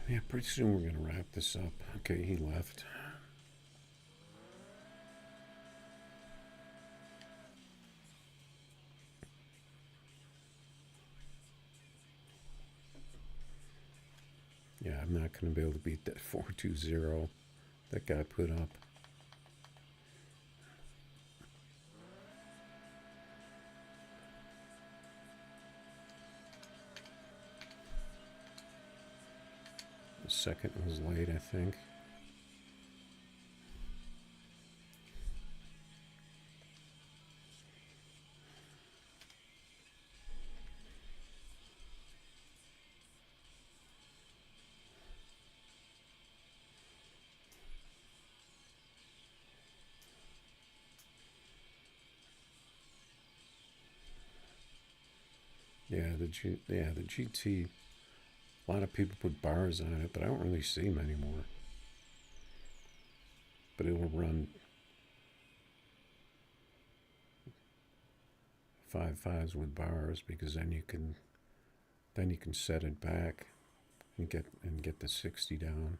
Yeah, pretty soon we're gonna wrap this up. Okay, he left. Yeah, I'm not going to be able to beat that 420 that guy put up. The second was late, I think. Yeah, the GT. A lot of people put bars on it, but I don't really see them anymore. But it will run 5.5s with bars because then you can set it back and get the 60 down.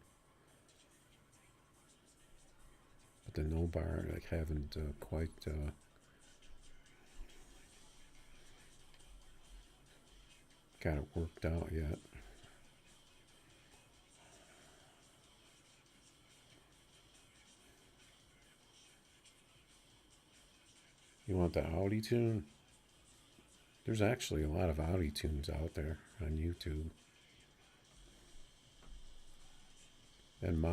But the no bar, I haven't quite got it worked out yet. You want the Audi tune? There's actually a lot of Audi tunes out there on YouTube. And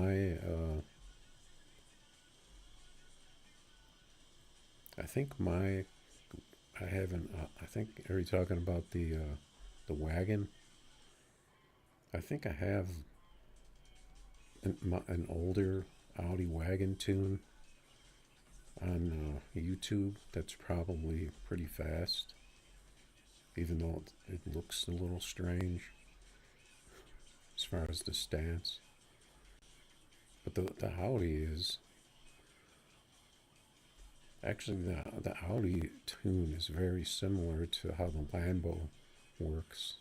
I think I haven't, I think, are you talking about the wagon? I think I have an older Audi wagon tune on YouTube that's probably pretty fast, even though it looks a little strange as far as the stance. But the Audi is actually the Audi tune is very similar to how the Lambo works.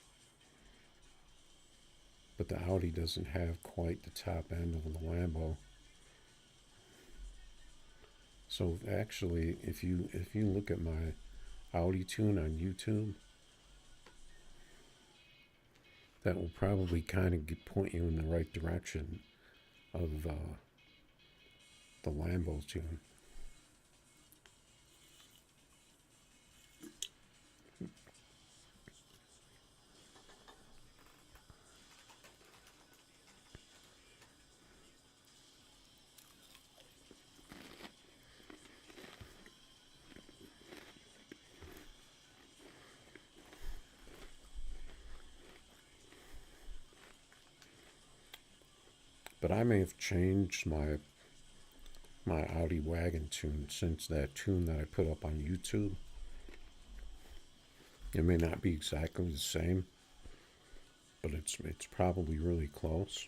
But the Audi doesn't have quite the top end of the Lambo. So actually, if you look at my Audi tune on YouTube. That will probably kind of point you in the right direction of the Lambo tune. But I may have changed my Audi wagon tune since that tune that I put up on YouTube. It may not be exactly the same, but it's probably really close.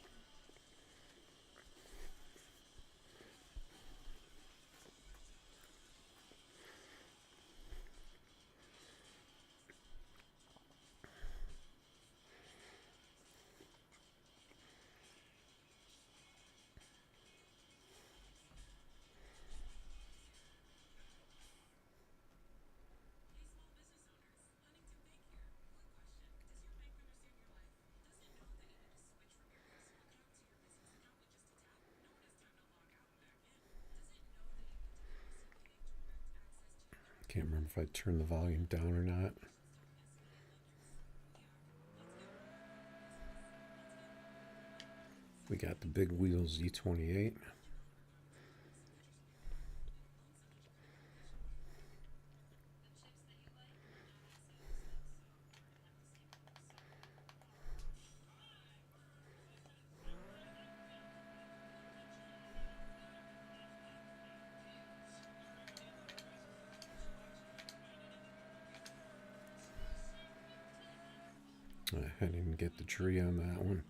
Can't remember if I turned the volume down or not. We got the big wheels Z28. I didn't get the tree on that one.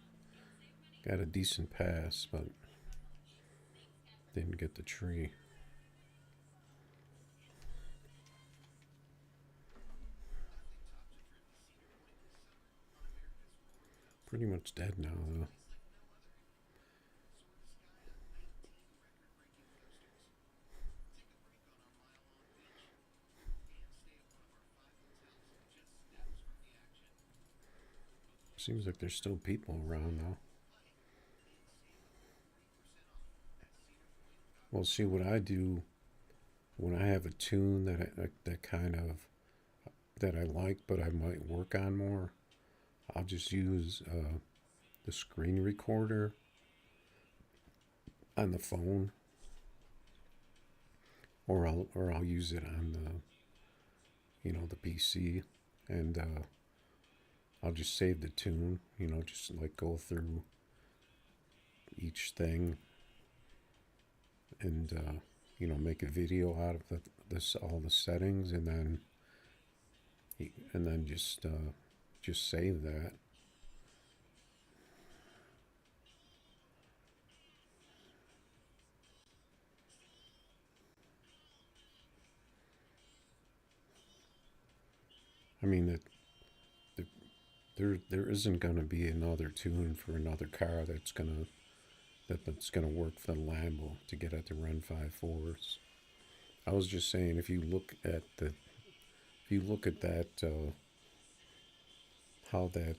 Got a decent pass, but didn't get the tree. Pretty much dead now, though. Seems like there's still people around, though. Well, see, what I do when I have a tune that kind of that I like, but I might work on more, I'll just use the screen recorder on the phone, or I'll use it on the PC, and I'll just save the tune. Just like go through each thing, and make a video out of all the settings, and then just save that. I mean that there isn't gonna be another tune for another car that's gonna work for the Lambo to get at the Run 5.4s. I was just saying, if you look at that, how that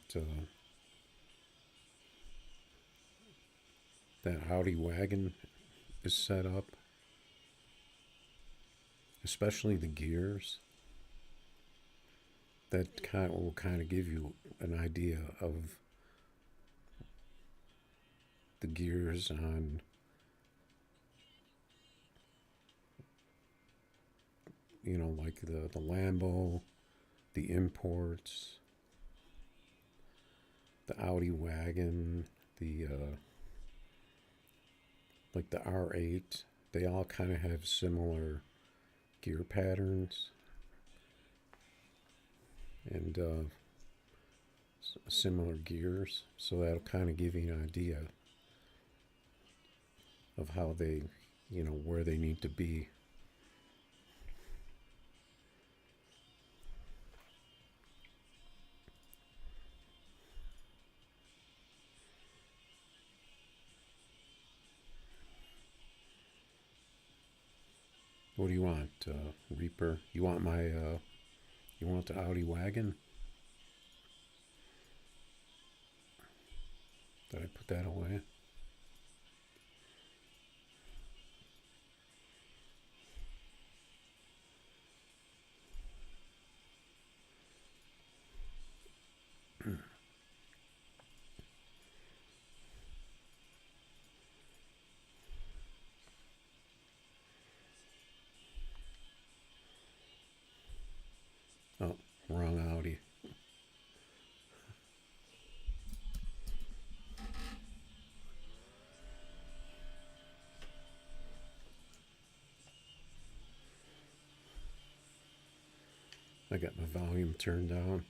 Audi wagon is set up, especially the gears, that will kind of give you an idea of the gears on like the Lambo, the imports, the Audi wagon, the like the R8. They all kind of have similar gear patterns and similar gears, so that'll kind of give you an idea of how they, where they need to be. What do you want, Reaper? You want my You want the Audi wagon? Did I put that away? Oh, wrong Audi. I got my volume turned down.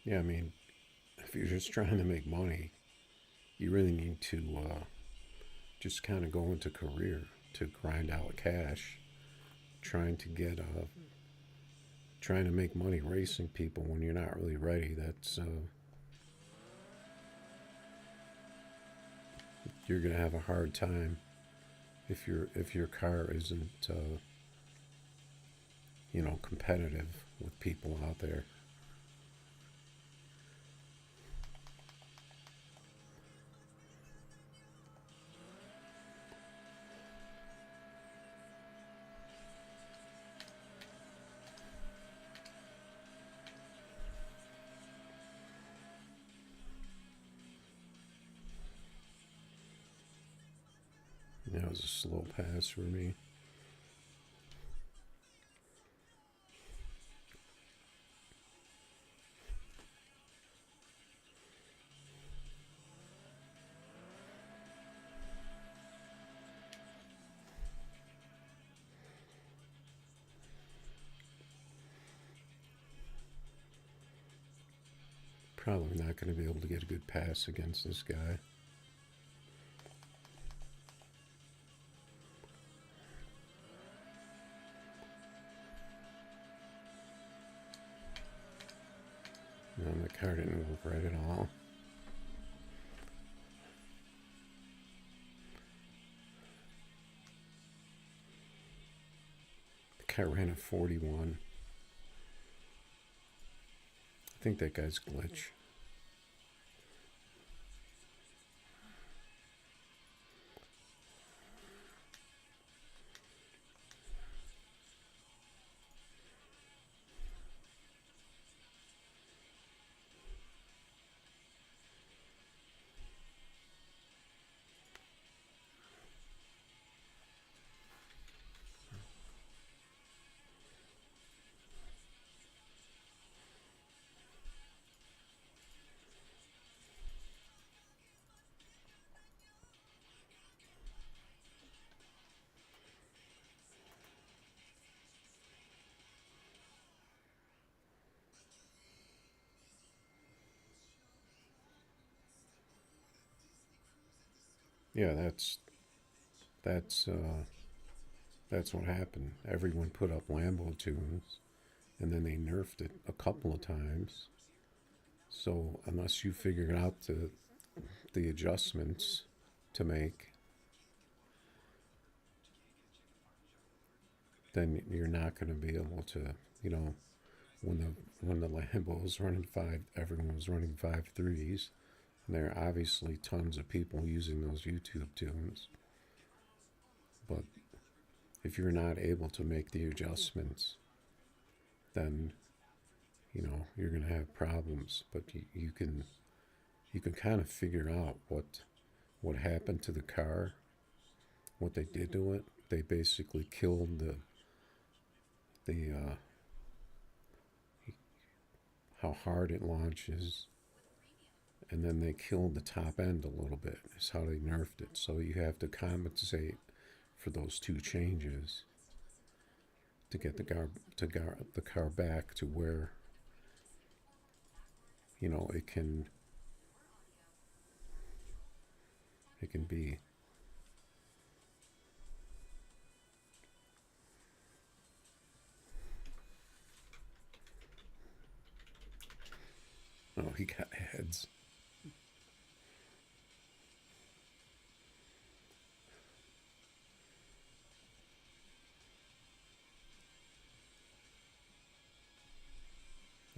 Yeah, I mean, if you're just trying to make money, you really need to just kind of go into career to grind out cash, trying to get trying to make money racing people when you're not really ready. That's you're gonna have a hard time if your car isn't competitive with people out there. That was a slow pass for me. Probably not going to be able to get a good pass against this guy. No, the car didn't work right at all. The car ran a 41. I think that guy's glitch. Yeah, that's that's what happened. Everyone put up Lambo tunes, and then they nerfed it a couple of times. So unless you figure out the adjustments to make, then you're not going to be able to, you know, when the Lambo was running five, everyone was running 5.3s, and there are obviously tons of people using those YouTube tunes. But if you're not able to make the adjustments, then you're going to have problems. But you can kind of figure out what happened to the car, what they did to it. They basically killed the how hard it launches, and then they killed the top end a little bit. Is how they nerfed it. So you have to compensate for those two changes to get the car back to where it can be. Oh, he got heads.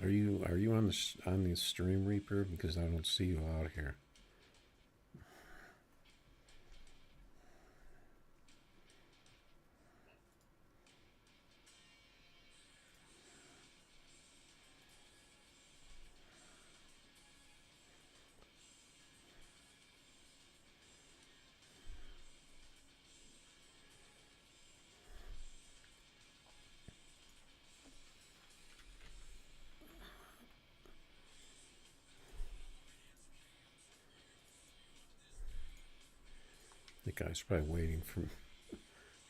Are you on the Stream Reaper? Because I don't see you out here. The guy's probably waiting for.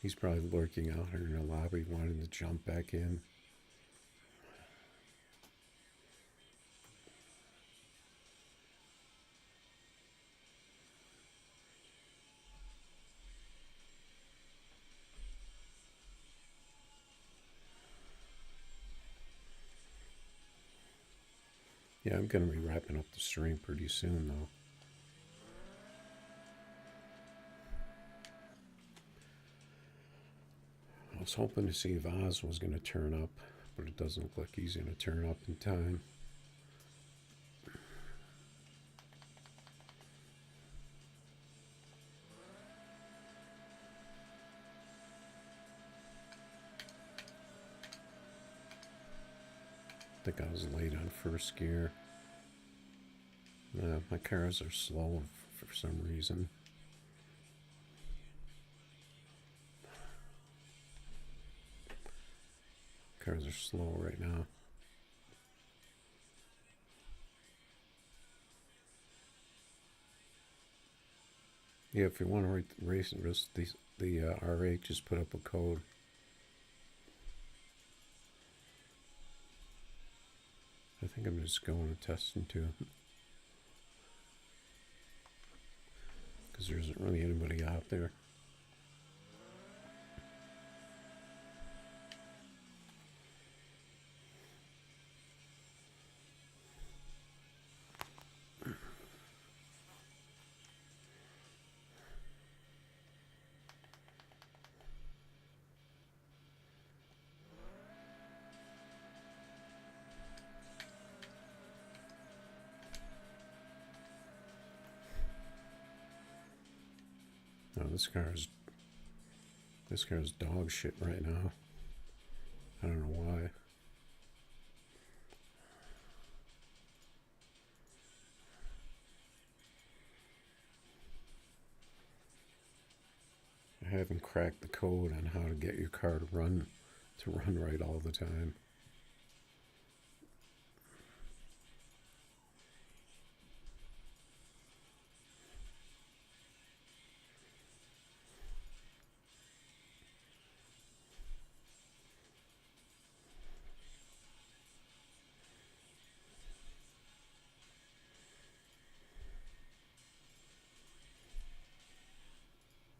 He's probably lurking out here in the lobby, wanting to jump back in. Yeah, I'm going to be wrapping up the stream pretty soon, though. I was hoping to see if Oz was going to turn up, but it doesn't look like he's going to turn up in time. I think I was late on first gear. My cars are slow for some reason. Cars are slow right now. Yeah, if you want to race the R8, just put up a code. I think I'm just going to testing too. Because there isn't really anybody out there. No, this car's dog shit right now. I don't know why. I haven't cracked the code on how to get your car to run right all the time.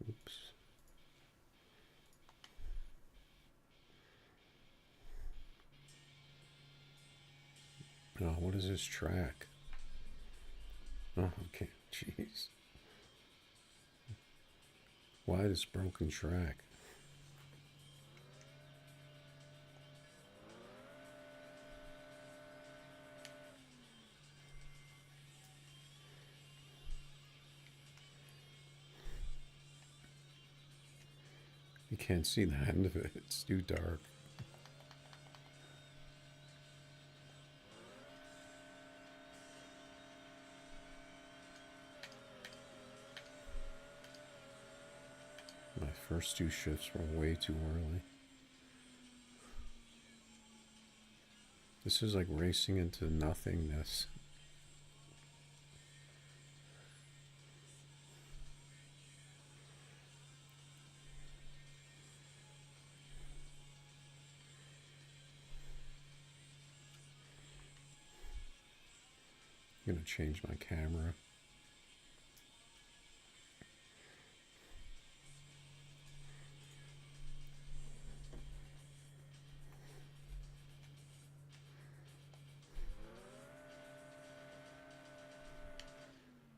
Oops. Oh, what is this track? Oh, okay. Jeez. Why this broken track? You can't see the end of it. It's too dark. My first two shifts were way too early. This is like racing into nothingness. I'm gonna change my camera.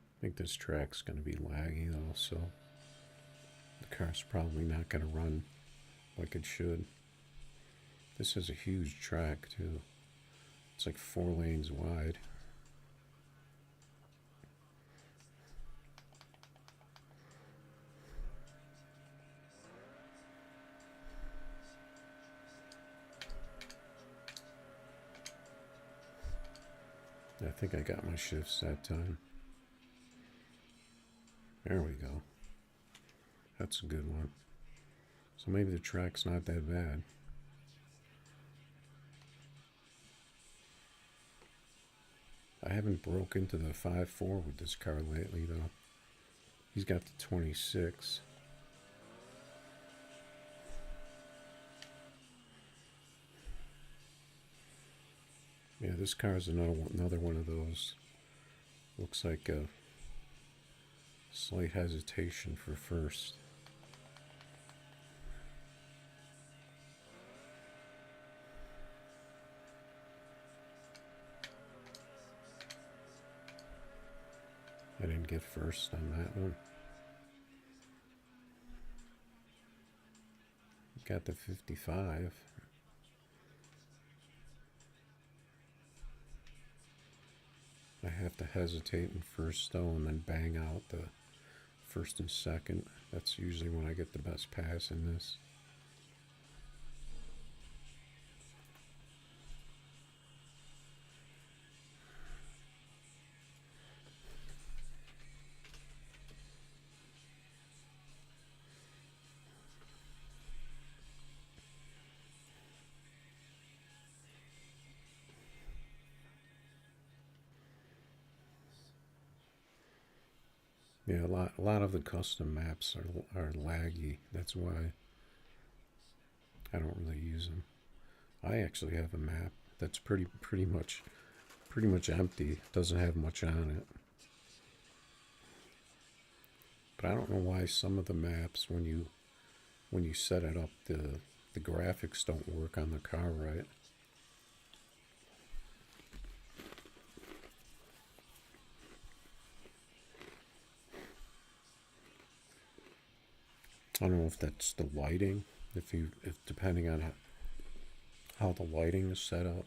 I think this track's gonna be laggy though, so the car's probably not gonna run like it should. This is a huge track too. It's like 4 lanes wide. I think I got my shifts that time. There we go. That's a good one. So maybe the track's not that bad. I haven't broke into the 5.4 with this car lately though. He's got the 26. Yeah, this car is another one of those. Looks like a slight hesitation for first. I didn't get first on that one. Got the 55. I have to hesitate in first though and then bang out the first and second. That's usually when I get the best pass in this. Yeah, a lot of the custom maps are laggy. That's why I don't really use them. I actually have a map that's pretty much empty. Doesn't have much on it. But I don't know why some of the maps, when you set it up, the graphics don't work on the car right. I don't know if that's the lighting, if depending on how the lighting is set up.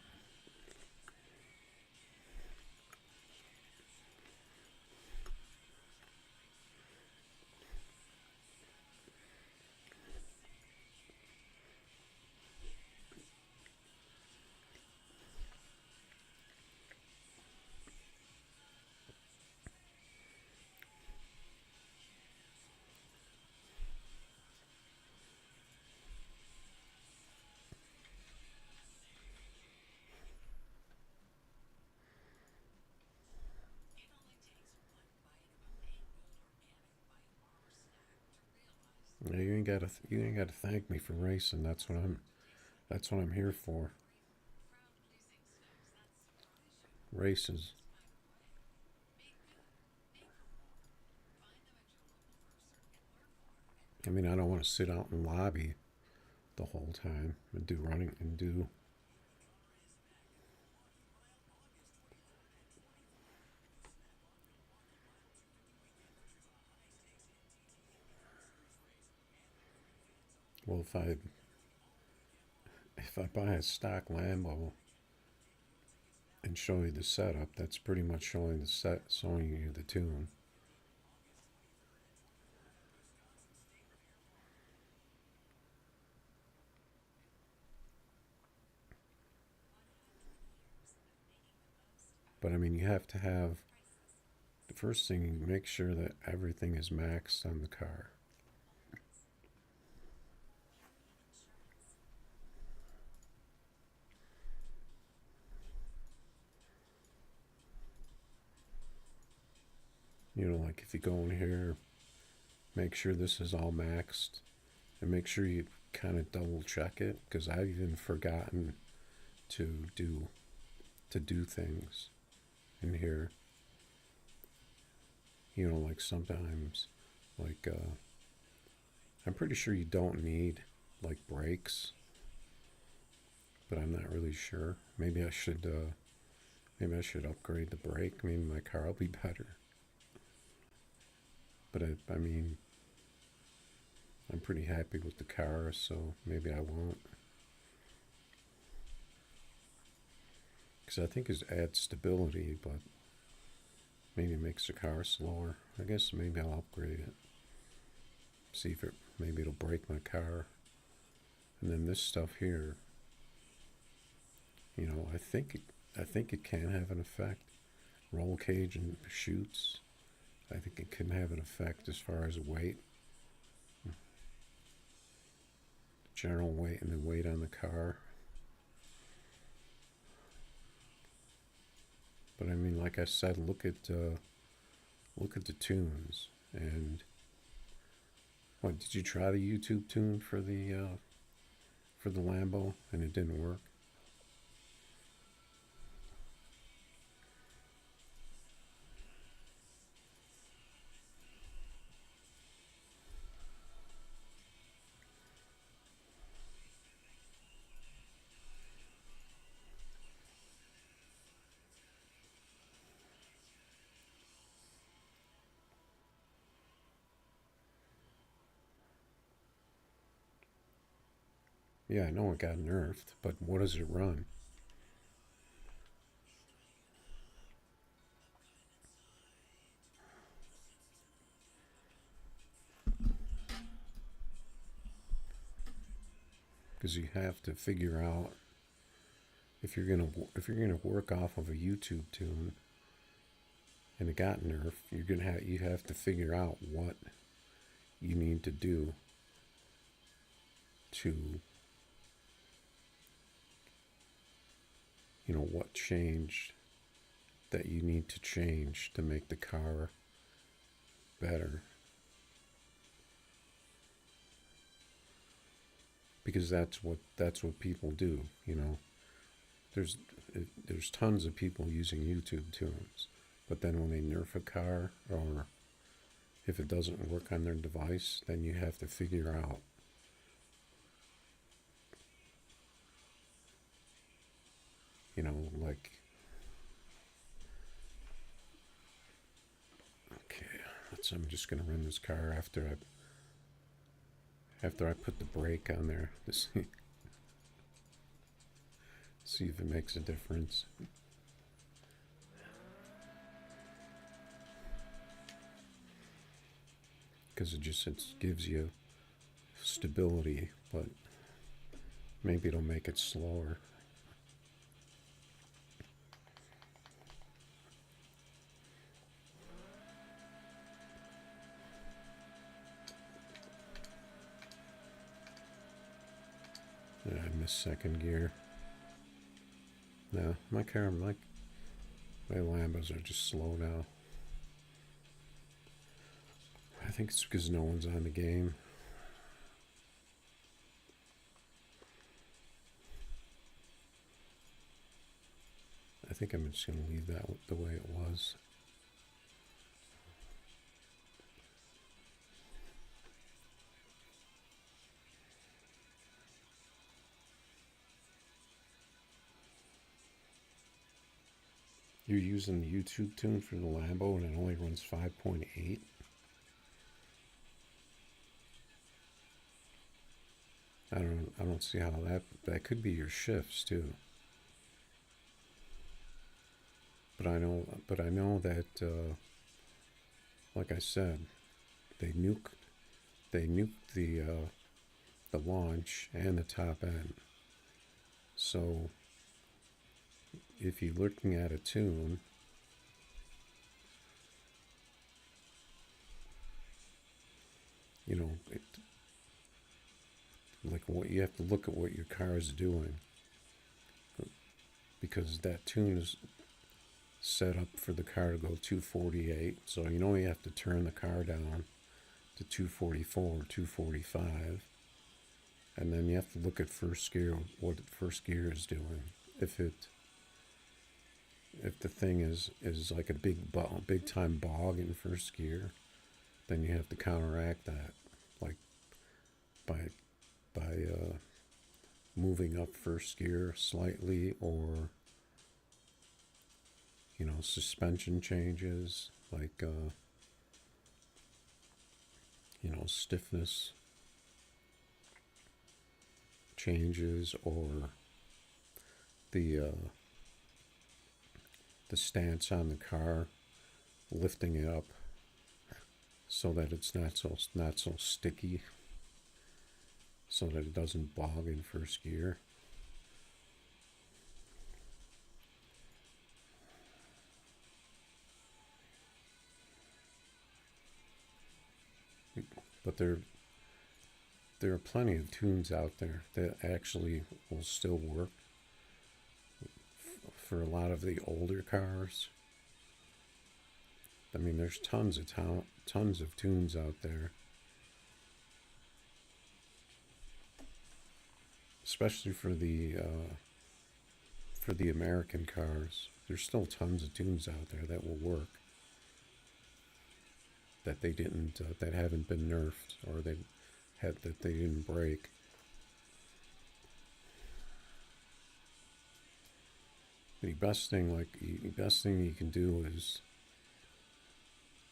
Yeah, you ain't gotta thank me for racing. That's what I'm here for. Races. I mean, I don't want to sit out in the lobby the whole time and do running and do. Well, if I buy a stock Lambo and show you the setup, that's pretty much showing you the tune. But I mean, you have to have the first thing. You make sure that everything is maxed on the car. like if you go in here, make sure this is all maxed, and make sure you kind of double check it, because I've even forgotten to do things in here. Like sometimes, like I'm pretty sure you don't need like brakes, but I'm not really sure. Maybe I should upgrade the brake. Maybe my car will be better. But I mean, I'm pretty happy with the car, so maybe I won't. Because I think it adds stability, but maybe it makes the car slower. I guess maybe I'll upgrade it. See if maybe it'll break my car. And then this stuff here, I think it can have an effect. Roll cage and chutes, I think it can have an effect as far as weight. General weight and the weight on the car. But I mean, like I said, look at the tunes. And what, did you try the YouTube tune for the Lambo and it didn't work? Yeah, I know it got nerfed, but what does it run? Because you have to figure out if you're gonna work off of a YouTube tune and it got nerfed, you have to figure out what you need to do to what changed that you need to change to make the car better. Because that's what people do. There's tons of people using YouTube tunes, but then when they nerf a car, or if it doesn't work on their device, then you have to figure out like, okay, I'm just gonna run this car after I put the brake on there to see if it makes a difference. Because it gives you stability, but maybe it'll make it slower. I missed second gear. No, my Lambos are just slow now. I think it's because no one's on the game. I think I'm just going to leave that the way it was. You're using the YouTube tune for the Lambo and it only runs 5.8. I don't see how that could be your shifts too. But I know that like I said, they nuked the launch and the top end. So if you're looking at a tune, like what you have to look at what your car is doing, because that tune set up for the car to go 248. So you know you have to turn the car down to 244, 245. And then you have to look at first gear, what first gear is doing. If the thing is like a big time bog in first gear, then you have to counteract that, like by moving up first gear slightly, or suspension changes, like stiffness changes, or the stance on the car, lifting it up so that it's not so sticky, so that it doesn't bog in first gear. But there are plenty of tunes out there that actually will still work for a lot of the older cars. I mean, there's tons of tunes out there, especially for the American cars. There's still tons of tunes out there that will work, that they didn't that haven't been nerfed, or that they didn't break. The best thing you can do is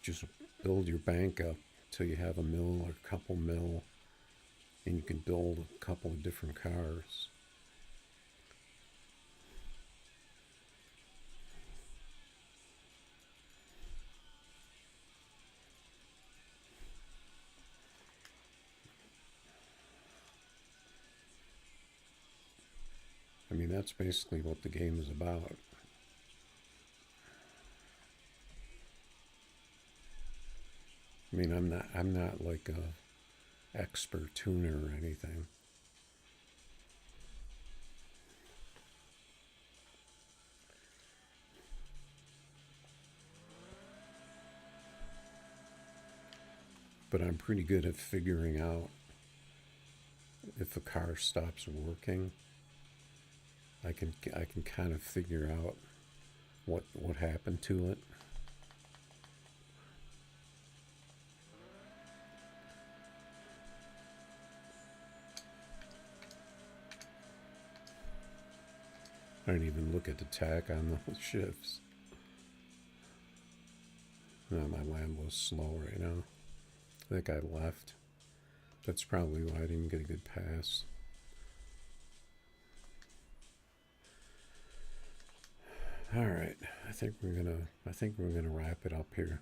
just build your bank up till you have a mil or a couple mil, and you can build a couple of different cars. I mean, that's basically what the game is about. I mean, I'm not like a expert tuner or anything. But I'm pretty good at figuring out if a car stops working. I can kind of figure out what happened to it. I didn't even look at the tack on those shifts. No, my Lambo's slow right now. I think I left. That's probably why I didn't get a good pass. All right, I think we're gonna wrap it up here.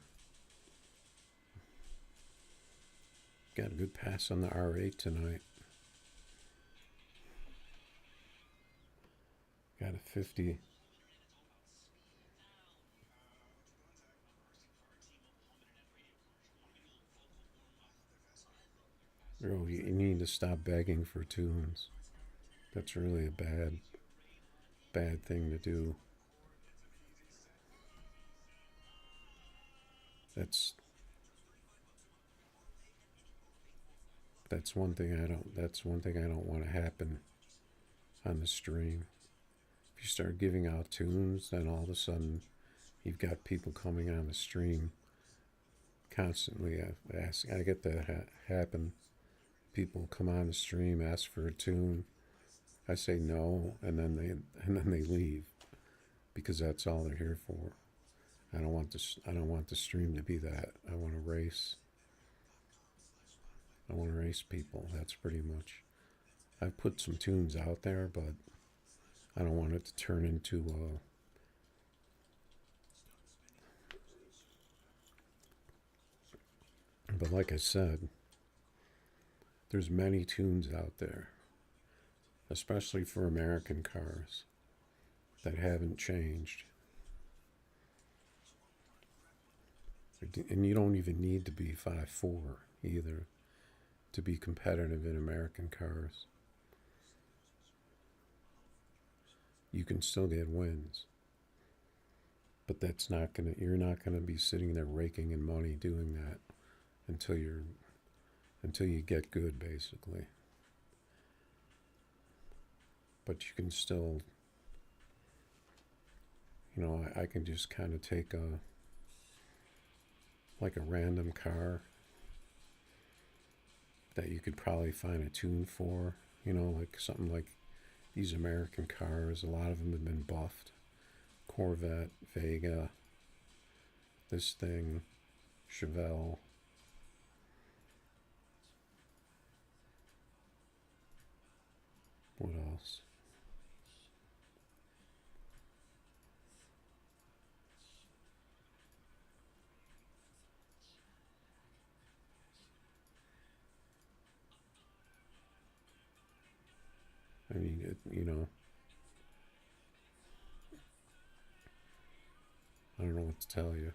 Got a good pass on the R8 tonight. Got a 50. Oh, you need to stop begging for tunes. That's really a bad thing to do. That's one thing I don't want to happen on the stream. If you start giving out tunes, then all of a sudden you've got people coming on the stream constantly asking. I get that happen. People come on the stream, ask for a tune. I say no, and then they leave, because that's all they're here for. I don't want the stream to be that. I want to race people. That's pretty much. I've put some tunes out there, but I don't want it to turn into but like I said, there's many tunes out there, especially for American cars, that haven't changed. And you don't even need to be 5.4 either to be competitive in American cars. You can still get wins. But that's not gonna. You're not gonna be sitting there raking in money doing that until you get good, basically. But you can still, I can just kind of take like a random car that you could probably find a tune for, like something like these American cars. A lot of them have been buffed. Corvette, Vega, this thing, Chevelle. What else? I mean, I don't know what to tell you.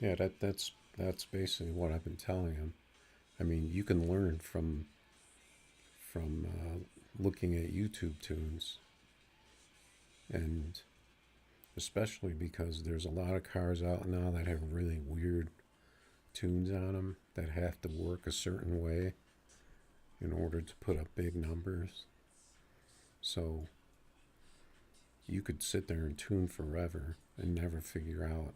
Yeah, that's basically what I've been telling him. I mean, you can learn from looking at YouTube tunes, and especially because there's a lot of cars out now that have really weird tunes on them that have to work a certain way in order to put up big numbers. So you could sit there and tune forever and never figure out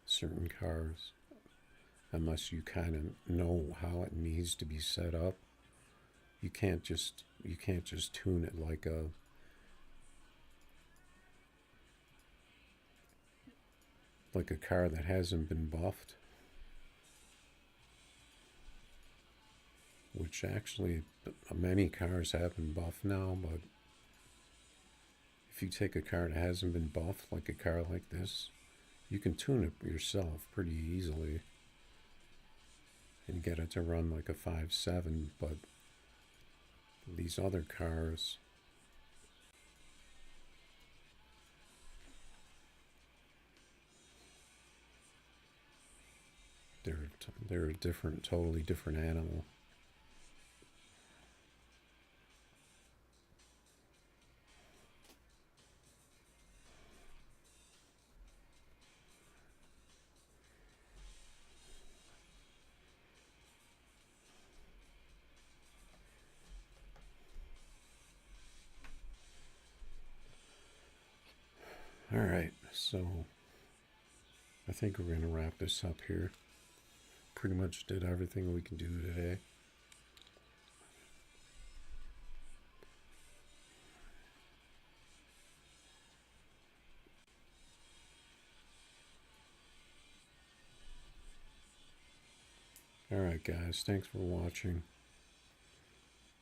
certain cars unless you kind of know how it needs to be set up. You can't just tune it like a car that hasn't been buffed, which actually many cars have been buffed now. But if you take a car that hasn't been buffed, like a car like this, you can tune it yourself pretty easily and get it to run like a 5.7. But these other cars, they're a totally different animal. All right, so I think we're going to wrap this up here. Pretty much did everything we can do today. All right, guys, thanks for watching.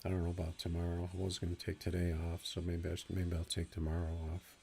I don't know about tomorrow. I was going to take today off, so maybe I'll take tomorrow off.